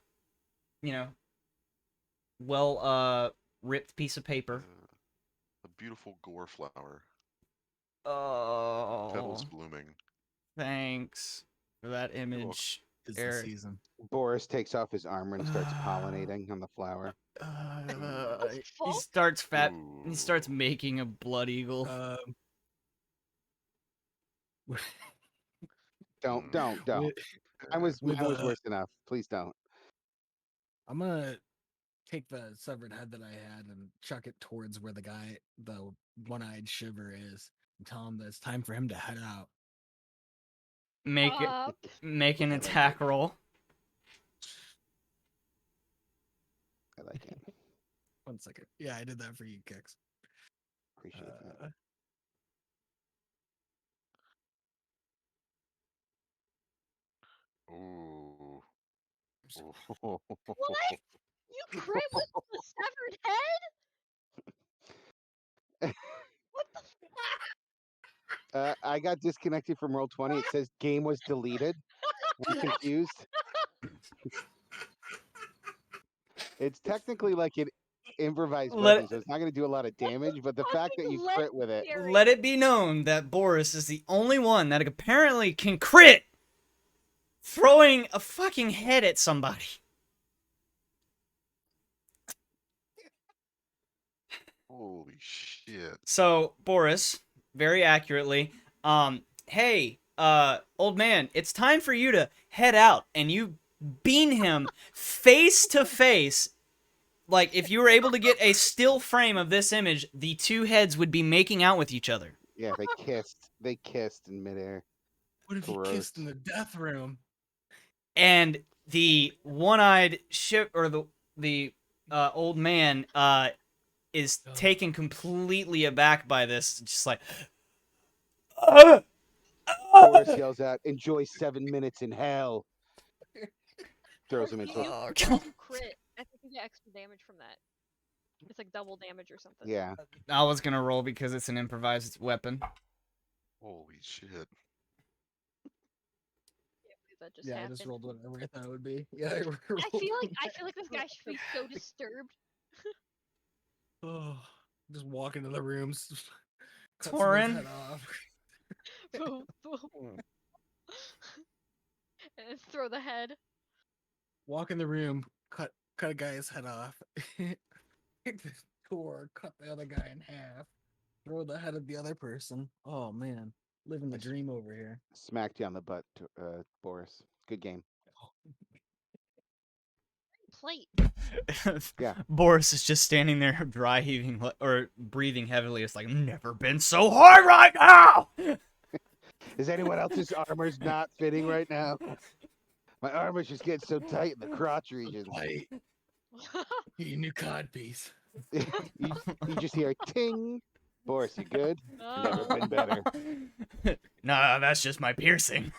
ripped piece of paper. A beautiful gore flower. Oh, Petals blooming. thanks for that image, It's Eric. the season. Boris takes off his armor and starts pollinating on the flower. He starts He starts Ooh. making a blood eagle. Don't. with- Mine was with, worse enough. Please don't. I'm gonna take the severed head that I had and chuck it towards where the one-eyed shiver is, and tell him that it's time for him to head out. Make Stop. make an I like attack roll. I like it. 1 second. Yeah, I did that for you, Kix. Appreciate that. Ooh. What? You crit with the severed head? What the fuck? I got disconnected from Roll20. It says game was deleted. I'm confused. It's technically like an improvised Let- weapon, so it's not going to do a lot of damage. But the fact that you crit with it, Legendary. Let it be known that Boris is the only one that apparently can crit throwing a fucking head at somebody. Holy shit. So, Boris, very accurately, hey, old man, it's time for you to head out, and you beam him face to face. Like, if you were able to get a still frame of this image, the two heads would be making out with each other. yeah, they kissed. They kissed in midair. What if he Gross. kissed in the death room? And the one-eyed or the old man is taken completely aback by this. It's just like, Boris yells out, "Enjoy 7 minutes in hell." Throws him into. Oh, If you crit, I think you get extra damage from that. It's like double damage or something. Yeah. I was gonna roll because it's an improvised weapon. Holy shit. that just Yeah, I happened. just rolled whatever I thought it would be. Yeah, I feel like rolled this guy should be so disturbed. Oh, just walk into the rooms, cut someone's Torin, head off. Boom, boom, and throw the head. Walk in the room, cut a guy's head off. Take the door, cut the other guy in half, throw the head of the other person. Oh man, living the Nice. dream over here. Smacked you on the butt, Boris. Good game. Plate. Yeah. Boris is just standing there, dry heaving or breathing heavily. It's like never been so hard right now. Is anyone else's armor's not fitting right now? My armor's just getting so tight in the crotch region. Wait, you new cod piece. you just hear ting. Boris, you good? Never Oh. been better. Nah, that's just my piercing.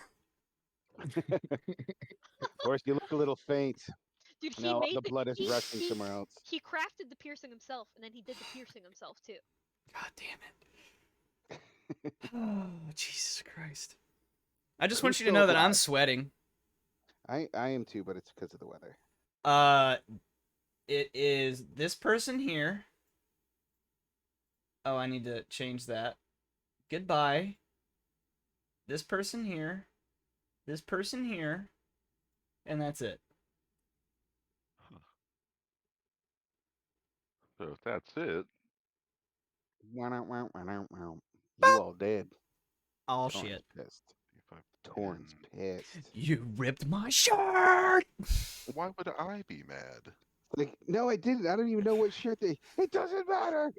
Boris, you look a little faint. Dude, he No, made the blood is he- rushing he- somewhere else. He crafted the piercing himself, and then he did the piercing himself too. God damn it. Oh, Jesus Christ. I just want Who's you to still know that I'm alive? sweating. I am too, but it's because of the weather. It is this person here. Oh, I need to change that. Goodbye. This person here. This person here. And that's it. So if that's it, You all dead. Oh, Torn's shit. pissed. if I Torn's can- pissed. You ripped my shirt! Why would I be mad? Like, no, I didn't. I don't even know what shirt they. It doesn't matter.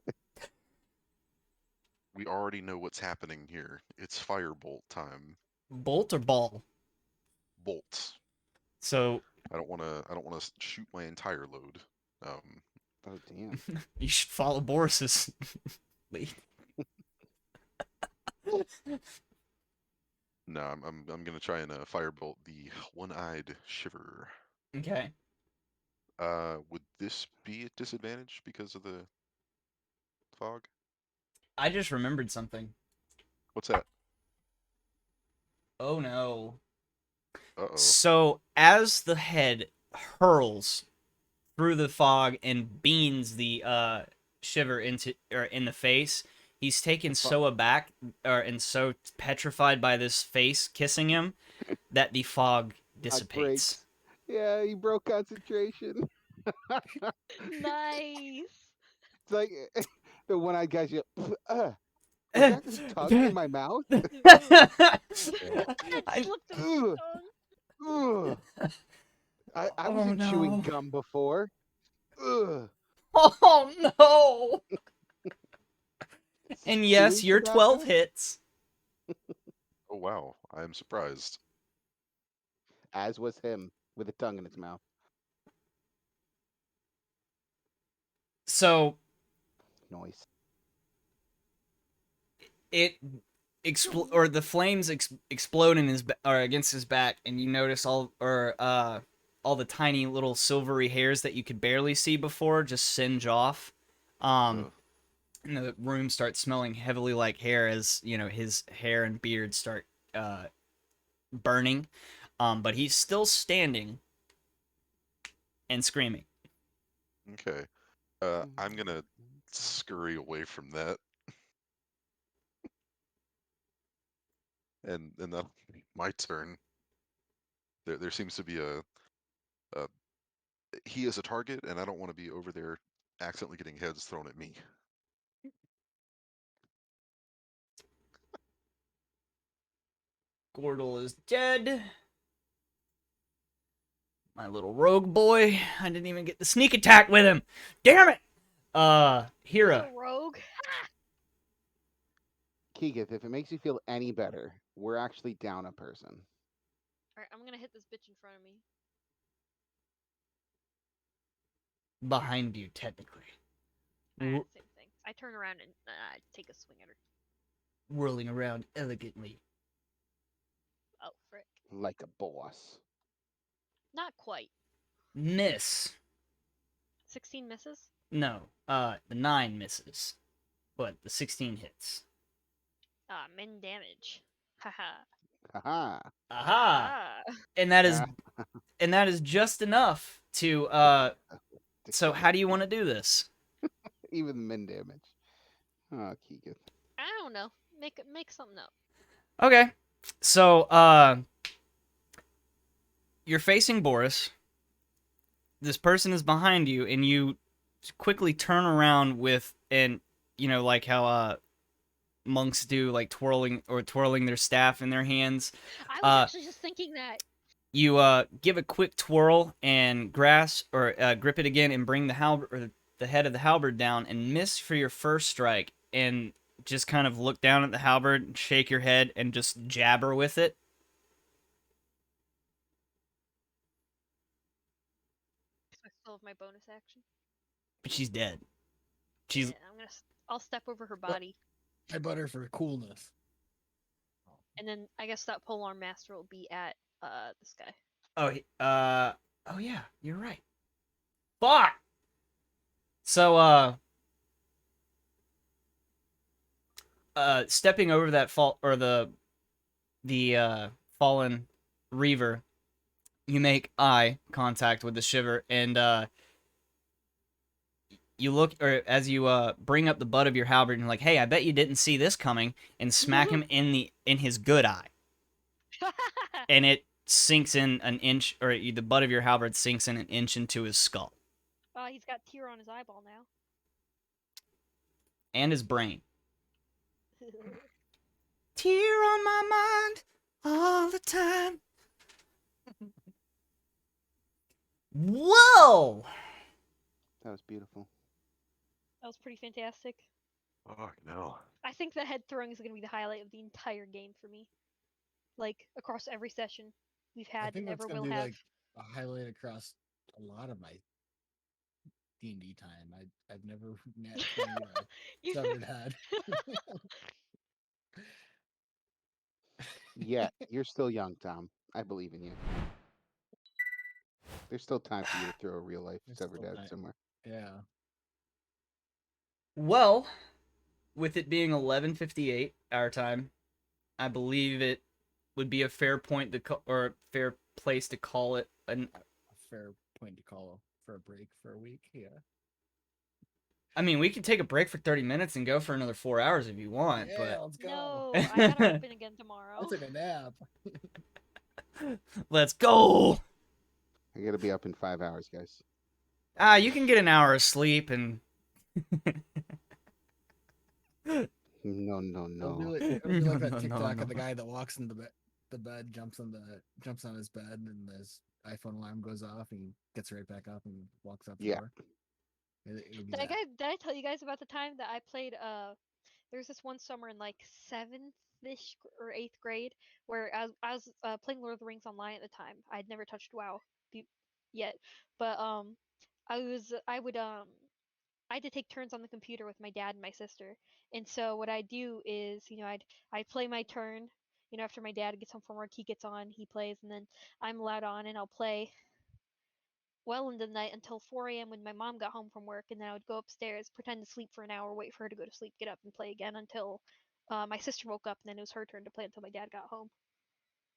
We already know what's happening here. It's firebolt time. Bolt or ball? Bolts. So, I don't want to shoot my entire load. Oh damn. you should follow Boris's lead. No, I'm gonna try and firebolt the one-eyed shiver. Okay. Would this be at disadvantage because of the fog? I just remembered something. What's that? Oh no. Uh-oh. So, as the head hurls through the fog and beans the shiver into in the face, he's taken so aback and so petrified by this face kissing him that the fog dissipates. breaks. Yeah, he broke concentration. Nice. It's like the one-eyed guy's. Was that his tongue in my mouth? That I- slipped in his Ugh. tongue. Ugh. I Oh, wasn't chewing no. gum before. Ugh. Oh no! And yes, Chewing your 12 tobacco? hits. Oh wow, I am surprised. As was him with a tongue in his mouth. So Noise. it or the flames explode in his or against his back, and you notice all the tiny little silvery hairs that you could barely see before just singe off. Ugh. And the room starts smelling heavily like hair as his hair and beard start burning. But he's still standing and screaming. Okay. I'm gonna scurry away from that. And that's my turn. There seems to be a he is a target, and I don't want to be over there accidentally getting heads thrown at me. Gordle is dead. My little rogue boy. I didn't even get the sneak attack with him. Damn it! Hira. A rogue. Keegan, if it makes you feel any better, we're actually down a person. Alright, I'm gonna hit this bitch in front of me. Behind you, technically. Alright, same thing. I turn around and take a swing at her. Whirling around elegantly. Oh, frick. Like a boss. Not quite. Miss. 16 misses? No, the 9 misses. But the 16 hits. Ah, min damage. Haha. Haha. Aha! and that is Yeah. and that is just enough to so how do you want to do this? Even the min damage. Oh, Keegan. I don't know. Make something up. Okay. So you're facing Boris. This person is behind you, and you quickly turn around with, and like how monks do, like twirling their staff in their hands. I was actually just thinking that. You give a quick twirl and grasp or grip it again, and bring the halberd or the head of the halberd down, and miss for your first strike, and just kind of look down at the halberd, and shake your head, and just jabber with it. I still have my bonus action. But she's dead. She's Yeah, I'll step over her body, I butter for coolness. and then I guess that polearm master will be at this guy. oh yeah, you're right. Fuck. So stepping over that fall or the fallen reaver, you make eye contact with the shiver, and you look, or as you bring up the butt of your halberd, and like, hey, I bet you didn't see this coming, and smack him in his good eye, and it sinks in an inch, or the butt of your halberd sinks in an inch into his skull He's got tear on his eyeball now. and his brain. Tear on my mind all the time. Whoa! That was beautiful. That was pretty fantastic. Oh no. I think the head throwing is going to be the highlight of the entire game for me. Like, across every session we've I had think and that's ever gonna will be have. like a highlight across a lot of my D&D time. I've never met You- severed head. Yeah, you're still young, Tom. I believe in you. There's still time for you to throw a real life There's severed still head time. somewhere. Yeah. Well, with it being 11:58 our time, I believe it would be a fair point to or a fair place to call it an. A fair point to call for a break for a week. Yeah. I mean, we could take a break for 30 minutes and go for another 4 hours if you want, Yeah, let's go. No, I gotta open again tomorrow. I'll take a nap. but let's go. I gotta be up in 5 hours, guys. You can get an hour of sleep and. No, It'll be no. like, it'll be like that No, no, TikTok no. of the guy that walks into the bed, jumps on his bed, and his iPhone alarm goes off, and he gets right back up and walks out the Yeah. door. It'll be Did that. did I tell you guys about the time that I played there's this one summer in like 7th-ish or 8th grade where I was playing Lord of the Rings online at the time. I'd never touched WoW yet, but I had to take turns on the computer with my dad and my sister. And so what I do is, I'd play my turn, after my dad gets home from work, he gets on, he plays, and then I'm allowed on and I'll play well into the night until 4 a.m. when my mom got home from work, and then I would go upstairs, pretend to sleep for an hour, wait for her to go to sleep, get up and play again until my sister woke up, and then it was her turn to play until my dad got home.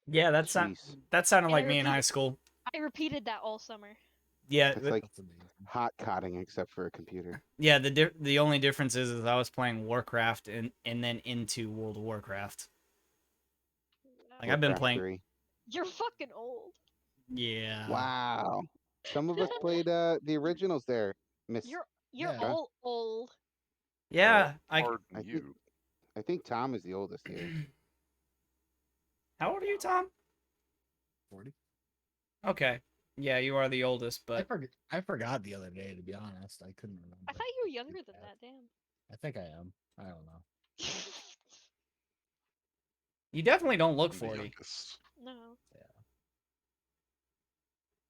Yeah, that sounded And like me in high school. I repeated that all summer. Yeah, It's like That's amazing. hot cotting except for a computer. yeah. The only difference is I was playing Warcraft and then into World of Warcraft. Like, I've been Warcraft playing. 3. You're fucking old. Yeah. Wow. Some of us played the originals there, Miss. You're Yeah. all old. Yeah. Pardon I think- you. I think Tom is the oldest here. How old are you, Tom? 40. Okay. Yeah, you are the oldest, but I forgot the other day, to be honest. I couldn't remember. I thought you were younger than that. Damn. I think I am. I don't know. you definitely don't look I'm the 40. youngest. No.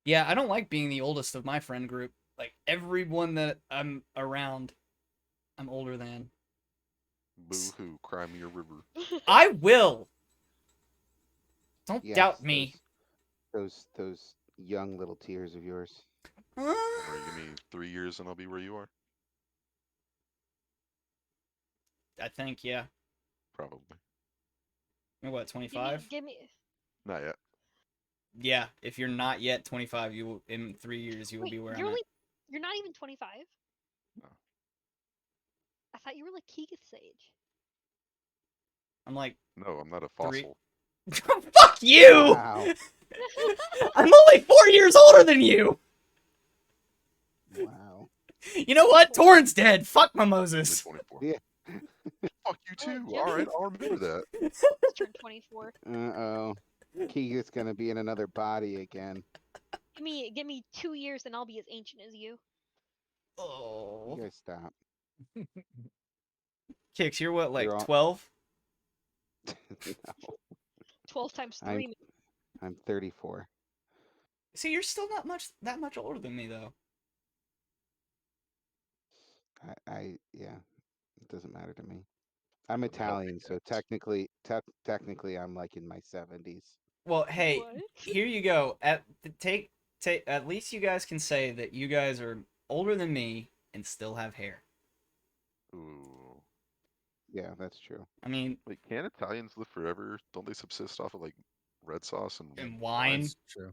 Yeah, I don't like being the oldest of my friend group. Like, everyone that I'm around, I'm older than. Boo hoo, cry me a river. I will. Don't Yes, doubt me. Those young little tears of yours. Or give me 3 years and I'll be where you are. I think, yeah. Probably. You're what, 25? Give me. Not yet. yeah, if you're not yet 25, you will in 3 years you will Wait, be where you're I'm at. only you're not even 25. No. I thought you were like Keega's age. I'm like, No, I'm not a 3. fossil. Fuck you! Wow. I'm only 4 years older than you. Wow. You know what? Torrent's dead. Fuck Only Mimosas. 24. Yeah. Fuck you Oh, too. Jim All right, is- I'll remember that. Just turned 24. Uh-oh. Keega's gonna be in another body again. Give me 2 years and I'll be as ancient as you. You Oh. guys stop. Kicks, you're what, like You're all- 12? No, 12 times I'm- 3. I'm 34. See, you're still not that much older than me, though. Yeah, it doesn't matter to me. I'm What the hell, Italian, so technically I'm like in my 70s. Well, hey, What? here you go. Take at least you guys can say that you guys are older than me and still have hair. Ooh. Yeah, that's true. I mean, Wait, can Italians live forever? Don't they subsist off of like red sauce and and wine. That's true.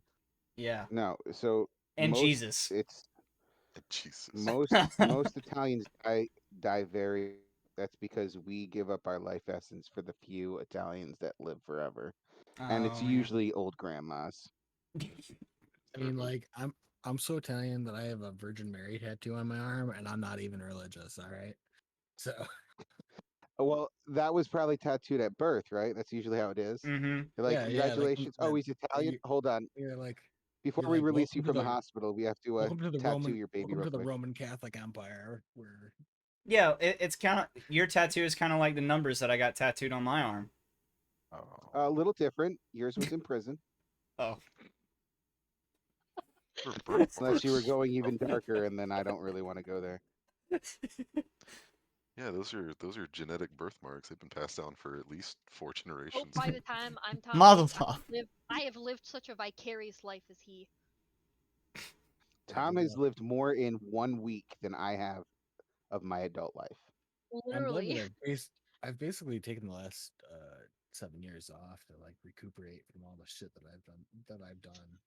Yeah. No, so And most, Jesus. It's Jesus. most Italians die very. That's because we give up our life essence for the few Italians that live forever, and it's Oh, yeah. usually old grandmas. I mean, like, I'm so Italian that I have a Virgin Mary tattoo on my arm, and I'm not even religious. All right, so Well, that was probably tattooed at birth, right? That's usually how it is. Mm-hmm. They're like, Yeah, yeah, like, congratulations. Oh, he's Italian. you- Hold on. you're like, Before you're we like, release you welcome to from the hospital, we have to welcome to the tattoo Roman, your baby welcome real to the quick. Roman Catholic Empire, where Yeah, it's kind of your tattoo is kind of like the numbers that I got tattooed on my arm. Oh. A little different. Yours was in prison, Oh. For unless you were birthmarks. going even darker, and then I don't really want to go there. Yeah, those are genetic birthmarks. They've been passed down for at least 4 Oh, generations. by the time I'm Tom, Mazel age, tov. I have lived such a vicarious life as he. Tom has lived more in 1 week than I have of my adult life. I'm glad Literally. that I've basically taken the last 7 years off to like recuperate from all the shit that I've done.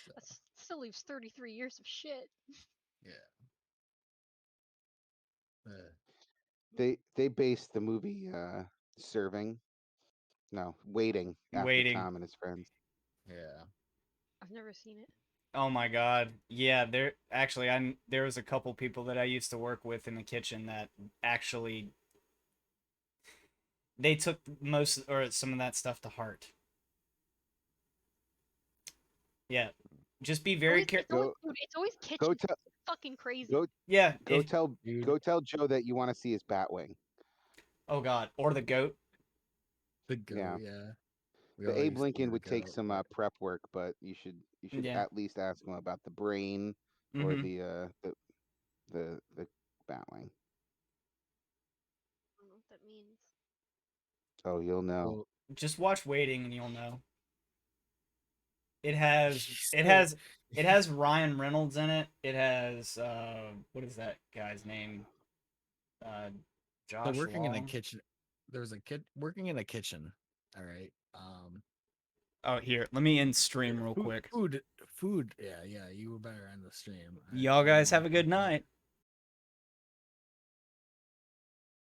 So, That still leaves 33 years of shit. yeah. They based the movie Waiting after Waiting. Tom and his friends. Yeah. I've never seen it. Oh my God. Yeah, there was a couple people that I used to work with in the kitchen that actually they took most or some of that stuff to heart. Yeah. Just be very careful. It's always kitchen. Go It's tell fucking crazy. go Yeah. go tell Dude. go tell Joe that you want to see his Batwing. Oh God. Or the goat. The goat, Yeah. yeah. We The all Abe used to Lincoln do would take goat, some but- prep work, but you should Yeah. at least ask him about the brain or Mhm. the Batwing. I don't know what that means. Oh, you'll know. Well, Just watch Waiting and you'll know. It has so- it has Ryan Reynolds in it. It has what is that guy's name? Josh So working in a Long? kitchen, there was a kid working in a kitchen. All right. Oh, here, let me end stream real quick. Food. Yeah. You were better on the stream. Y'all guys have a good night.